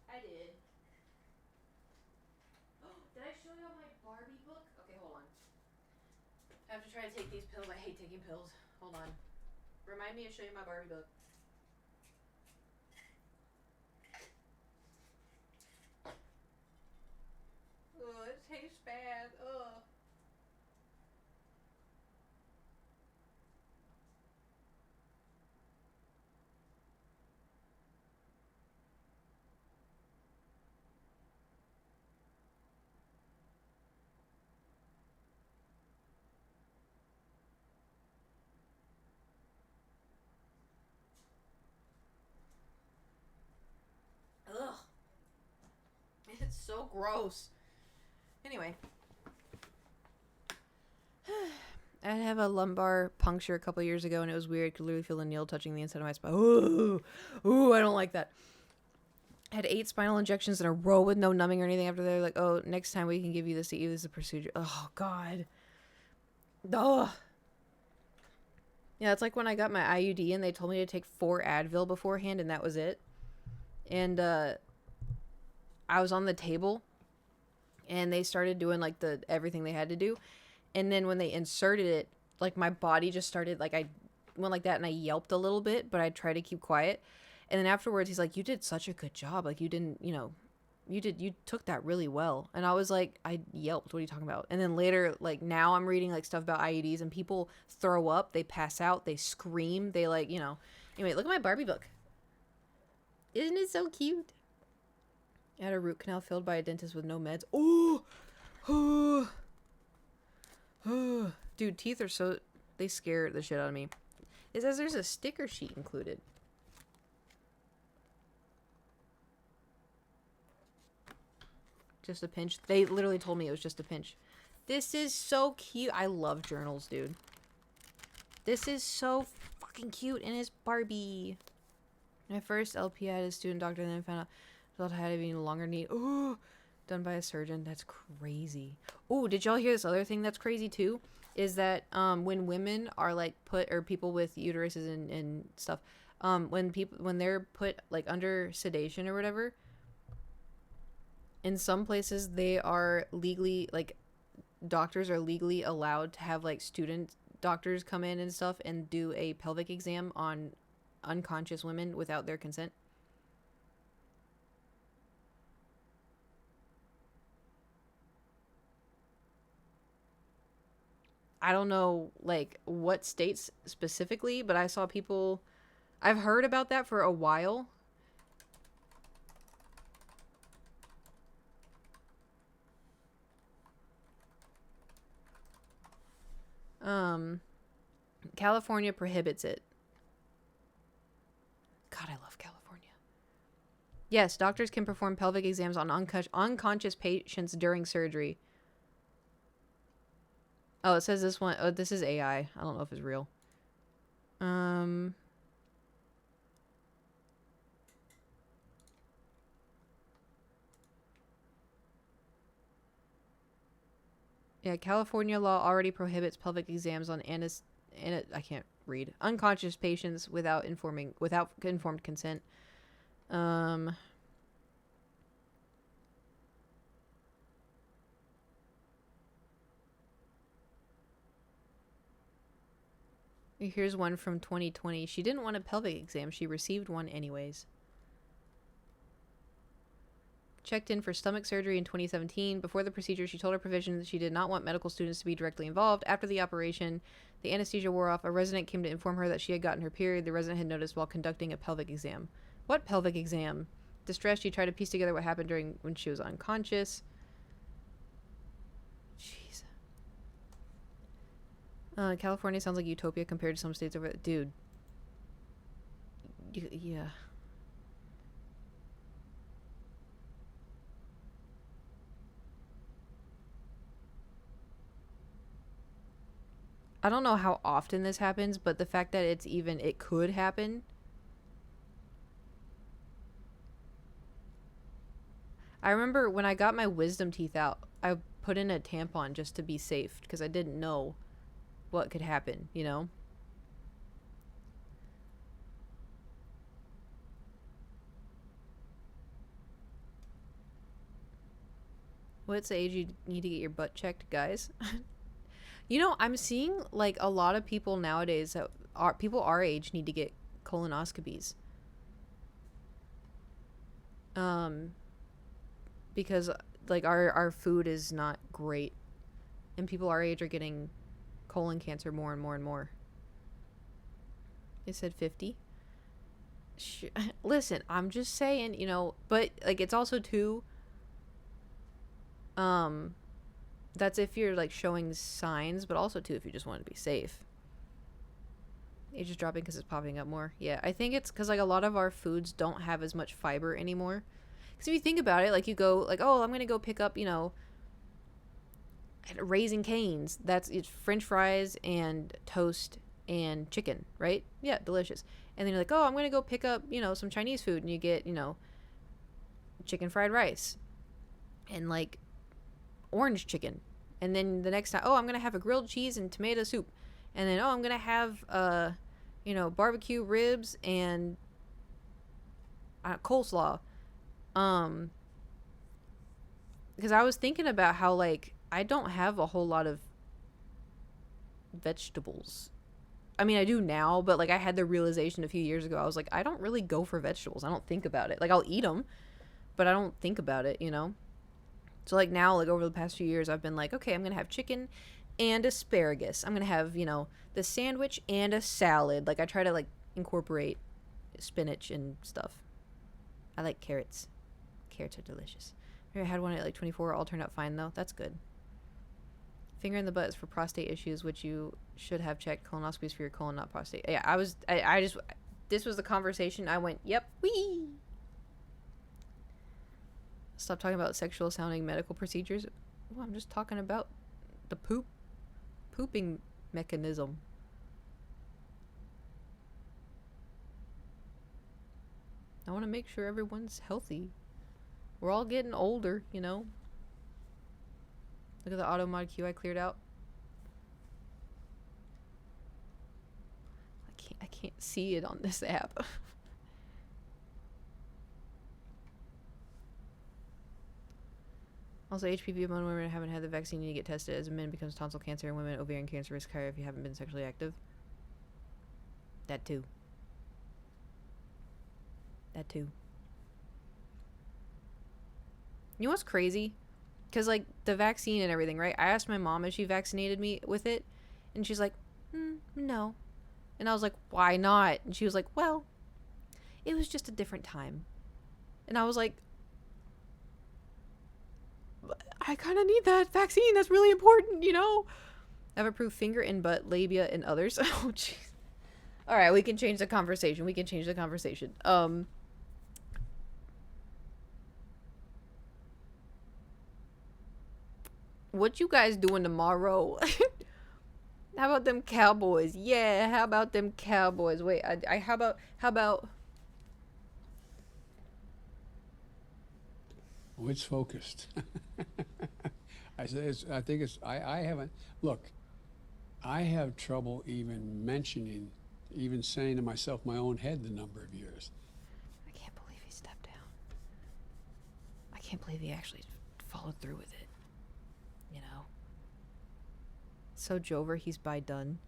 I did. Oh, did I show you my Barbie book? Okay, hold on. I have to try to take these pills. I hate taking pills. Hold on. Remind me to show you my Barbie book. Oh, it tastes bad. Ugh. Ugh. It's so gross. Anyway. I had a lumbar puncture a couple years ago, and it was weird. I could literally feel the needle touching the inside of my spine. Ooh, I don't like that. I had 8 spinal injections in a row with no numbing or anything after they're like, oh, next time we can give you this to you. This is a procedure. Oh, God. Ugh. Yeah, it's like when I got my IUD and they told me to take 4 Advil beforehand, and that was it. And I was on the table, and they started doing like everything they had to do. And then when they inserted it, like my body just started, like I went like that and I yelped a little bit, but I tried to keep quiet. And then afterwards he's like, you did such a good job. Like you didn't, you took that really well. And I was like, I yelped. What are you talking about? And then later, like now I'm reading like stuff about IUDs and people throw up, they pass out, they scream, they like, Anyway, look at my Barbie book. Isn't it so cute? I had a root canal filled by a dentist with no meds. Oh, dude, teeth are so... They scare the shit out of me. It says there's a sticker sheet included. Just a pinch. They literally told me it was just a pinch. This is so cute. I love journals, dude. This is so fucking cute, and it's Barbie. My first LP I had a student doctor, and then found out I had an even longer need. Ooh, done by a surgeon. That's crazy. Ooh, did y'all hear this other thing that's crazy too? Is that when women are like people with uteruses and stuff, when they're put like under sedation or whatever, in some places they are legally, like, doctors are legally allowed to have like student doctors come in and stuff and do a pelvic exam on unconscious women without their consent. I don't know like what states specifically, but I saw people. I've heard about that for a while. Um, California prohibits it. God, I love California. Yes, doctors can perform pelvic exams on unconscious patients during surgery. Oh, it says this one. Oh, this is AI. I don't know if it's real. Yeah, California law already prohibits pelvic exams on I can't read unconscious patients without informed consent. Um, Here's one from 2020. She didn't want a pelvic exam. She received one anyways. Checked in for stomach surgery in 2017. Before the procedure, she told her provision that she did not want medical students to be directly involved. After the operation, the anesthesia wore off. A resident came to inform her that she had gotten her period. The resident had noticed while conducting a pelvic exam. What pelvic exam? Distressed, she tried to piece together what happened during when she was unconscious. Jeez. California sounds like utopia compared to some states over there. Dude. Yeah. I don't know how often this happens, but the fact that it could happen. I remember when I got my wisdom teeth out, I put in a tampon just to be safe because I didn't know what could happen, you know? What's the age you need to get your butt checked, guys? You know, I'm seeing like a lot of people nowadays that are people our age need to get colonoscopies. Um, because like our food is not great, and people our age are getting colon cancer more and more and more. They said 50. Listen, I'm just saying, you know, but like it's also too um that's if you're like showing signs, but also too if you just want to be safe. Age is dropping because it's popping up more. Yeah, I think it's because like a lot of our foods don't have as much fiber anymore. Because if you think about it, like you go like, oh, I'm gonna go pick up, you know, Raising Cane's. It's French fries and toast and chicken, right? Yeah, delicious. And then you're like, oh, I'm gonna go pick up, you know, some Chinese food, and you get, you know, chicken fried rice and like orange chicken. And then the next time, oh, I'm gonna have a grilled cheese and tomato soup. And then, oh, I'm gonna have you know, barbecue ribs and coleslaw. Because I was thinking about how like I don't have a whole lot of vegetables. I mean, I do now, but like I had the realization a few years ago. I was like, I don't really go for vegetables. I don't think about it. Like I'll eat them, but I don't think about it, you know? So like now, like over the past few years, I've been like, okay, I'm going to have chicken and asparagus. I'm going to have, you know, the sandwich and a salad. Like I try to like incorporate spinach and stuff. I like carrots. Carrots are delicious. I had one at like 24. All turned out fine though. That's good. Finger in the butt is for prostate issues, which you should have checked. Colonoscopies for your colon, not prostate. Yeah, I just, this was the conversation. I went, yep, wee. Stop talking about sexual sounding medical procedures. Well, I'm just talking about the pooping mechanism. I want to make sure everyone's healthy. We're all getting older, you know. Look at the auto mod queue I cleared out. I can't see it on this app. Also, HPV among women who haven't had the vaccine need to get tested, as men becomes tonsil cancer and women ovarian cancer risk higher if you haven't been sexually active. That too. That too. You know what's crazy? Because, like, the vaccine and everything, right? I asked my mom if she vaccinated me with it, And she's like, no. And I was like, why not? And she was like, well, it was just a different time. And I was like, I kind of need that vaccine. That's really important, you know? I've approved finger and butt, labia, and others. Oh, jeez. All right, we can change the conversation. What you guys doing tomorrow? How about them Cowboys? Yeah, how about them Cowboys? Wait, how about Oh, it's focused. I think it's, I haven't, look, I have trouble even mentioning, even saying to myself, my own head, the number of years. I can't believe he stepped down. I can't believe he actually followed through with it. You know? So Jover, he's by done.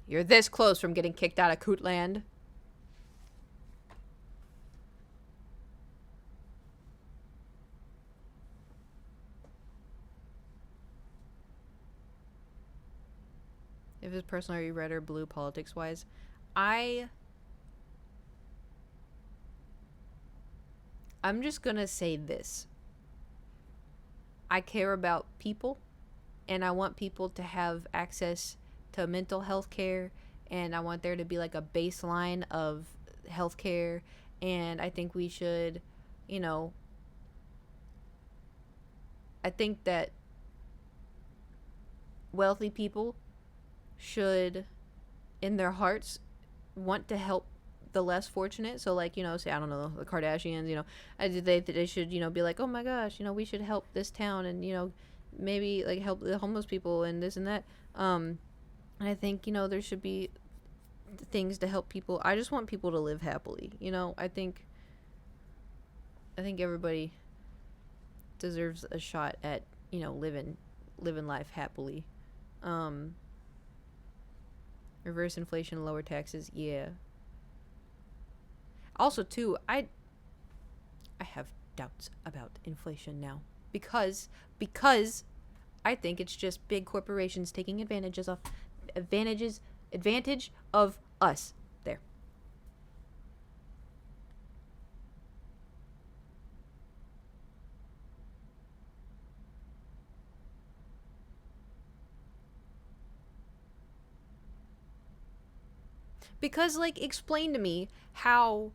You're this close from getting kicked out of Cootland. If it's personal, are you red or blue politics wise? I'm just gonna say this. I care about people, and I want people to have access to mental health care, and I want there to be like a baseline of health care, and I think we should, you know, I think that wealthy people should, in their hearts, want to help the less fortunate. So, like, you know, say, I don't know, the Kardashians, you know, they should, you know, be like, oh my gosh, you know, we should help this town, and, you know, maybe like help the homeless people and this and that. And I think, you know, there should be things to help people. I just want people to live happily, you know. I think everybody deserves a shot at, you know, living life happily. Reverse inflation, lower taxes, yeah. Also, too, I have doubts about inflation now because I think it's just big corporations taking advantage of us. There. Because, like, explain to me how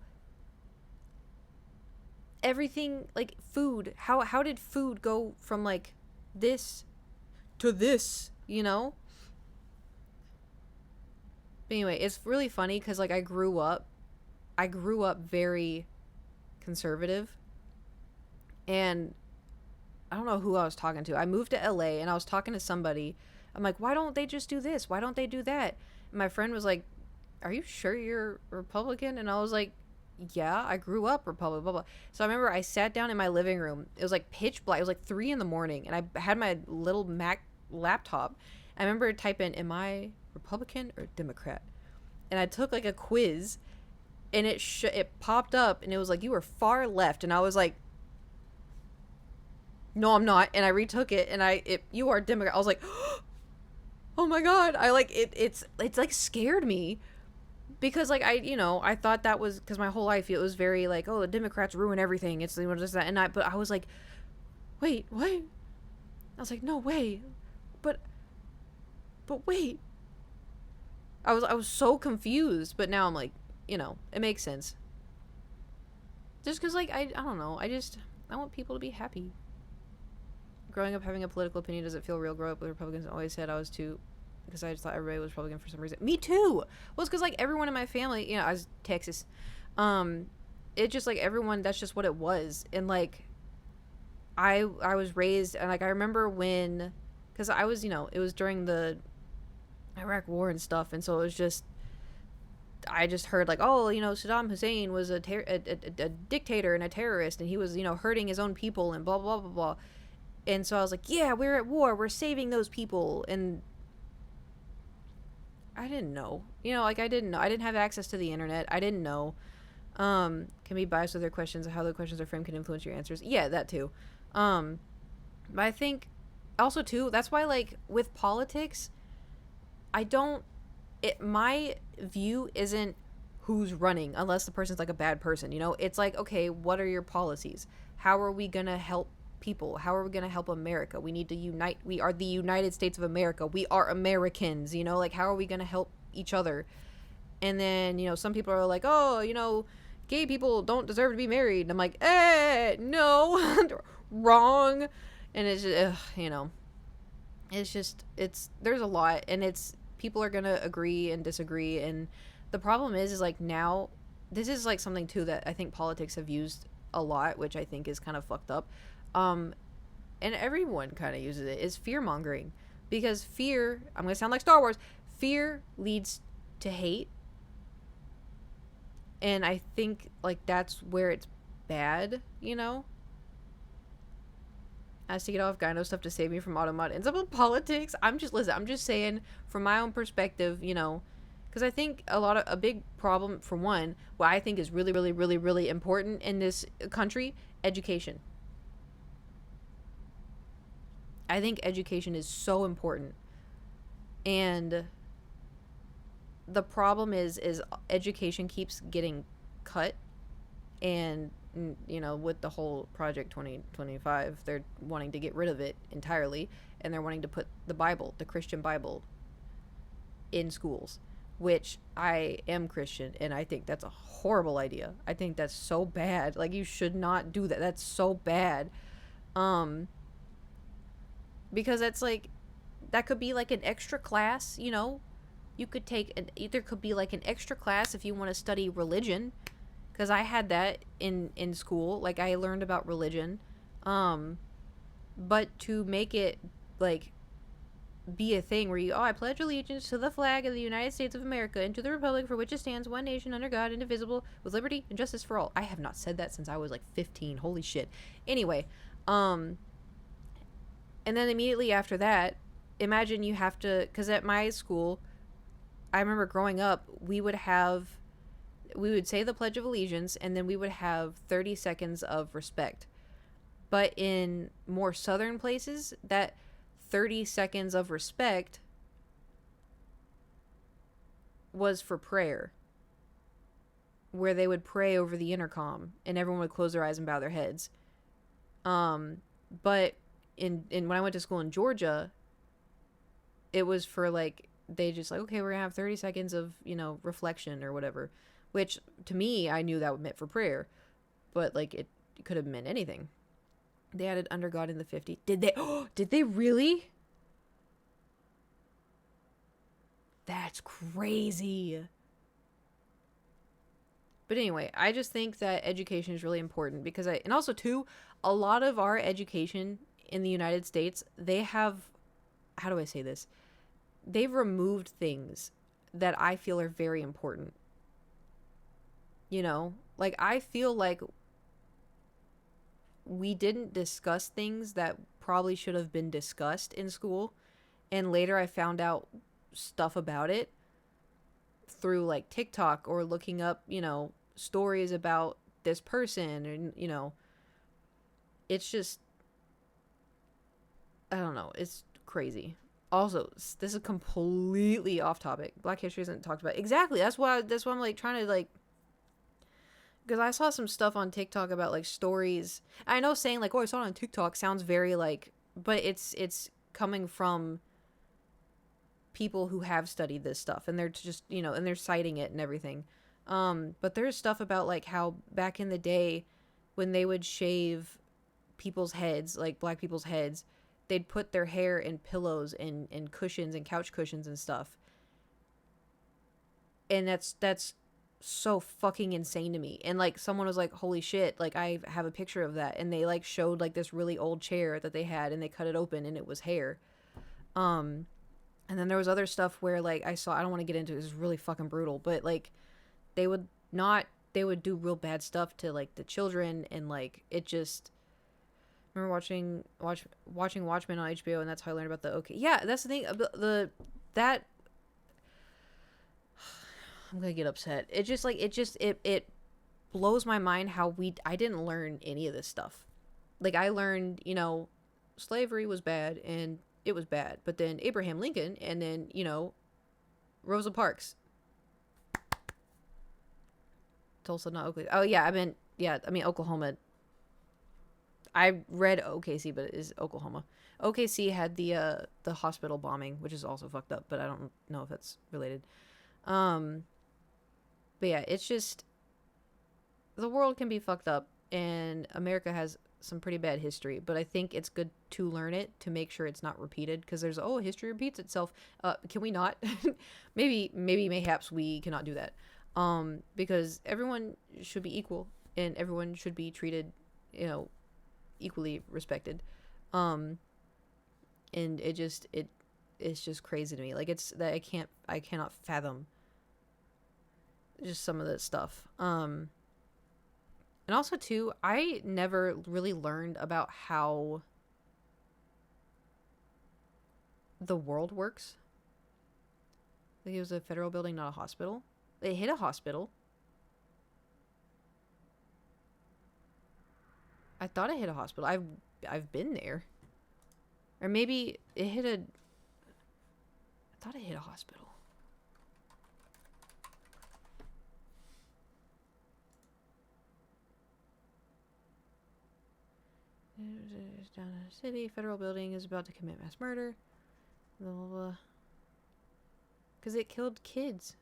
everything, like, food, how did food go from, like, this to this, you know? But anyway, it's really funny because, like, I grew up very conservative, and I don't know who I was talking to. I moved to LA, and I was talking to somebody. I'm like, why don't they just do this? Why don't they do that? And my friend was like, are you sure you're Republican? And I was like, yeah, I grew up Republican, blah, blah. So I remember I sat down in my living room. It was like pitch black. It was like 3 a.m, and I had my little Mac laptop. I remember typing, am I Republican or Democrat? And I took like a quiz, and it popped up, and it was like, you were far left. And I was like, no, I'm not. And I retook it, and you are Democrat. I was like, oh my God. I like it's like scared me. Because, like, I thought that was, because my whole life it was very, like, oh, the Democrats ruin everything. It's, you know, just that. But I was like, wait, what? I was like, no way. But wait. I was so confused. But now I'm like, you know, it makes sense. Just because, like, I don't know. I want people to be happy. Growing up having a political opinion doesn't feel real. Grow up with Republicans. I always said I was too, because I just thought everybody was Republican for some reason. Me too. Well, it's because, like, everyone in my family, you know, I was Texas. It just, like, everyone, that's just what it was. And, like, I was raised, and, like, I remember when, because I was, you know, it was during the Iraq War and stuff, and so it was just, I just heard, like, oh, you know, Saddam Hussein was a dictator and a terrorist, and he was, you know, hurting his own people and blah, blah, blah, blah. And so I was like, yeah, we're at war. We're saving those people. And I didn't know. You know, like, I didn't know. I didn't have access to the internet. I didn't know. Can be biased with their questions, how the questions are framed can influence your answers. Yeah, that too. But I think also too, that's why like with politics, my view isn't who's running unless the person's like a bad person, you know? It's like, okay, what are your policies? How are we going to help people? How are we going to help America? We need to unite. We are the United States of America. We are Americans, you know? Like, how are we going to help each other? And then, you know, some people are like, oh, you know, gay people don't deserve to be married. And I'm like, no, wrong. And it's just, you know, it's just, there's a lot, and people are going to agree and disagree. And the problem is like now, this is like something too that I think politics have used a lot, which I think is kind of fucked up. And everyone kind of uses it, is fear mongering. Because fear, I'm going to sound like Star Wars, fear leads to hate. And I think like that's where it's bad, you know? As to get off gyno stuff to save me from automod ends up in politics. I'm just saying from my own perspective, you know, because I think a big problem, for one, what I think is really, really, really, really important in this country, education. I think education is so important. And the problem is education keeps getting cut. And, you know, with the whole Project 2025, they're wanting to get rid of it entirely. And they're wanting to put the Bible, the Christian Bible, in schools. Which I am Christian, and I think that's a horrible idea. I think that's so bad. Like, you should not do that. That's so bad. Because that's like, that could be like an extra class, you know? You could either could be like an extra class if you want to study religion. Because I had that in school. Like, I learned about religion. But to make it, like, be a thing where I pledge allegiance to the flag of the United States of America and to the republic for which it stands, one nation under God, indivisible, with liberty and justice for all. I have not said that since I was like 15. Holy shit. Anyway, and then immediately after that, imagine you have to, because at my school, I remember growing up, we would say the Pledge of Allegiance, and then we would have 30 seconds of respect. But in more southern places, that 30 seconds of respect was for prayer, where they would pray over the intercom and everyone would close their eyes and bow their heads. But in when I went to school in Georgia, it was for like, they just like, okay, we're gonna have 30 seconds of, you know, reflection or whatever, which to me, I knew that would meant for prayer, but like it could have meant anything. They added under God in the 50. Did they? Oh, did they really? That's crazy. But anyway, I just think that education is really important because and also too, a lot of our education in the United States, they have, how do I say this? They've removed things that I feel are very important. You know, like I feel like we didn't discuss things that probably should have been discussed in school. And later I found out stuff about it through like TikTok or looking up, you know, stories about this person. And, you know, it's just, I don't know. It's crazy. Also, this is completely off topic. Black history isn't talked about. Exactly. That's why I'm like trying to like, because I saw some stuff on TikTok about like stories. I know saying like, oh, I saw it on TikTok sounds very like, but it's coming from people who have studied this stuff and they're just, you know, and they're citing it and everything. But there's stuff about like how back in the day when they would shave people's heads, like black people's heads, they'd put their hair in pillows and cushions and couch cushions and stuff. And that's so fucking insane to me. And like someone was like, holy shit, like I have a picture of that, and they like showed like this really old chair that they had and they cut it open and it was hair. And then there was other stuff where like I don't want to get into it, it's really fucking brutal, but like they would do real bad stuff to like the children, and like it just, I remember watching Watchmen on HBO, and that's how I learned about the yeah, that's the thing, that I'm gonna get upset. It just like it blows my mind how I didn't learn any of this stuff. Like, I learned, slavery was bad, and it was bad. But then Abraham Lincoln, and then, Rosa Parks. Tulsa, not Oklahoma. Oh, yeah, I mean, Oklahoma. I read OKC, but it is Oklahoma. OKC had the hospital bombing, which is also fucked up, but I don't know if that's related. But yeah, it's just, the world can be fucked up, and America has some pretty bad history, but I think it's good to learn it to make sure it's not repeated, because there's, history repeats itself. Can we not? Mayhaps we cannot do that. Because everyone should be equal, and everyone should be treated, equally respected. And it's just crazy to me. Like, it's that I cannot fathom just some of that stuff. And also too, I never really learned about how the world works. Like, it was a federal building, not a hospital. They hit a hospital. I thought it hit a hospital. I've been there. Or maybe it hit I thought it hit a hospital. Down in a city, federal building is about to commit mass murder. Blah, blah, blah. Because it killed kids.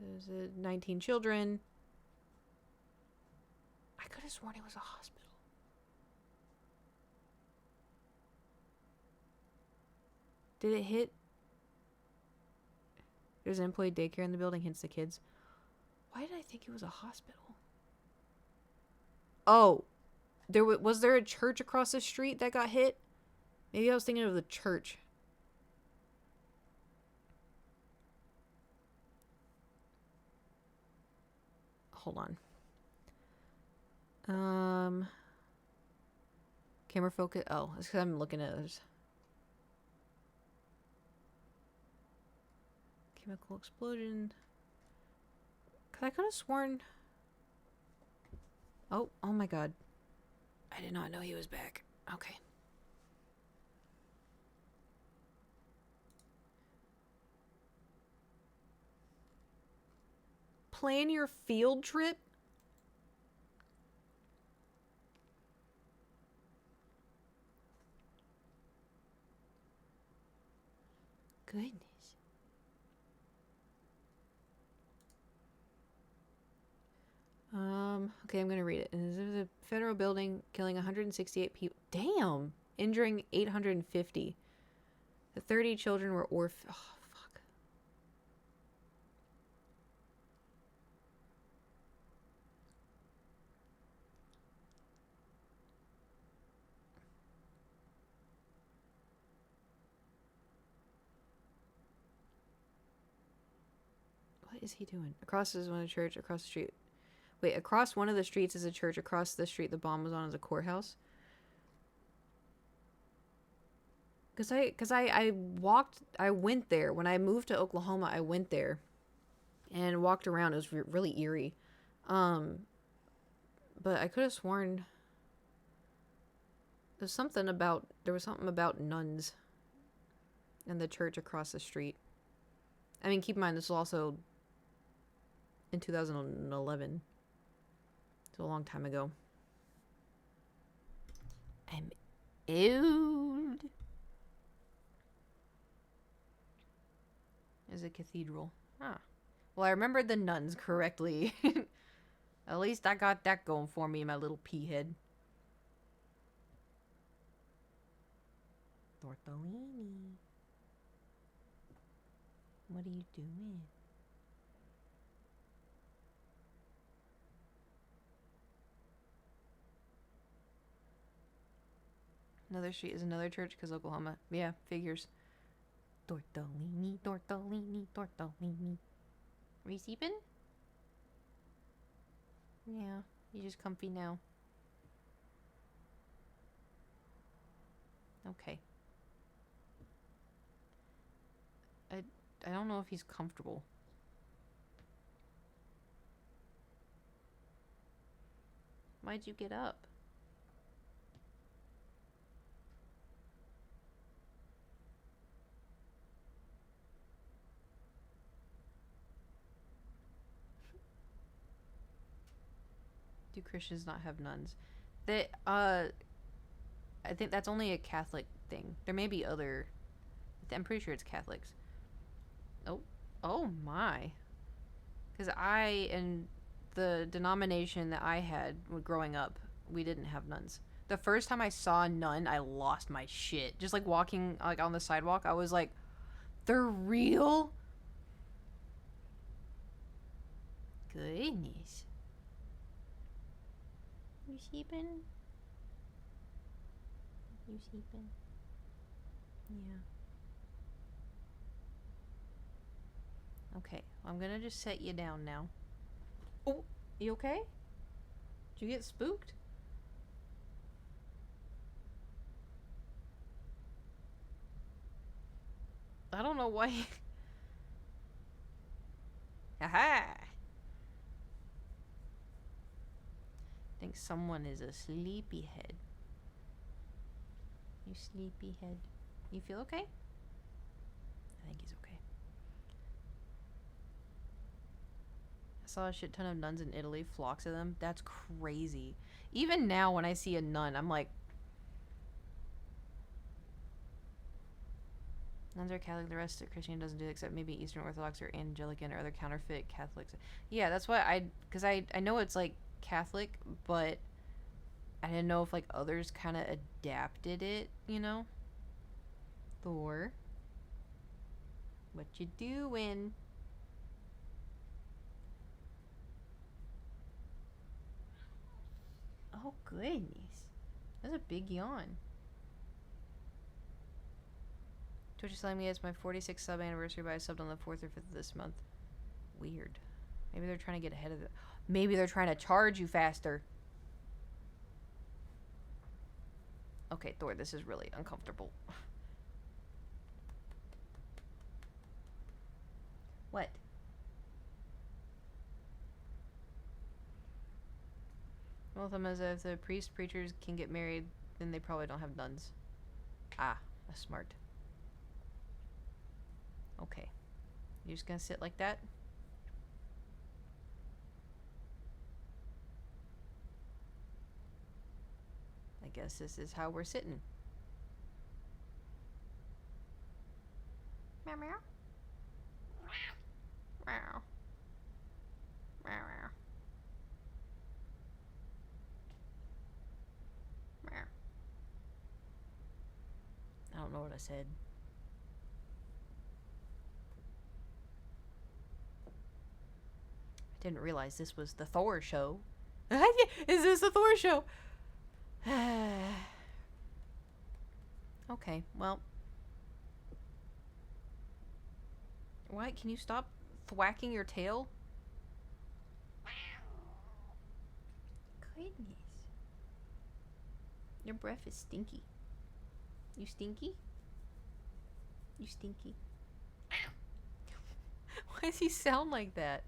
There's 19 children. I could have sworn it was a hospital. Did it hit? There's an employee daycare in the building, hence the kids. Why did I think it was a hospital? Oh, was there a church across the street that got hit? Maybe I was thinking of the church. Hold on. Camera focus. Oh, it's because I'm looking at this. Chemical explosion. Cause I could have sworn. Oh my god. I did not know he was back. Okay. Plan your field trip? Goodness. Okay, I'm gonna read it. This is a federal building killing 168 people. Damn! Injuring 850. The 30 children were orphaned. Oh, fuck. What is he doing? Across is one of the church, across the street. Wait, across one of the streets is a church. Across the street the bomb was on is a courthouse. Cause I went there. When I moved to Oklahoma, I went there and walked around. It was really eerie. But I could have sworn there was something about nuns and the church across the street. I mean, keep in mind, this was also in 2011. It's a long time ago. I'm old. There's a cathedral. Huh. Well, I remembered the nuns correctly. At least I got that going for me in my little pea head. Tortellini. What are you doing? Another street is another church because Oklahoma. Yeah, figures. Tortellini, tortellini, tortellini. Are you sleeping? Yeah, you just comfy now. Okay. I don't know if he's comfortable. Why'd you get up? Do Christians not have nuns? They, I think that's only a Catholic thing. There may be other... I'm pretty sure it's Catholics. Oh my. Because in the denomination that I had growing up, we didn't have nuns. The first time I saw a nun, I lost my shit. Just like walking like on the sidewalk, I was like, they're real? Goodness. You sleeping? You sleeping? Yeah. Okay, I'm gonna just set you down now. Oh, you okay? Did you get spooked? I don't know why. Aha! I think someone is a sleepyhead. You sleepyhead. You feel okay? I think he's okay. I saw a shit ton of nuns in Italy, flocks of them. That's crazy. Even now, when I see a nun, I'm like, nuns are Catholic, the rest of Christianity doesn't do it, except maybe Eastern Orthodox or Anglican or other counterfeit Catholics. Yeah, that's why because I know it's like Catholic, but I didn't know if like others kind of adapted it, you know? Thor, what you doing? Oh, goodness. That's a big yawn. Twitch is telling me it's my 46th sub anniversary, but I subbed on the 4th or 5th of this month. Weird. Maybe they're trying to get ahead of it. Maybe they're trying to charge you faster. Okay, Thor, this is really uncomfortable. What? Well, of them is if the preachers can get married, then they probably don't have nuns. Ah, that's smart. Okay. You're just gonna sit like that? I guess this is how we're sitting. Meow meow. Meow. Meow meow. Meow. I don't know what I said. I didn't realize this was the Thor show. Is this the Thor show? Okay, well. What? Can you stop thwacking your tail? Goodness. Your breath is stinky. You stinky? You stinky. Why does he sound like that?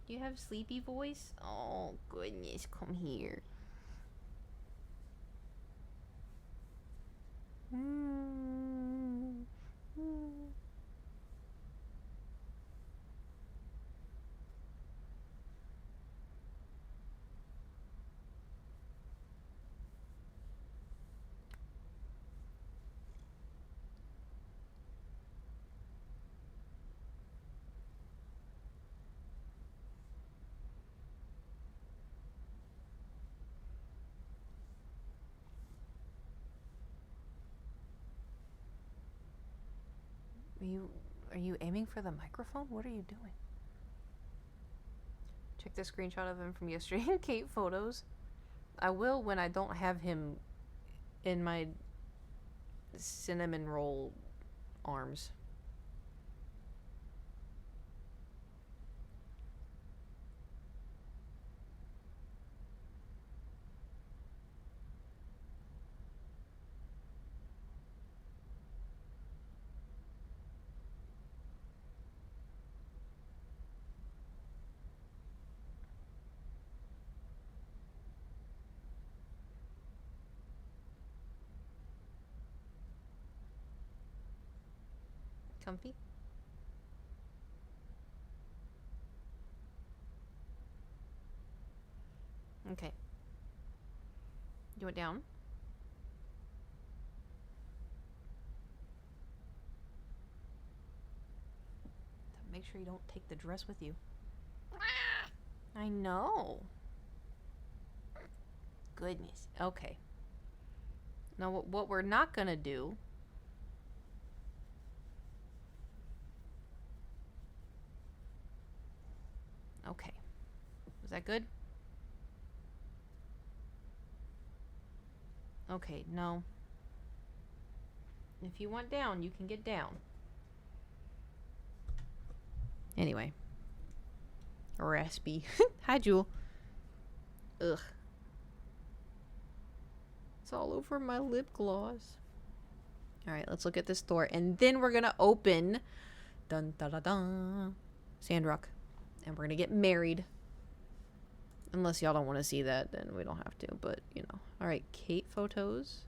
Do you have sleepy voice? Oh, goodness. Come here. Are you aiming for the microphone? What are you doing? Check the screenshot of him from yesterday in Kate photos. I will when I don't have him in my cinnamon roll arms. Comfy? Okay. You went down? Make sure you don't take the dress with you. I know. Goodness. Okay. Now, what we're not gonna do... Okay. Was that good? Okay, no. If you want down, you can get down. Anyway. Raspy. Hi, Jewel. Ugh. It's all over my lip gloss. Alright, let's look at this Thor. And then we're gonna open... Dun da da dun. Sandrock. And we're gonna get married. Unless y'all don't want to see that, then we don't have to. But, you know. Alright, Kate photos.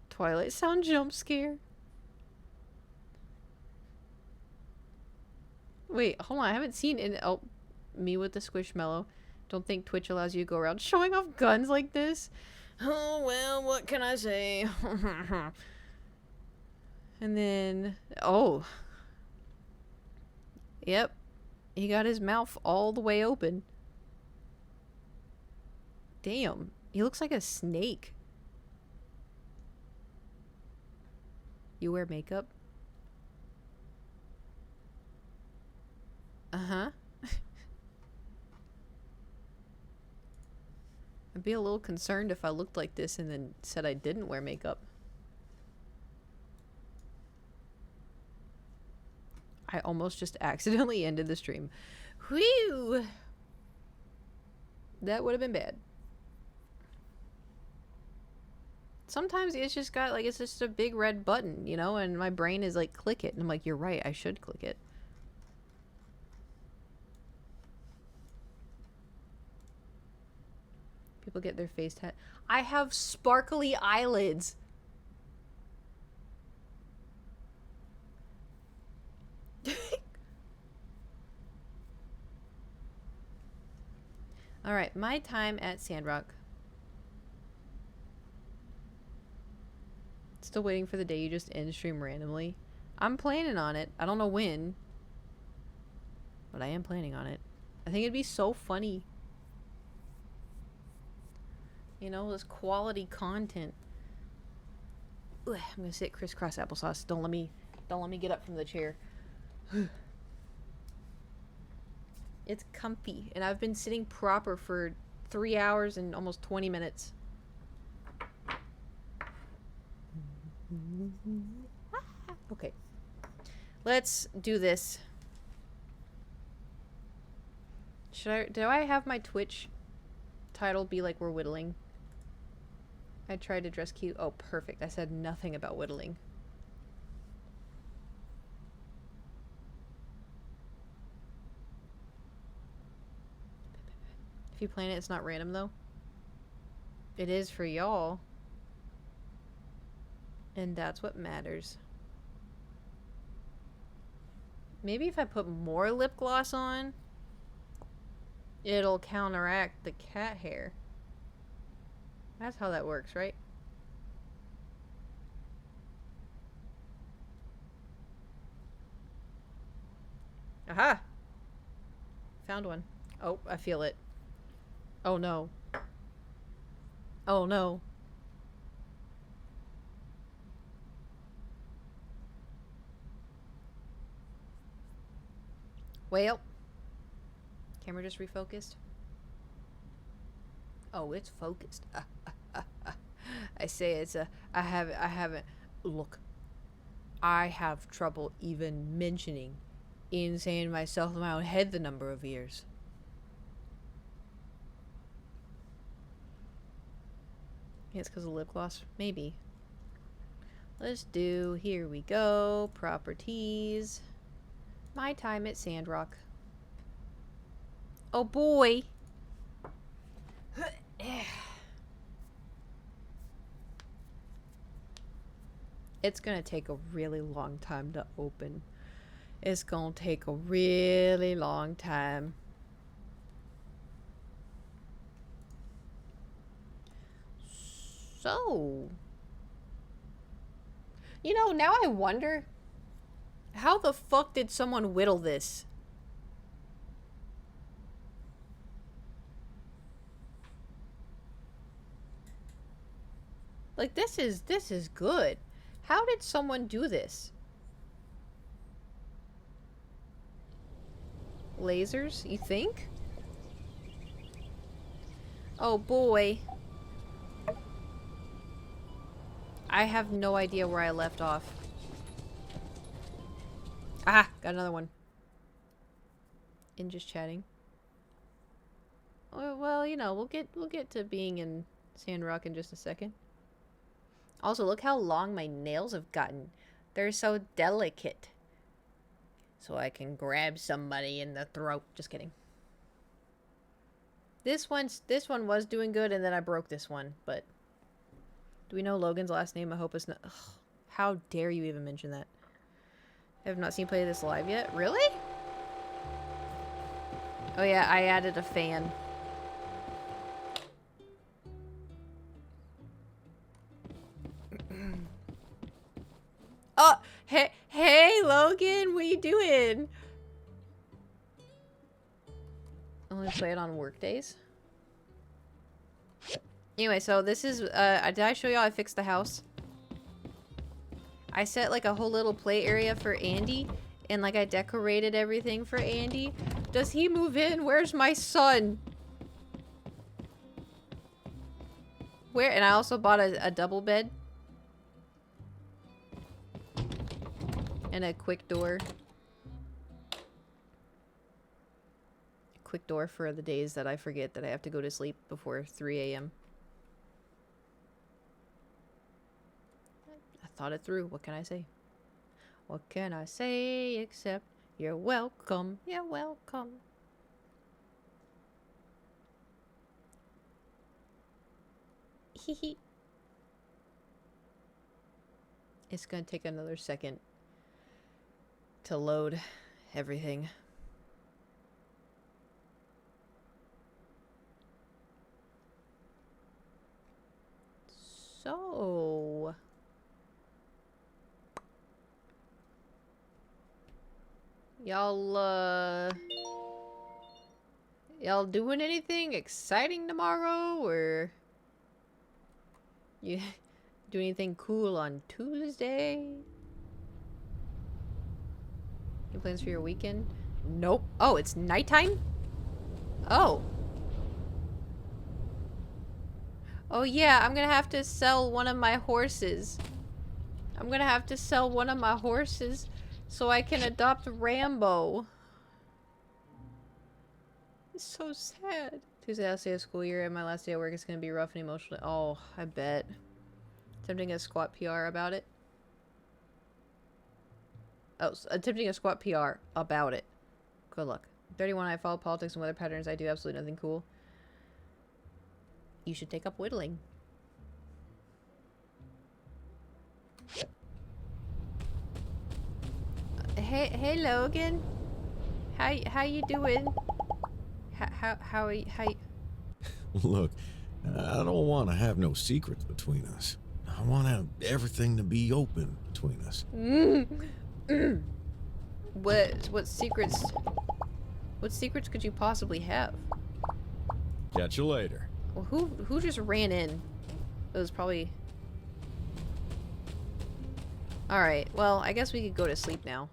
Twilight Sound jump scare. Wait, hold on. I haven't seen it. Oh, me with the squishmallow. Don't think Twitch allows you to go around showing off guns like this. Oh, well, what can I say? And then, oh. Yep. He got his mouth all the way open. Damn. He looks like a snake. You wear makeup? Uh-huh. I'd be a little concerned if I looked like this and then said I didn't wear makeup. I almost just accidentally ended the stream. Whew! That would have been bad. Sometimes it's just got, like, it's just a big red button, you know? And my brain is like, click it. And I'm like, you're right, I should click it. People get their face tat. I have sparkly eyelids. Alright, my time at Sandrock. Still waiting for the day you just end stream randomly. I'm planning on it. I don't know when. But I am planning on it. I think it'd be so funny. You know, this quality content. Ugh, I'm gonna sit crisscross applesauce. Don't let me get up from the chair. It's comfy, and I've been sitting proper for 3 hours and almost 20 minutes. Okay, let's do this. Do I have my Twitch title be like we're whittling? I tried to dress cute. Oh, perfect. I said nothing about whittling. If you plan it, it's not random, though. It is for y'all. And that's what matters. Maybe if I put more lip gloss on, it'll counteract the cat hair. That's how that works, right? Aha! Found one. Oh, I feel it. Oh no. Oh no. Well. Camera just refocused. Oh, it's focused. I say it's a... I haven't... Look. I have trouble even mentioning in saying myself in my own head the number of years. Yeah, it's because of lip gloss. Maybe. Let's do... Here we go. Properties. My time at Sandrock. Oh boy. It's gonna take a really long time to open. It's gonna take a really long time. So, you know, now I wonder, how the fuck did someone whittle this? Like, this is good. How did someone do this? Lasers, you think? Oh boy. I have no idea where I left off. Ah, got another one. In just chatting. Well, you know, we'll get to being in Sandrock in just a second. Also, look how long my nails have gotten. They're so delicate. So I can grab somebody in the throat. Just kidding. This one was doing good, and then I broke this one, but do we know Logan's last name? I hope it's not. Ugh, how dare you even mention that? I have not seen play this live yet. Really? Oh yeah, I added a fan. Oh, hey, Logan, what are you doing? Only play it on work days. Anyway, so this is, did I show y'all I fixed the house? I set, like, a whole little play area for Andy, and, like, I decorated everything for Andy. Does he move in? Where's my son? Where? And I also bought a double bed. And a quick door. Quick door for the days that I forget that I have to go to sleep before 3 a.m. I thought it through. What can I say? What can I say except you're welcome. You're welcome. Hee. It's gonna take another second to load everything. So, y'all doing anything exciting tomorrow, or you do anything cool on Tuesday? Any plans for your weekend? Nope. Oh, it's nighttime? Oh. Oh yeah, I'm gonna have to sell one of my horses. I'm gonna have to sell one of my horses so I can adopt Rambo. It's so sad. Tuesday, last day of school year, and my last day at work is gonna be rough and emotional. Oh, I bet. Attempting a squat PR about it. Oh, attempting a squat PR about it. Good luck. 31, I follow politics and weather patterns. I do absolutely nothing cool. You should take up whittling. Hey Logan. How you doing? How Look, I don't want to have no secrets between us. I want everything to be open between us. What secrets? What secrets could you possibly have? Catch you later. Well, who just ran in? It was probably. All right. Well, I guess we could go to sleep now.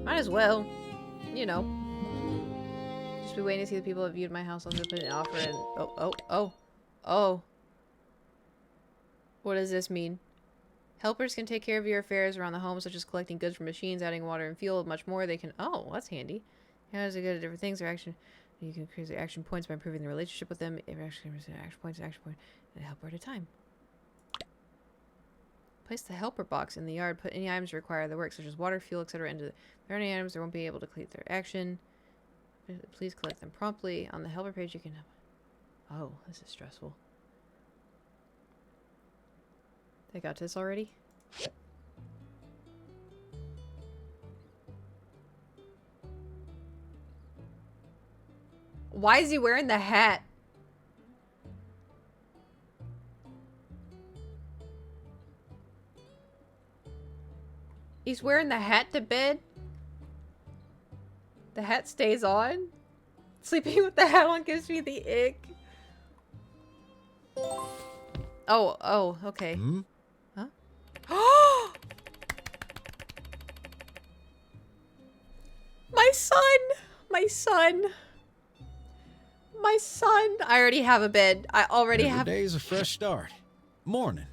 Might as well. You know. Just be waiting to see the people that viewed my house. I'm gonna put an offer in. Oh. What does this mean? Helpers can take care of your affairs around the home, such as collecting goods from machines, adding water and fuel, much more. They can. Oh, that's handy. How they good at different things? Their action. You can increase their action points by improving the relationship with them. Action points, and a helper at a time. Place the helper box in the yard. Put any items required that work, such as water, fuel, etc. into the. If there are any items, they won't be able to complete their action. Please collect them promptly. On the helper page, you can... Oh, this is stressful. They got this already? Why is he wearing the hat? He's wearing the hat to bed? The hat stays on? Sleeping with the hat on gives me the ick. Oh, okay. Hmm? Huh? My son! My son! My son! I already have a bed. I already Every have... day's a fresh start. Morning.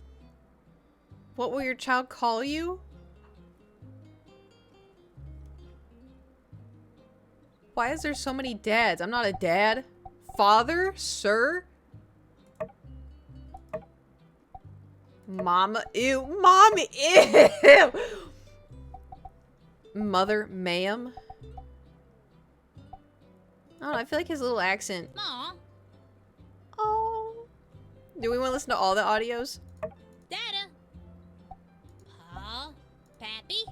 What will your child call you? Why is there so many dads? I'm not a dad. Father? Sir? Mama? Ew. Mommy? Ew! Mother? Ma'am? I don't know. I feel like his little accent. Aw, Oh. Do we want to listen to all the audios? Dada. Pa, Pappy,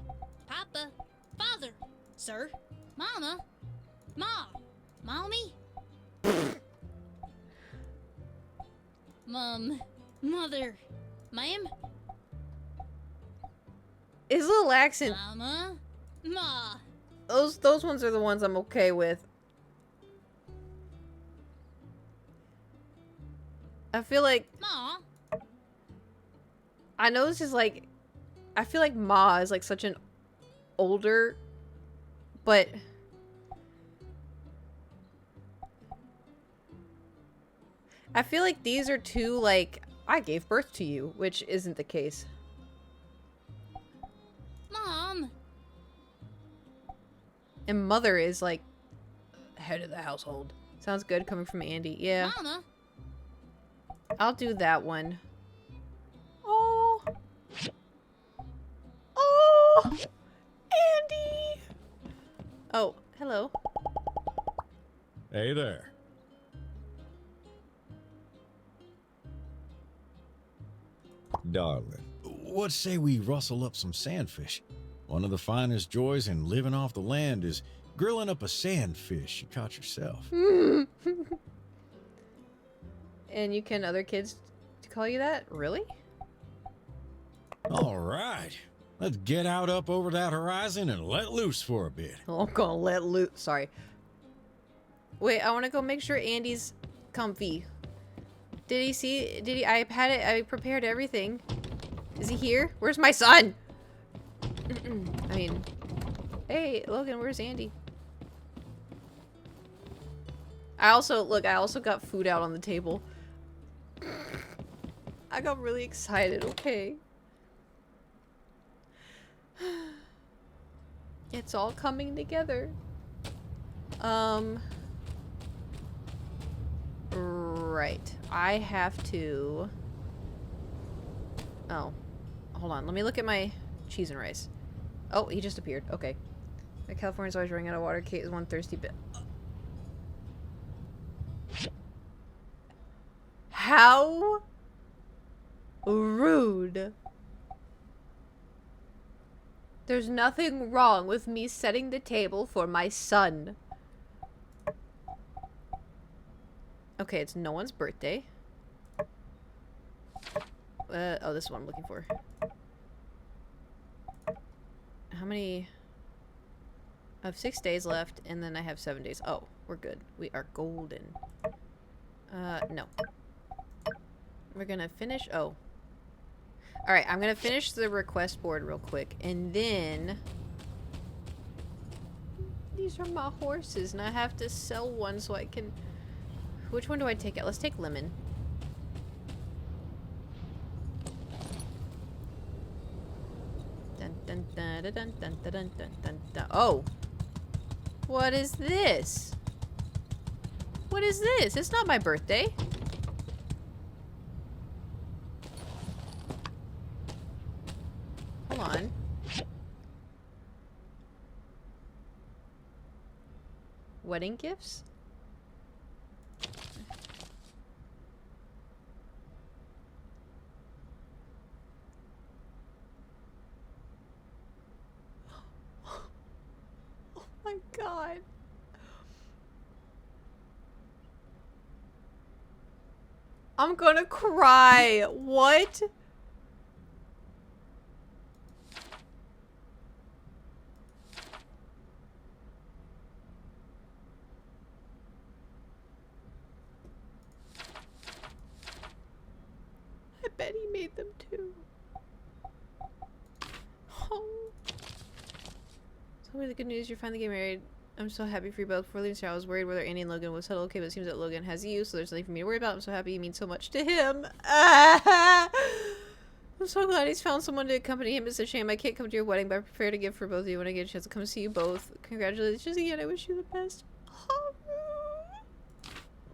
Papa, Father, Sir, Mama, Ma, Mommy, Mom, Mother, Ma'am, His little accent. Mama, Ma. Those ones are the ones I'm okay with. I feel like... Ma. I know this is like... I feel like Ma is like such an older... But... I feel like these are two like... I gave birth to you, which isn't the case. Mom. And Mother is like... head of the household. Sounds good coming from Andy. Yeah. Mama. I'll do that one. Oh. Oh. Andy. Oh, hello. Hey there. Darling, what say we rustle up some sandfish? One of the finest joys in living off the land is grilling up a sandfish you caught yourself. And you can other kids call you that? Really? All right. Let's get out up over that horizon and let loose for a bit. Oh, I'm gonna let loose. Sorry. Wait, I want to go make sure Andy's comfy. Did he see? Did he? I had it. I prepared everything. Is he here? Where's my son? I mean, hey, Logan, where's Andy? I also got food out on the table. I got really excited. Okay. It's all coming together. Right. I have to... Oh. Hold on. Let me look at my cheese and rice. Oh, he just appeared. Okay. California's always running out of water. Kate is one thirsty bit. How rude. There's nothing wrong with me setting the table for my son. Okay, it's no one's birthday. Oh, this is what I'm looking for. How many? I have 6 days left, and then I have 7 days. Oh, we're good. We are golden. No. We're gonna finish. Oh. Alright, I'm gonna finish the request board real quick, and then... These are my horses, and I have to sell one so I can... Which one do I take out? Let's take Lemon. Dun, dun, dun, dun, dun, dun, dun, dun, dun, dun. Oh! What is this? What is this? It's not my birthday. Hold on. wedding gifts? Oh my god. I'm gonna cry. What? I bet he made them too. Oh. Tell me the good news, you're finally getting married. I'm so happy for you both. Before leaving, I was worried whether Andy and Logan would settle okay, but it seems that Logan has you, so there's nothing for me to worry about. I'm so happy you mean so much to him. I'm so glad he's found someone to accompany him. It's a shame I can't come to your wedding, but I'm prepared to give for both of you when I get a chance to come see you both. Congratulations again. I wish you the best.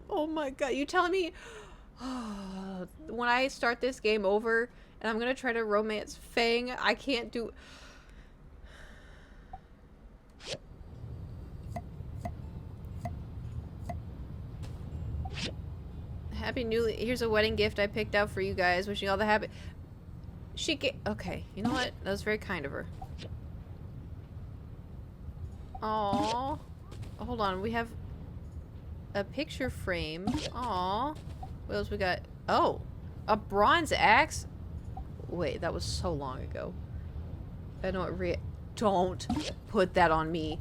Oh my god. You telling me when I start this game over and I'm gonna try to romance Fang, I can't do... Happy New... Here's a wedding gift I picked out for you guys. Wishing you all the happy... She get... Okay, you know what? That was very kind of her. Aww. Hold on, we have a picture frame. Aww. What else we got? Oh! A bronze axe? Wait, that was so long ago. I know it Don't put that on me.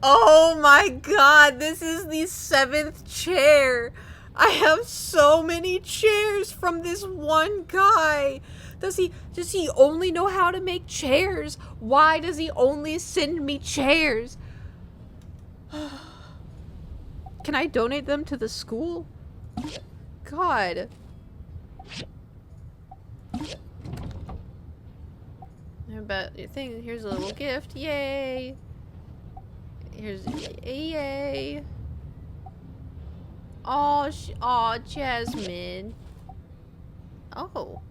Oh my god, this is the 7th chair. I have so many chairs from this one guy. Does he only know how to make chairs? Why does he only send me chairs? Can I donate them to the school? God. But your thing, here's a little gift. Yay. Here's yay. Oh, Jasmine. Oh,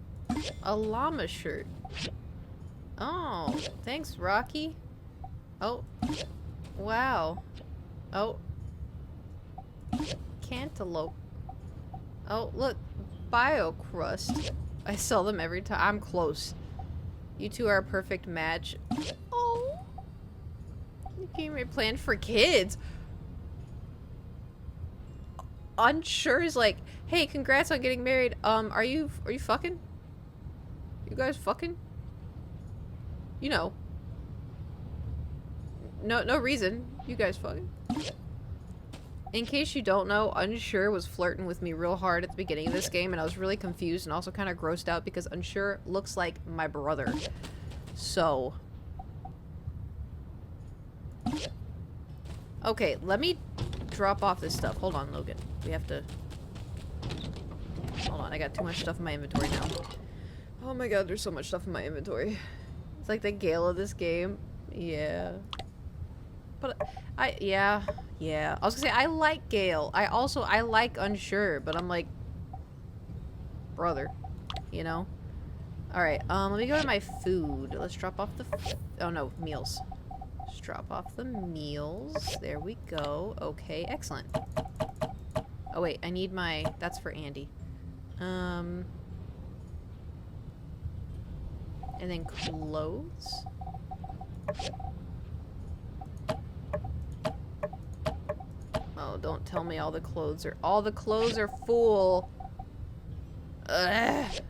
a llama shirt. Oh, thanks, Rocky. Oh, wow. Oh, cantaloupe. Oh, look, bio crust. I sell them every time. I'm close. You two are a perfect match. Oh, you came here planned for kids. Unsure is like, hey, congrats on getting married. Are you fucking? You guys fucking? You know. No reason. You guys fucking. In case you don't know, Unsure was flirting with me real hard at the beginning of this game, and I was really confused and also kind of grossed out because Unsure looks like my brother. So. Okay, let me drop off this stuff. Hold on, Logan. We have to... Hold on, I got too much stuff in my inventory now. Oh my god, there's so much stuff in my inventory. It's like the Gale of this game. Yeah. But yeah. I was gonna say, I like Gale. I like Unsure, but I'm like... Brother. You know? Alright, let me go to my food. Let's drop off the... Oh no, meals. Let's drop off the meals. There we go. Okay, excellent. Oh wait, I need my... That's for Andy. And then clothes. Oh, don't tell me all the clothes are full. Ugh.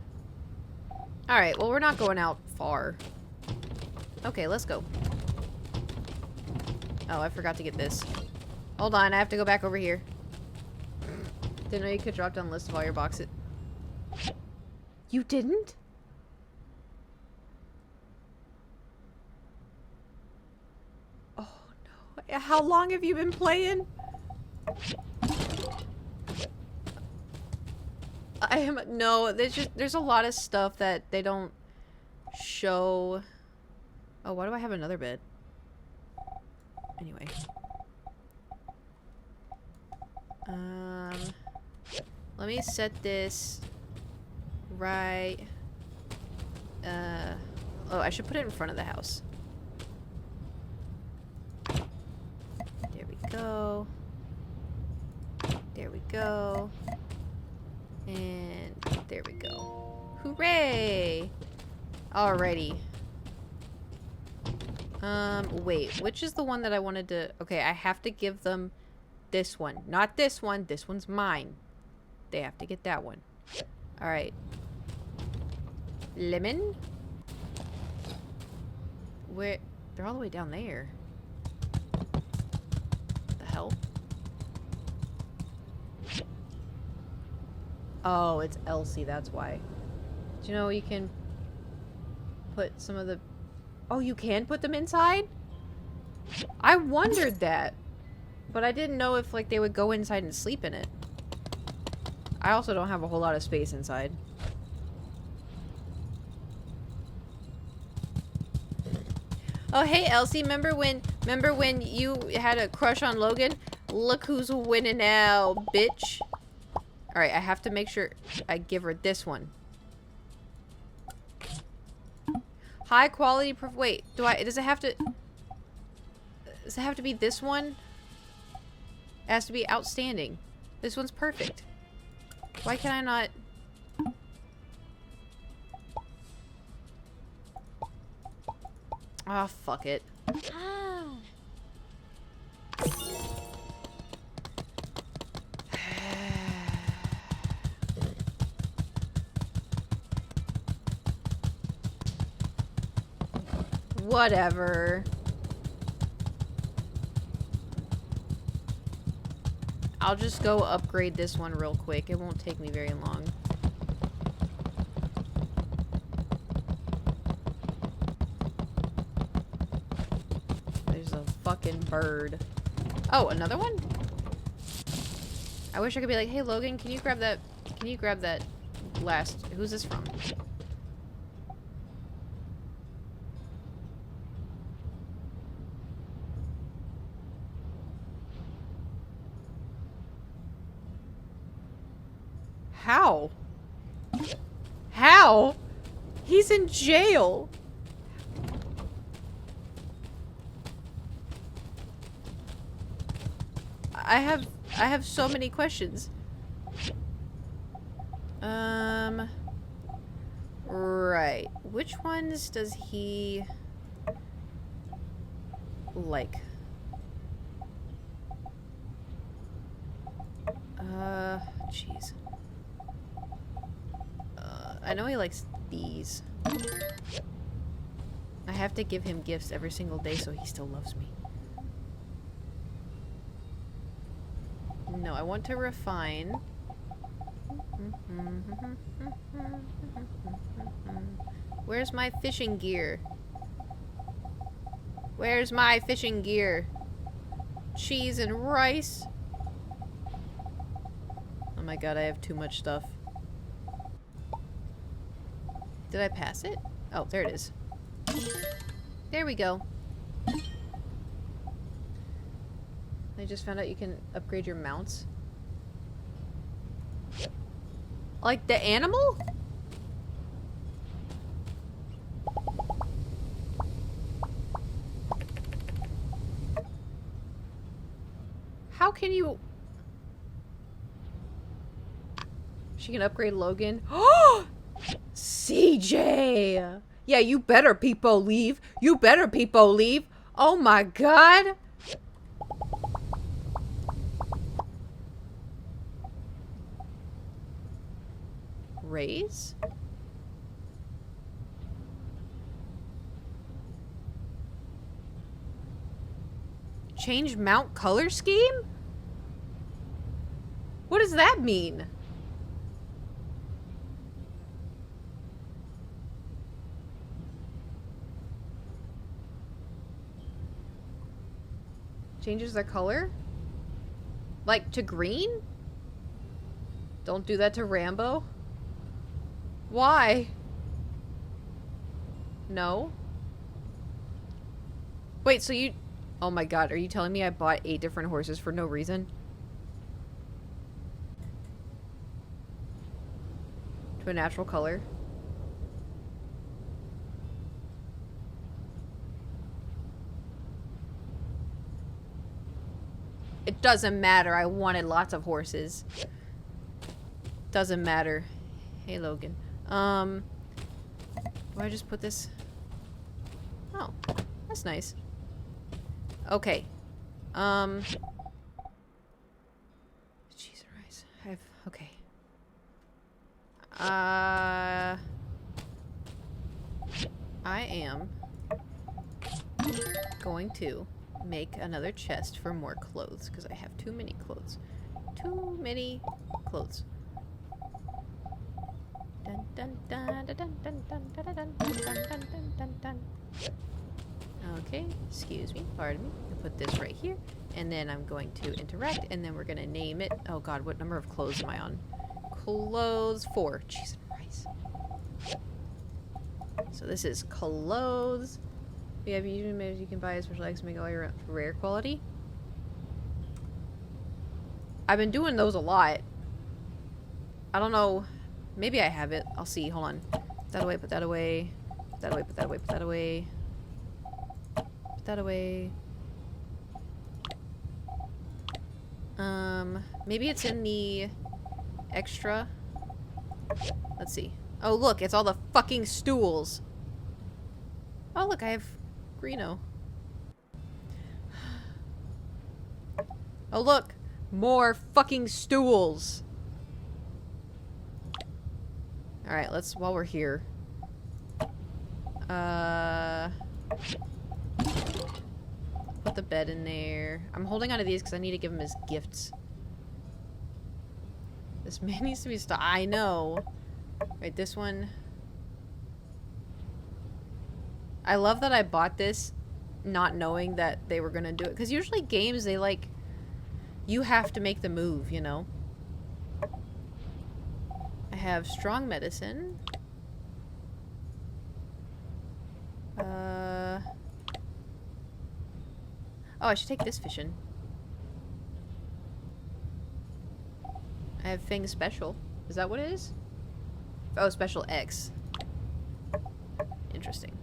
Alright, well we're not going out far. Okay, let's go. Oh, I forgot to get this. Hold on, I have to go back over here. Didn't know you could drop down a list of all your boxes. You didn't? Oh no. How long have you been playing? There's a lot of stuff that they don't show. Oh, why do I have another bed? Anyway. Let me set this right. Oh, I should put it in front of the house. we go. There we go. And there we go. Hooray! Alrighty. Wait, which is the one that I wanted to... Okay, I have to give them this one. Not this one. This one's mine. They have to get that one. Alright. Lemon? Where... They're all the way down there. The hell? Oh, it's Elsie, that's why. Do you know you can put some of the... Oh, you can put them inside? I wondered that. But I didn't know if, like, they would go inside and sleep in it. I also don't have a whole lot of space inside. Oh, hey, Elsie, remember when you had a crush on Logan? Look who's winning now, bitch. Alright, I have to make sure I give her this one. High quality wait, does it have to be this one? It has to be outstanding. This one's perfect. Why can I not? Ah, fuck it. Ah. Whatever. I'll just go upgrade this one real quick. It won't take me very long. There's a fucking bird. Oh, another one? I wish I could be like, hey Logan, can you grab that last... Who's this from? How? How? He's in jail. I have so many questions. Right. Which ones does he like? Jeez. I know he likes these. I have to give him gifts every single day so he still loves me. No, I want to refine. Where's my fishing gear? Where's my fishing gear? Cheese and rice. Oh my god, I have too much stuff. Did I pass it? Oh, there it is. There we go. I just found out you can upgrade your mounts. Like the animal? How can you... She can upgrade Logan. Oh! CJ! Yeah, you better people leave. You better people leave. Oh my god. Raise? Change mount color scheme? What does that mean? Changes their color? Like to green? Don't do that to Rambo. Why? No. Wait, so you... Oh my god, are you telling me I bought 8 different horses for no reason? To a natural color. It doesn't matter. I wanted lots of horses. Doesn't matter. Hey, Logan. Do I just put this? Oh, that's nice. Okay. Cheese and rice. Okay. I am going to make another chest for more clothes because I have too many clothes. Too many clothes. Dun, dun, dun, dun, dun, dun, dun, dun, dun, dun, dun, dun, dun, dun. Okay, excuse me, pardon me. I'll put this right here, and then I'm going to interact, and then we're gonna name it. Oh God, what number of clothes am I on? Clothes 4. Cheese and rice. So this is clothes. We have usually you can buy special eggs, make all your rare quality. I've been doing those a lot. I don't know. Maybe I have it. I'll see. Hold on. Put that away. Put that away. Put that away. Put that away. Put that away. Put that away. Maybe it's in the extra. Let's see. Oh, look. It's all the fucking stools. Oh, look. I have Greeno. Oh, look. More fucking stools. Alright, let's, while we're here. Put the bed in there. I'm holding on to these because I need to give him his gifts. This man needs to be stopped. I know. Right, this one. I love that I bought this not knowing that they were gonna do it. Because usually games, they like, you have to make the move, you know? I have strong medicine. Oh, I should take this fishing. I have Fang Special. Is that what it is? Oh, Special X. Interesting.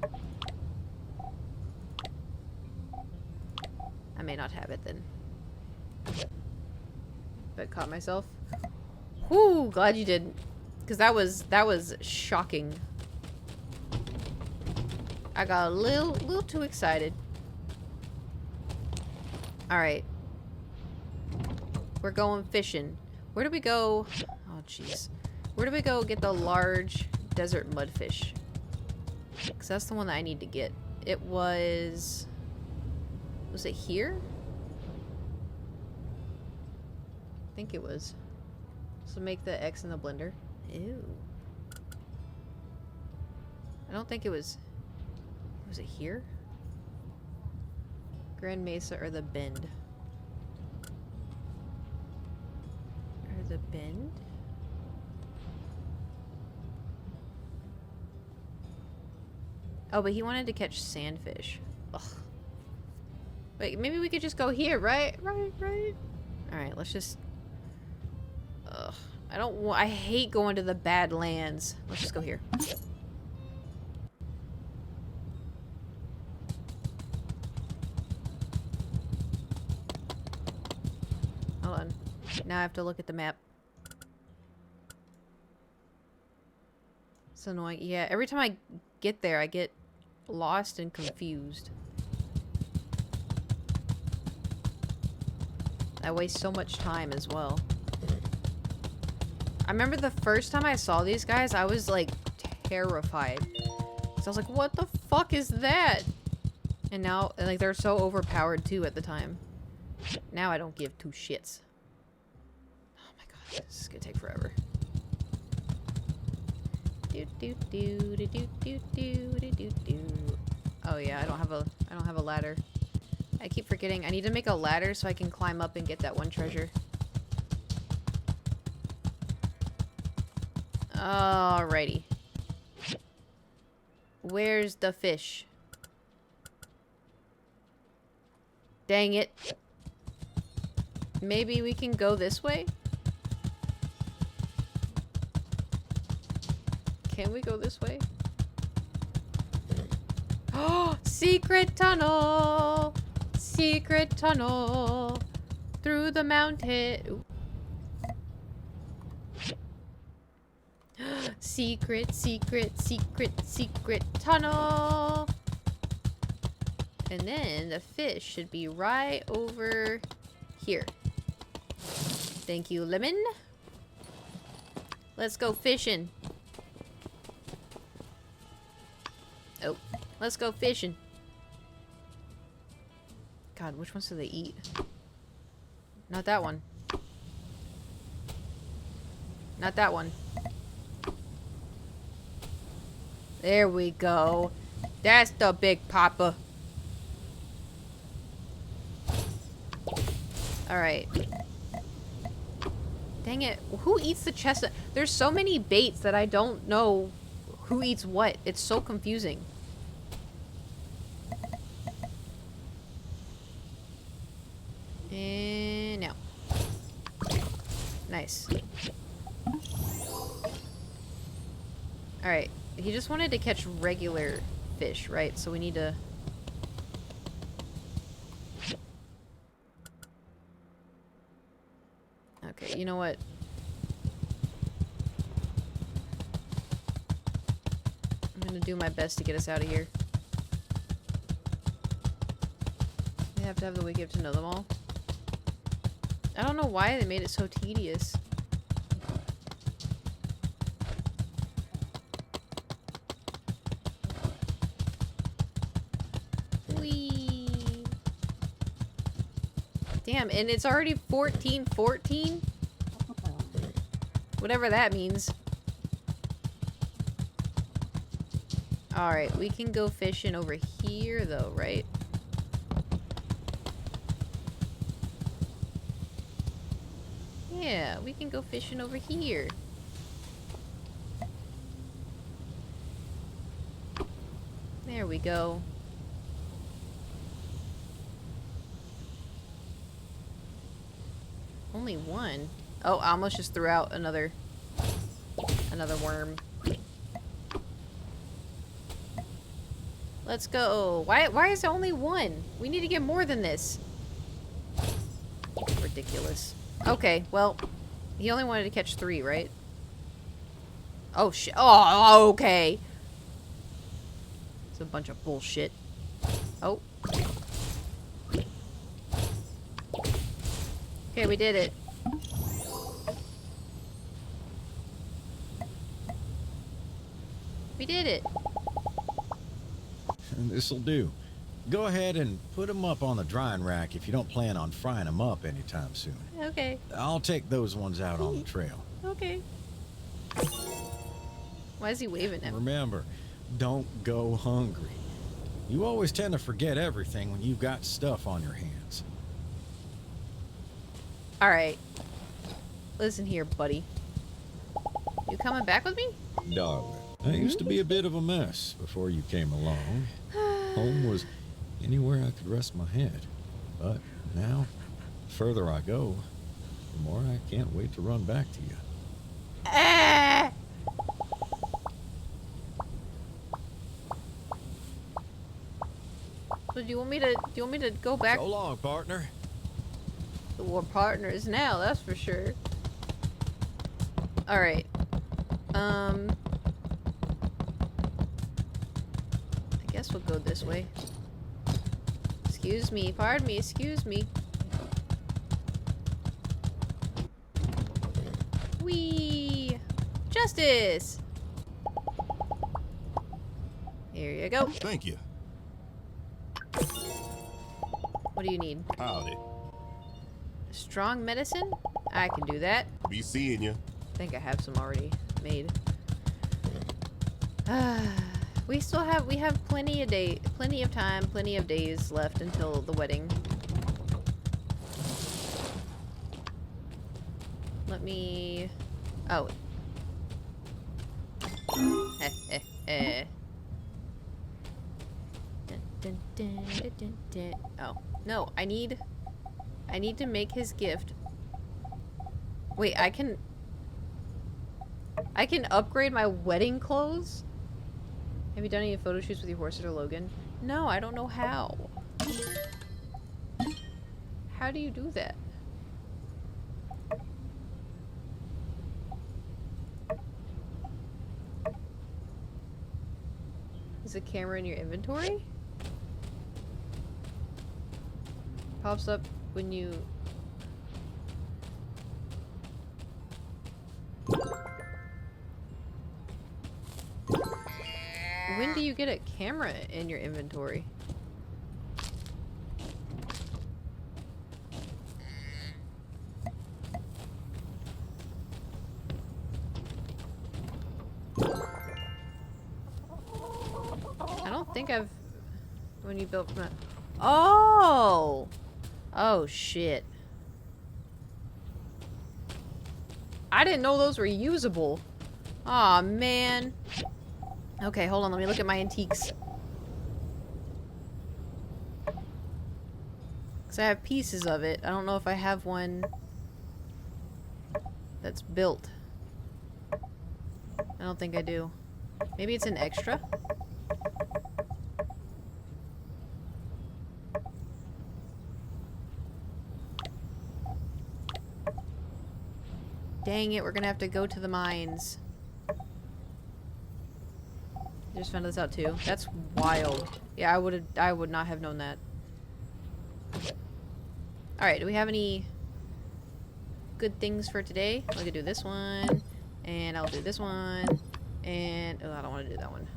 I may not have it then. But caught myself. Whoo, glad you did. Because that was shocking. I got a little too excited. Alright. We're going fishing. Where do we go? Oh, jeez. Where do we go get the large desert mudfish? Because that's the one that I need to get. It was... Was it here? I think it was. So make the X in the blender. Ew. I don't think it was... Was it here? Grand Mesa or the Bend? Or the Bend? Oh, but he wanted to catch sandfish. Ugh. Wait, maybe we could just go here, right? Right. Alright, let's just... Ugh. I don't want... I hate going to the bad lands. Let's just go here. Hold on. Now I have to look at the map. It's annoying. Yeah, every time I get there, I get lost and confused. I waste so much time as well. I remember the first time I saw these guys, I was like terrified. So I was like, what the fuck is that? And now, like, they're so overpowered too at the time. Now I don't give two shits. Oh my god, this is gonna take forever. Oh yeah, I don't have a ladder. I keep forgetting. I need to make a ladder so I can climb up and get that one treasure. Alrighty. Where's the fish? Dang it. Maybe we can go this way? Can we go this way? Oh, secret tunnel! Secret tunnel! through the mountain. Ooh. Secret, secret, secret, secret tunnel. And then the fish should be right over here. Thank you, Lemon. Let's go fishing. Oh, let's go fishing. God, which ones do they eat? Not that one. Not that one. There we go. That's the big papa. Alright. Dang it. Who eats the chestnut? There's so many baits that I don't know who eats what. It's so confusing. And now. Nice. Alright. He just wanted to catch regular fish, right? So we need to... Okay, you know what? I'm gonna do my best to get us out of here. They have to have the wiki to know them all. I don't know why they made it so tedious. Whee! Damn, and it's already 14:14? Whatever that means. Alright, we can go fishing over here though, right? Yeah, we can go fishing over here. There we go. Only one. Oh, I almost just threw out another worm. Let's go. Why is there only one? We need to get more than this. Ridiculous. Okay, well, he only wanted to catch 3, right? Oh, shit. Oh, okay. It's a bunch of bullshit. Oh. Okay, we did it. We did it. This'll do. Go ahead and put them up on the drying rack if you don't plan on frying them up anytime soon. Okay. I'll take those ones out on the trail. Okay. Why is he waving at me? Remember, don't go hungry. You always tend to forget everything when you've got stuff on your hands. Alright. Listen here, buddy. You coming back with me? Darling, I used to be a bit of a mess before you came along. Home was anywhere I could rest my head. But now, the further I go, the more I can't wait to run back to you. Ah! So do you want me to go back? So long, partner. We're partners now, that's for sure. Alright. I guess we'll go this way. Excuse me, pardon me, excuse me. Whee! Justice! Here you go. Thank you. What do you need? Howdy. Strong medicine? I can do that. Be seeing you. I think I have some already made. We have plenty of time, plenty of days left until the wedding. Let me... Oh. Oh. No, I need to make his gift. Wait, I can upgrade my wedding clothes? Have you done any photo shoots with your horses or Logan? No, I don't know how. How do you do that? Is a camera in your inventory? Pops up when you... When do you get a camera in your inventory? I don't think I've... When you built from... Oh! Oh, shit. I didn't know those were usable. Aw, man. Okay, hold on. Let me look at my antiques. Because I have pieces of it. I don't know if I have one that's built. I don't think I do. Maybe it's an extra? Dang it, we're gonna have to go to the mines. Just found this out too. That's wild. Yeah, I would not have known that. Alright, do we have any good things for today? I could do this one, and I'll do this one, and oh, I don't want to do that one.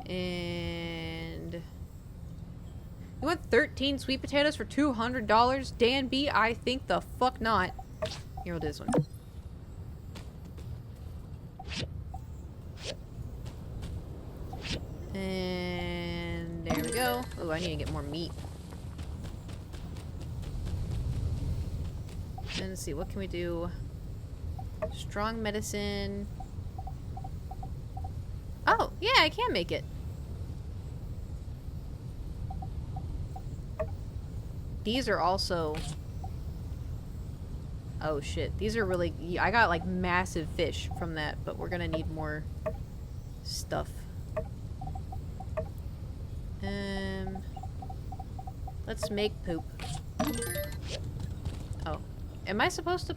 And you want 13 sweet potatoes for $200? Dan B, I think the fuck not. Here, we'll do this one. And there we go. Oh, I need to get more meat. And let's see, what can we do? Strong medicine. Oh, yeah, I can make it. These are also... Oh shit, these are really... I got like massive fish from that, but we're gonna need more stuff. Let's make poop. Oh. Am I supposed to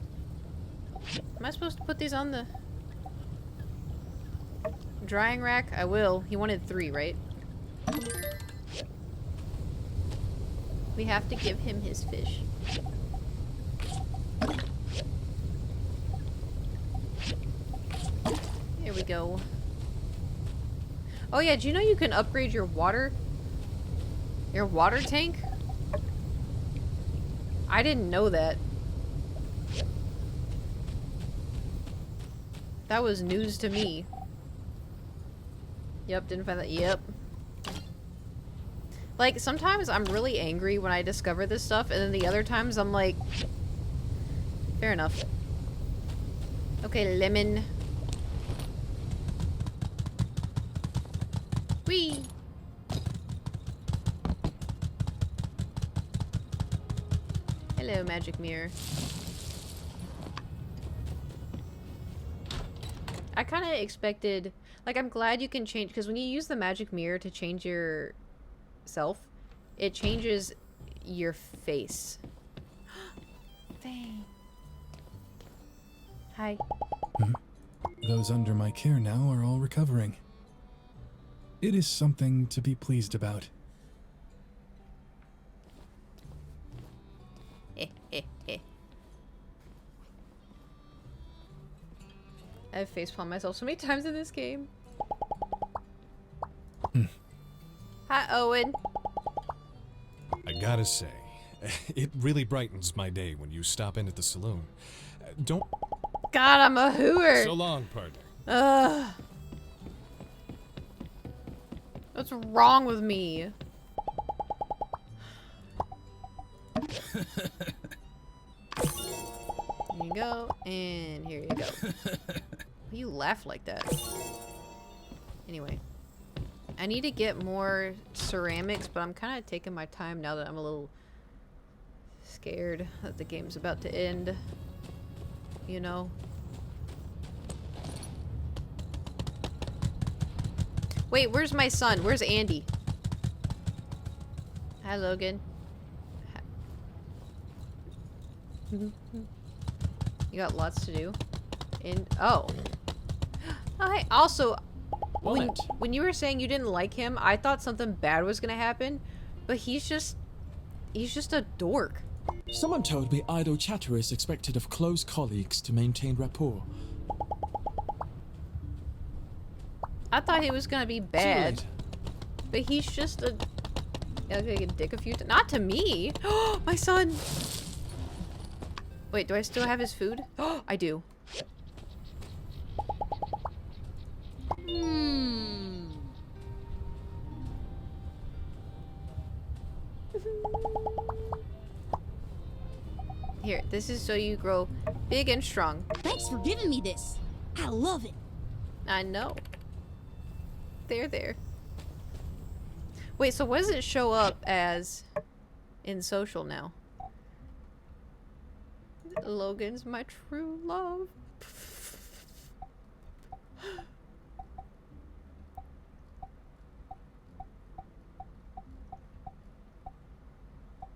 put these on the drying rack? I will. He wanted 3, right? We have to give him his fish. Here we go. Oh yeah, do you know you can upgrade your water tank? I didn't know that. That was news to me. Yep, didn't find that. Yep. Like, sometimes I'm really angry when I discover this stuff, and then the other times I'm like... Fair enough. Okay, lemon. Whee! Hello, magic mirror. I kind of expected... Like, I'm glad you can change... Because when you use the magic mirror to change your self, it changes your face. Dang. Hi. Those under my care now are all recovering. It is something to be pleased about. I've facepalmed myself so many times in this game. Hi, Owen. I gotta say, it really brightens my day when you stop in at the saloon. Don't... God, I'm a hooer. So long, partner. Ugh. What's wrong with me? Here you go, and here you go. Why you laugh like that? Anyway. I need to get more ceramics, but I'm kind of taking my time now that I'm a little scared that the game's about to end. You know? Wait, where's my son? Where's Andy? Hi, Logan. You got lots to do. And oh. Oh, hey. Also, when you were saying you didn't like him, I thought something bad was gonna happen, but he's just a dork. Someone told me idle chatter is expected of close colleagues to maintain rapport. I thought he was gonna be See you bad, later. but he's just a dick a few times. Not to me. My son. Wait, do I still have his food? I do. Here, this is so you grow big and strong. Thanks for giving me this. I love it. I know. There. Wait, so what does it show up as in social now? Logan's my true love.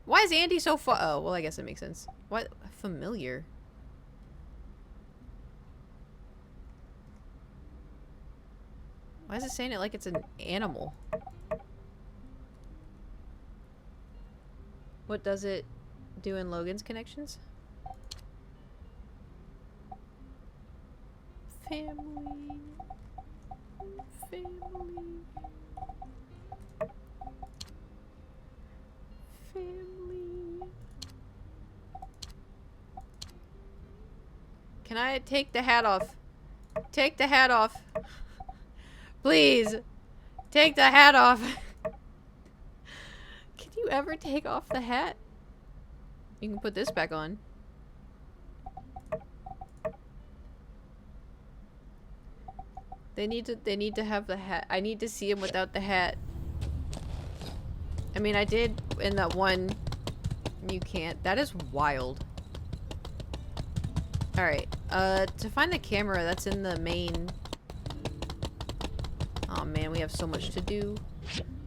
Why is Andy so oh, well, I guess it makes sense. What? Familiar. Why is it saying it like it's an animal? What does it do in Logan's connections? Family. Family. Family. Can I take the hat off? Take the hat off. Please. Take the hat off. Can you ever take off the hat? You can put this back on. They need to have the hat. I need to see him without the hat. I mean, I did in that one. You can't. That is wild. Alright. To find the camera that's in the main. Oh man, we have so much to do.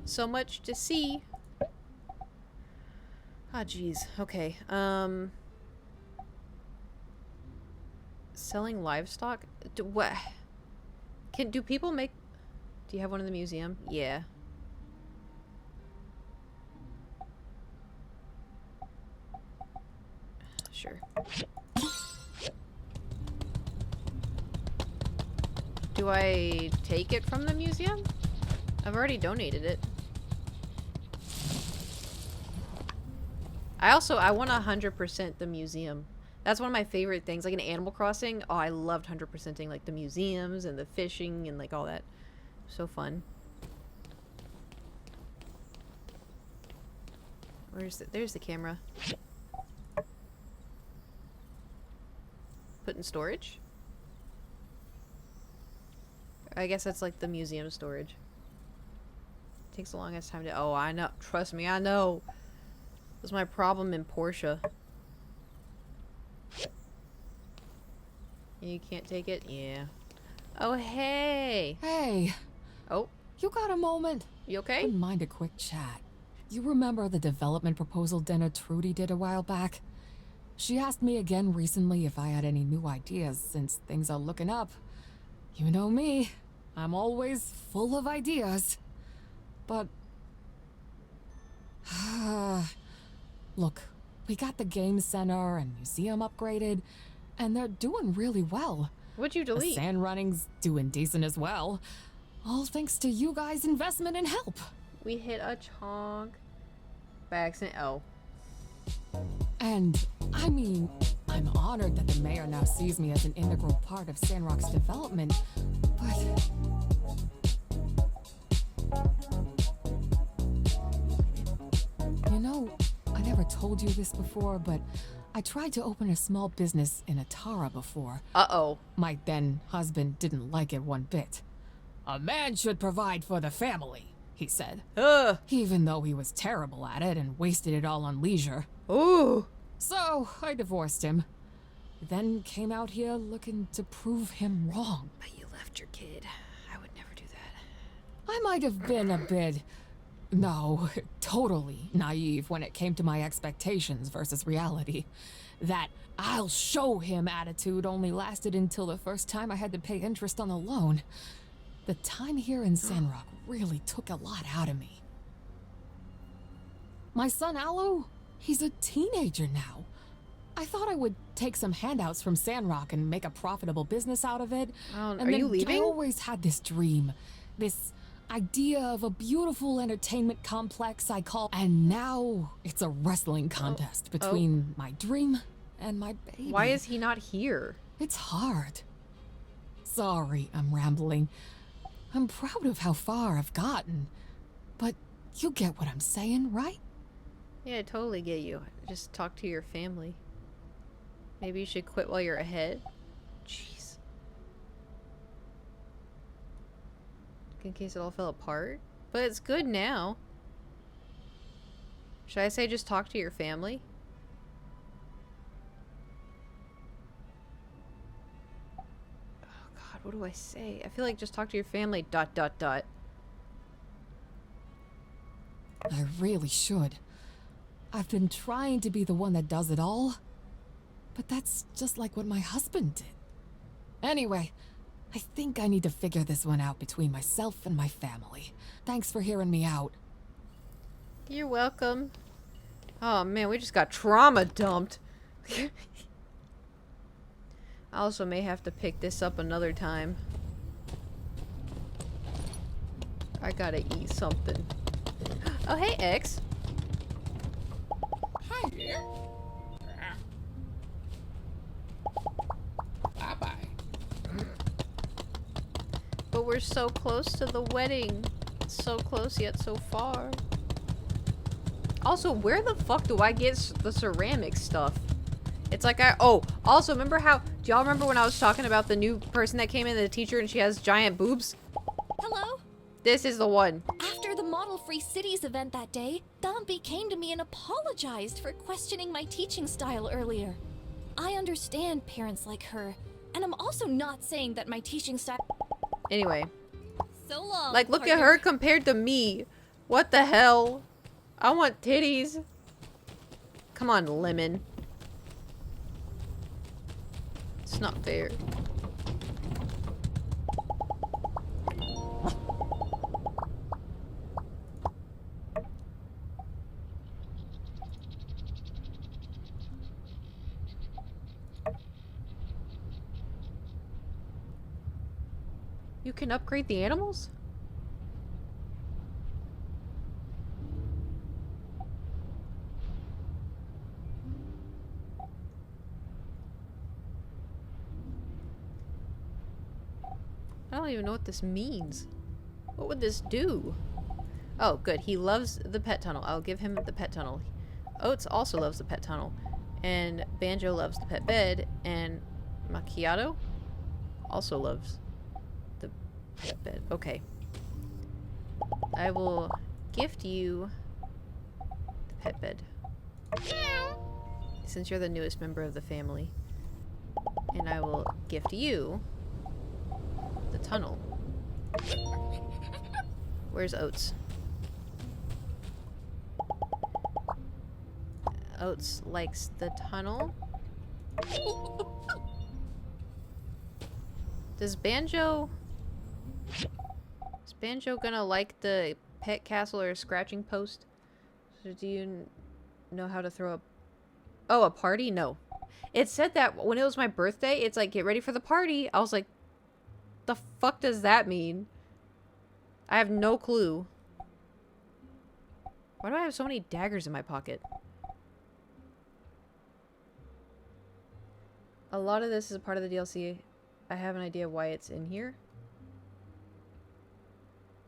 So much to see. Ah, jeez. Okay. Selling livestock? What? Do people make... Do you have one in the museum? Yeah. Sure. Do I take it from the museum? I've already donated it. I want 100% the museum. That's one of my favorite things. Like in Animal Crossing, oh, I loved 100%ing like the museums and the fishing and like all that. So fun. There's the camera. Put in storage? I guess that's like the museum storage. Takes the longest time to... Oh, I know. Trust me, I know. That's my problem in Porsche. You can't take it? Yeah. Oh, hey! Hey, Oh, you got a moment? you okay? Wouldn't mind a quick chat. You remember the development proposal dinner Trudy did a while back? She asked me again recently if I had any new ideas since things are looking up. You know me, I'm always full of ideas. But... Look, we got the game center and museum upgraded, and they're doing really well. What'd you The delete? sand running's doing decent as well. All thanks to you guys' investment and help. We hit a chonk. By accident. Oh. And, I mean, I'm honored that the mayor now sees me as an integral part of Sandrock's development, but... You know, I never told you this before, but I tried to open a small business in Atara before. Uh-oh. My then husband didn't like it one bit. A man should provide for the family, he said. Ugh. Even though he was terrible at it and wasted it all on leisure. Ooh. So, I divorced him. Then came out here looking to prove him wrong. But you left your kid. I would never do that. I might have been a bit... No, totally naive when it came to my expectations versus reality. That I'll show him attitude only lasted until the first time I had to pay interest on the loan. The time here in Sandrock really took a lot out of me. My son Aloe, he's a teenager now. I thought I would take some handouts from Sandrock and make a profitable business out of it. Are you leaving? I always had this dream, this idea of a beautiful entertainment complex I call... And now it's a wrestling contest between my dream and my baby. Why is he not here? It's hard. Sorry, I'm rambling. I'm proud of how far I've gotten. But you get what I'm saying, right? Yeah, I totally get you. Just talk to your family. Maybe you should quit while you're ahead. Jeez. In case it all fell apart. But it's good now. Should I say just talk to your family? Oh god, what do I say? I feel like just talk to your family, ... I really should. I've been trying to be the one that does it all. But that's just like what my husband did. Anyway, I think I need to figure this one out between myself and my family. Thanks for hearing me out. You're welcome. Oh man, we just got trauma dumped. I also may have to pick this up another time. I gotta eat something. Oh, hey, X. Hi there. Bye-bye. But we're so close to the wedding. So close yet so far. Also, where the fuck do I get the ceramic stuff? It's like also remember how, do y'all remember when I was talking about the new person that came in, the teacher, and she has giant boobs? Hello? This is the one. After the Model Free Cities event that day, Dumpy came to me and apologized for questioning my teaching style earlier. I understand parents like her, and I'm also not saying that my teaching style... Anyway. So long, Like, look partner. at her compared to me. What the hell? I want titties. Come on, Lemon. It's not fair. You can upgrade the animals? I don't even know what this means. What would this do? Oh, good. He loves the pet tunnel. I'll give him the pet tunnel. Oates also loves the pet tunnel. And Banjo loves the pet bed. And Macchiato also loves the pet bed. Okay. I will gift you the pet bed. Since you're the newest member of the family. And I will gift you the tunnel. Where's Oates? Oates likes the tunnel. Is Banjo gonna like the pet castle or scratching post? So do you know how to throw a party? No. It said that when it was my birthday, it's like, get ready for the party. I was like, the fuck does that mean? I have no clue. Why do I have so many daggers in my pocket? A lot of this is a part of the DLC. I have an idea why it's in here.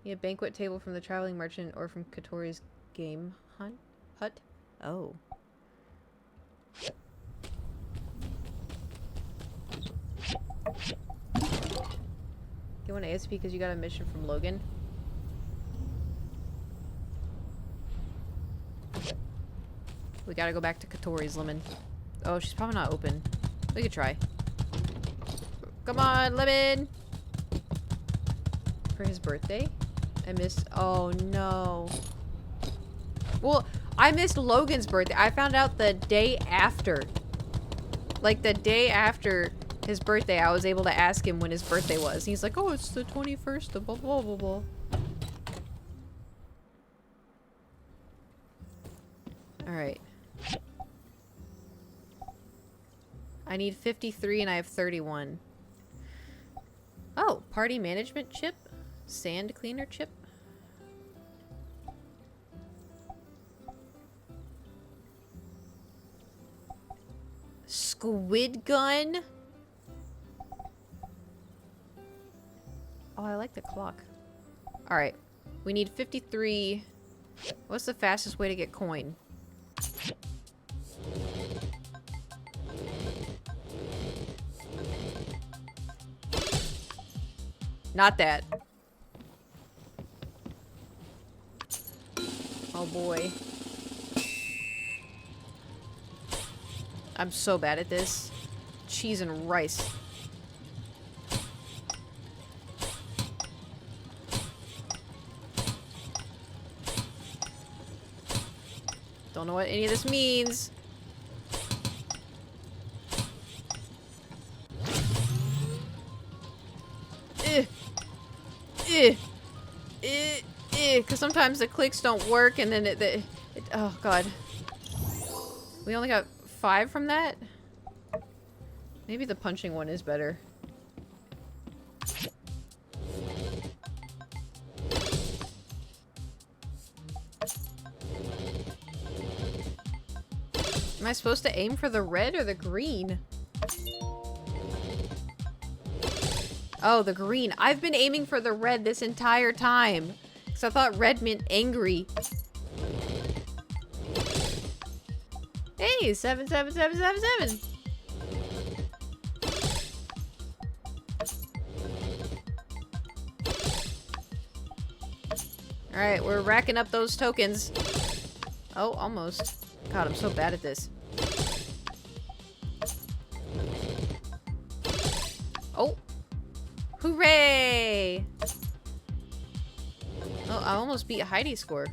Yeah, banquet table from the traveling merchant or from Katori's game hut. Oh. You want ASP because you got a mission from Logan? We gotta go back to Katori's, Lemon. Oh, she's probably not open. We could try. Come on, Lemon! For his birthday? I missed... Oh, no. Well, I missed Logan's birthday. I found out the day after. Like, the day after his birthday, I was able to ask him when his birthday was. He's like, oh, it's the 21st of blah, blah, blah, blah. Alright. I need 53 and I have 31. Oh, party management chip? Sand cleaner chip? Squid gun? Oh, I like the clock. Alright. We need 53. What's the fastest way to get coin? Not that. Oh boy. I'm so bad at this. Cheese and rice. Don't know what any of this means. Because sometimes the clicks don't work and then oh god. We only got 5 from that? Maybe the punching one is better. Am I supposed to aim for the red or the green? Oh, the green. I've been aiming for the red this entire time. Because I thought red meant angry. Hey, 77777. Alright, we're racking up those tokens. Oh, almost. God, I'm so bad at this. Oh! Hooray! Oh, I almost beat Heidi's score.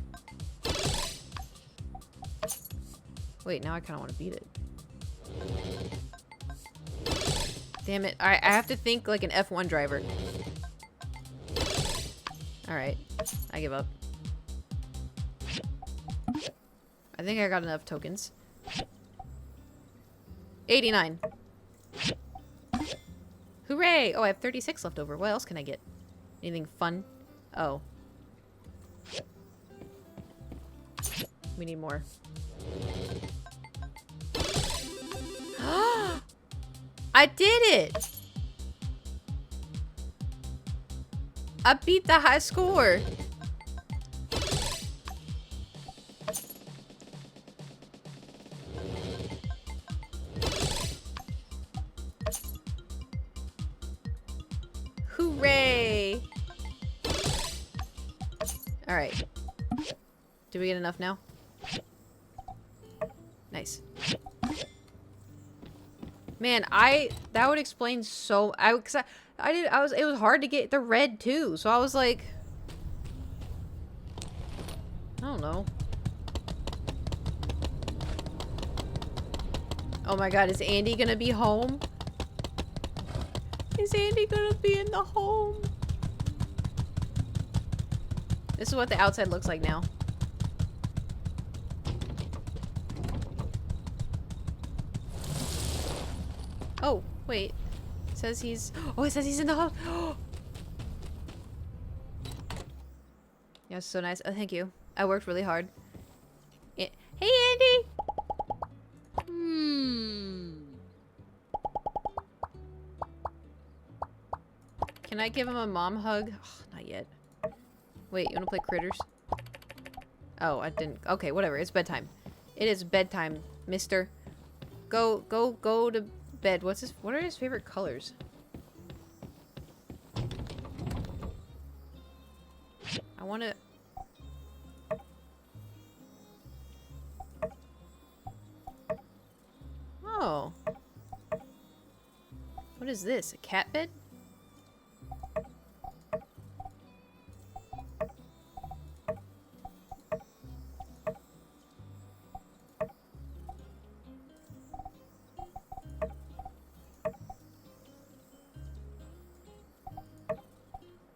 Wait, now I kind of want to beat it. Damn it. Alright, I have to think like an F1 driver. Alright, I give up. I think I got enough tokens. 89. Hooray! Oh, I have 36 left over. What else can I get? Anything fun? Oh. We need more. I did it! I beat the high score. Hooray! Alright. Do we get enough now? Nice. Man, that would explain so it was hard to get the red too. So I was like, I don't know. Oh my god, is Andy gonna be home? Is Andy gonna be in the home? This is what the outside looks like now. Oh, wait. It says he's... Oh, it says he's in the house. Yeah, so nice. Oh, thank you. I worked really hard. Hey, Andy! Can I give him a mom hug? Oh, not yet. Wait, you wanna play Critters? Oh, I didn't... Okay, whatever. It's bedtime. It is bedtime, mister. Go to bed. What are his favorite colors? I wanna... Oh. What is this? A cat bed?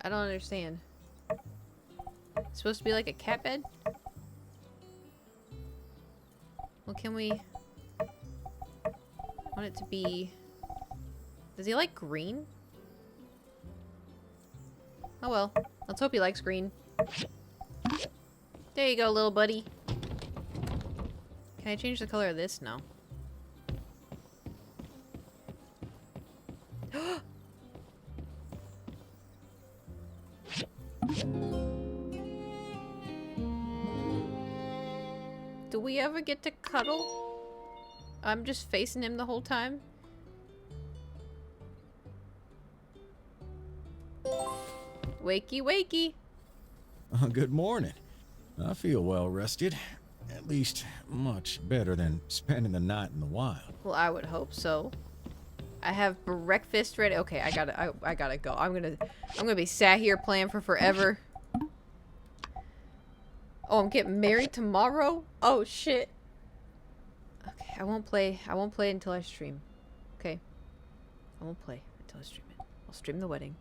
I don't understand. It's supposed to be like a cat bed? Well, can we... I want it to be... Does he like green? Oh well. Let's hope he likes green. There you go, little buddy. Can I change the color of this? No. Do we ever get to cuddle? I'm just facing him the whole time. Wakey, wakey. Good morning. I feel well rested. At least much better than spending the night in the wild. Well, I would hope so. I have breakfast ready. Okay, I gotta go. I'm gonna be sat here playing for forever. Oh, I'm getting married tomorrow? Oh shit. Okay, I won't play until I stream. Okay. I won't play until I stream it. I'll stream the wedding.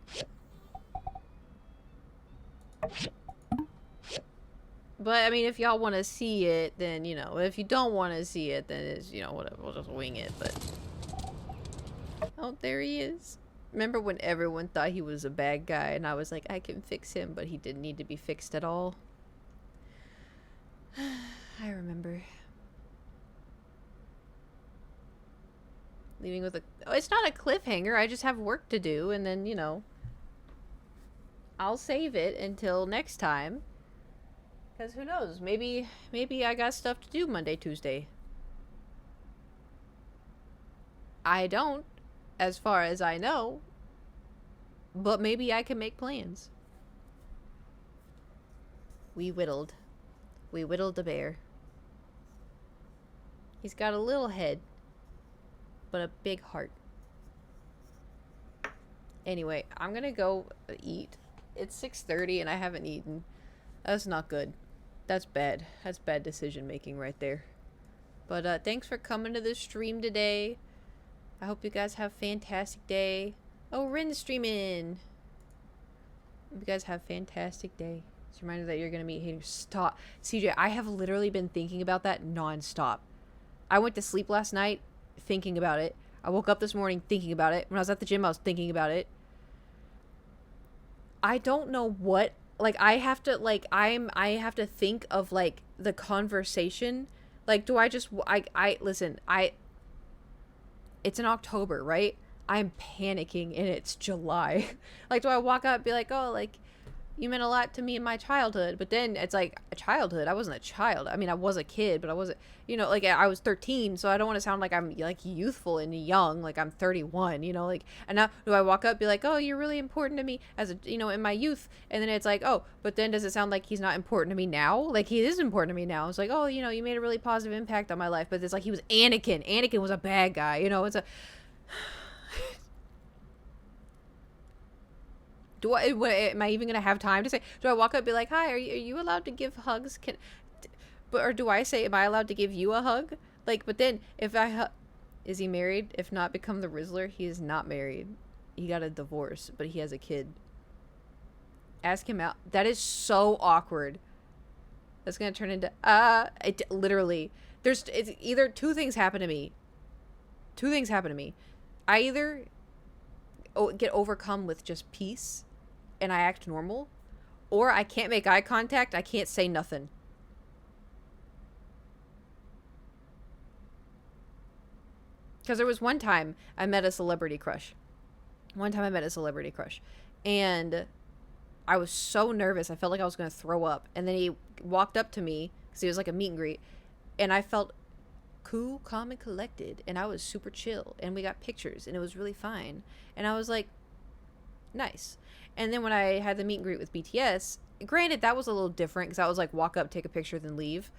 But, I mean, if y'all want to see it, then, you know. If you don't want to see it, then it's, you know, whatever. We'll just wing it, but... Oh, there he is. Remember when everyone thought he was a bad guy, and I was like, I can fix him, but he didn't need to be fixed at all? I remember. Leaving with a... Oh, it's not a cliffhanger. I just have work to do, and then, you know... I'll save it until next time. Because who knows? Maybe I got stuff to do Monday, Tuesday. I don't, as far as I know. But maybe I can make plans. We whittled the bear. He's got a little head, but a big heart. Anyway, I'm gonna go eat. It's 6:30 and I haven't eaten. That's not good. That's bad. That's bad decision making right there. But thanks for coming to this stream today. I hope you guys have a fantastic day. Oh, Rin's streaming. Hope you guys have a fantastic day. Just a reminder that you're gonna meet haters. Stop. CJ, I have literally been thinking about that non-stop. I went to sleep last night thinking about it. I woke up this morning thinking about it. When I was at the gym, I was thinking about it. I don't know what, like, I have to think of, like, the conversation. Like, do I just, listen, it's in October, right? I'm panicking and it's July. Like, do I walk up and be like, oh, like, you meant a lot to me in my childhood? But then it's like, a childhood? I wasn't a child. I mean, I was a kid, but I wasn't, you know, like, I was 13, so I don't want to sound like I'm, like, youthful and young, like I'm 31, you know, like, and now do I walk up and be like, oh, you're really important to me as a, you know, in my youth, and then it's like, oh, but then does it sound like he's not important to me now? Like, he is important to me now. It's like, oh, you know, you made a really positive impact on my life, but it's like, he was Anakin. Anakin was a bad guy, you know, it's a... am I even gonna have time to say? Do I walk up and be like, "Hi, are you allowed to give hugs?" Or do I say, "Am I allowed to give you a hug?" Like, but then if is he married? If not, become the Rizzler. He is not married. He got a divorce, but he has a kid. Ask him out. That is so awkward. That's gonna turn into literally. It's either two things happen to me. Two things happen to me. I either get overcome with just peace and I act normal, or I can't make eye contact. I can't say nothing. Because there was one time I met a celebrity crush. And I was so nervous. I felt like I was going to throw up. And then he walked up to me, because he was like a meet and greet, and I felt cool, calm, and collected, and I was super chill, and we got pictures, and it was really fine, and I was like, nice. And then when I had the meet and greet with BTS, granted that was a little different because I was like walk up, take a picture, then leave.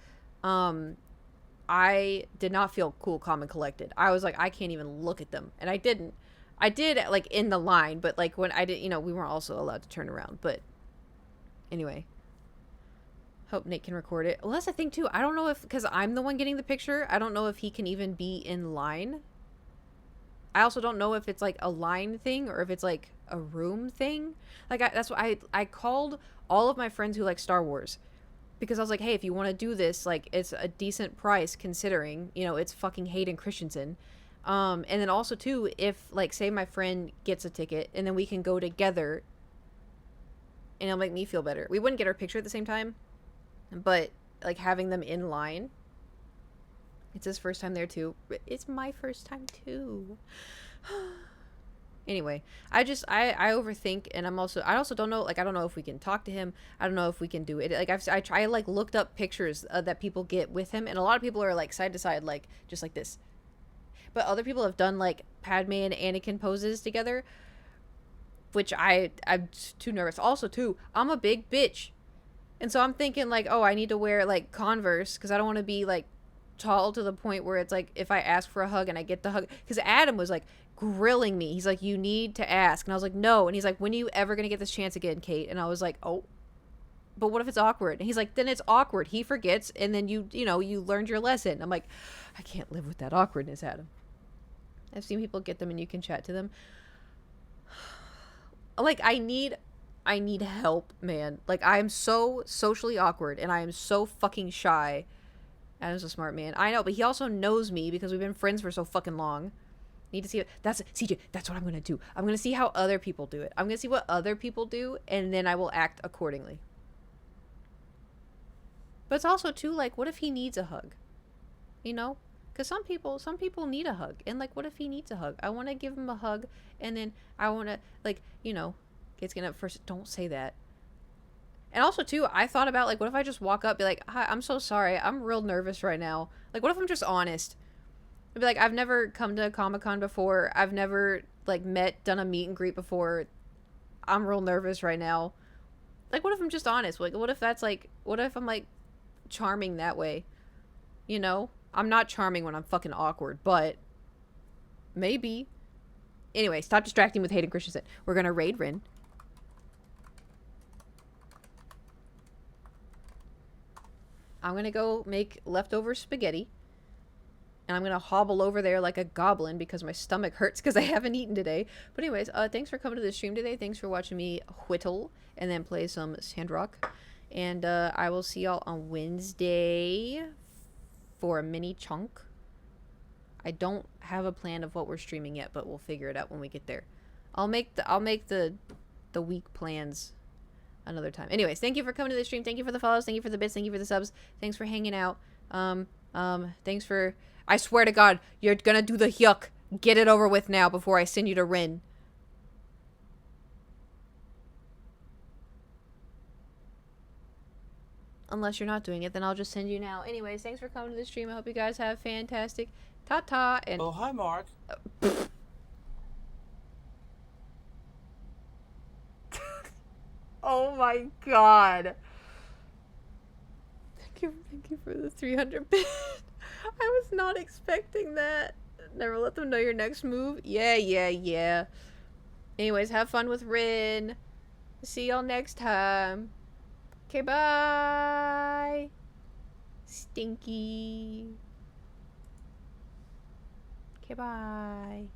I did not feel cool, calm, and collected. I was like, I can't even look at them, and I didn't. I did, like, in the line, but like when I did, you know, we weren't also allowed to turn around. But anyway, hope Nate can record it. Well, that's the thing too. I don't know if, because I'm the one getting the picture, I don't know if he can even be in line. I also don't know if it's like a line thing or if it's like a room thing. Like that's what I called all of my friends who like Star Wars, because I was like, hey, if you want to do this, like it's a decent price considering, you know, it's fucking Hayden Christensen. And then also too, if like say my friend gets a ticket and then we can go together and it'll make me feel better. We wouldn't get our picture at the same time, but like having them in line. It's his first time there too. It's my first time too. Anyway, I overthink, and I also don't know, like, I don't know if we can talk to him. I don't know if we can do it. Like, I like looked up pictures that people get with him, and a lot of people are like side to side, like just like this. But other people have done like Padme and Anakin poses together, which I'm too nervous. Also, too, I'm a big bitch, and so I'm thinking like, oh, I need to wear like Converse because I don't want to be like tall to the point where it's like if I ask for a hug and I get the hug, because Adam was like grilling me. He's like, you need to ask, and I was like, no. And he's like, when are you ever gonna get this chance again, Kate? And I was like, oh, but what if it's awkward? And he's like, then it's awkward. He forgets, and then you learned your lesson. I'm like, I can't live with that awkwardness, Adam. I've seen people get them and you can chat to them. Like, I need help, man. Like, I'm so socially awkward and I am so fucking shy. Adam's a smart man. I know, but he also knows me because we've been friends for so fucking long. Need to see that's CJ. That's what I'm gonna do. I'm gonna see how other people do it. I'm gonna see what other people do, and then I will act accordingly. But it's also too like, what if he needs a hug? You know, because some people need a hug, and like, what if he needs a hug? I want to give him a hug, and then I want to like, Kate's gonna first. Don't say that. And also too, I thought about like, what if I just walk up, be like, hi, I'm so sorry, I'm real nervous right now. Like, what if I'm just honest? I'd be like, I've never come to Comic-Con before. I've never, like, done a meet and greet before. I'm real nervous right now. Like, what if I'm just honest? Like, what if that's, like, what if I'm, like, charming that way? You know? I'm not charming when I'm fucking awkward, but maybe. Anyway, stop distracting with Hayden Christensen. We're gonna raid Rin. I'm gonna go make leftover spaghetti. And I'm going to hobble over there like a goblin because my stomach hurts because I haven't eaten today. But anyways, thanks for coming to the stream today. Thanks for watching me whittle and then play some Sandrock. And I will see y'all on Wednesday for a mini chunk. I don't have a plan of what we're streaming yet, but we'll figure it out when we get there. I'll make the week plans another time. Anyways, thank you for coming to the stream. Thank you for the follows. Thank you for the bits. Thank you for the subs. Thanks for hanging out. Thanks for... I swear to God, you're gonna do the yuck. Get it over with now before I send you to Rin. Unless you're not doing it, then I'll just send you now. Anyways, thanks for coming to the stream. I hope you guys have fantastic ta-ta and... Oh, hi, Mark. Oh my God. Thank you for the 300 bit. I was not expecting that. Never let them know your next move. Yeah. Anyways, have fun with Rin. See y'all next time. Okay, bye. Stinky. Okay, bye.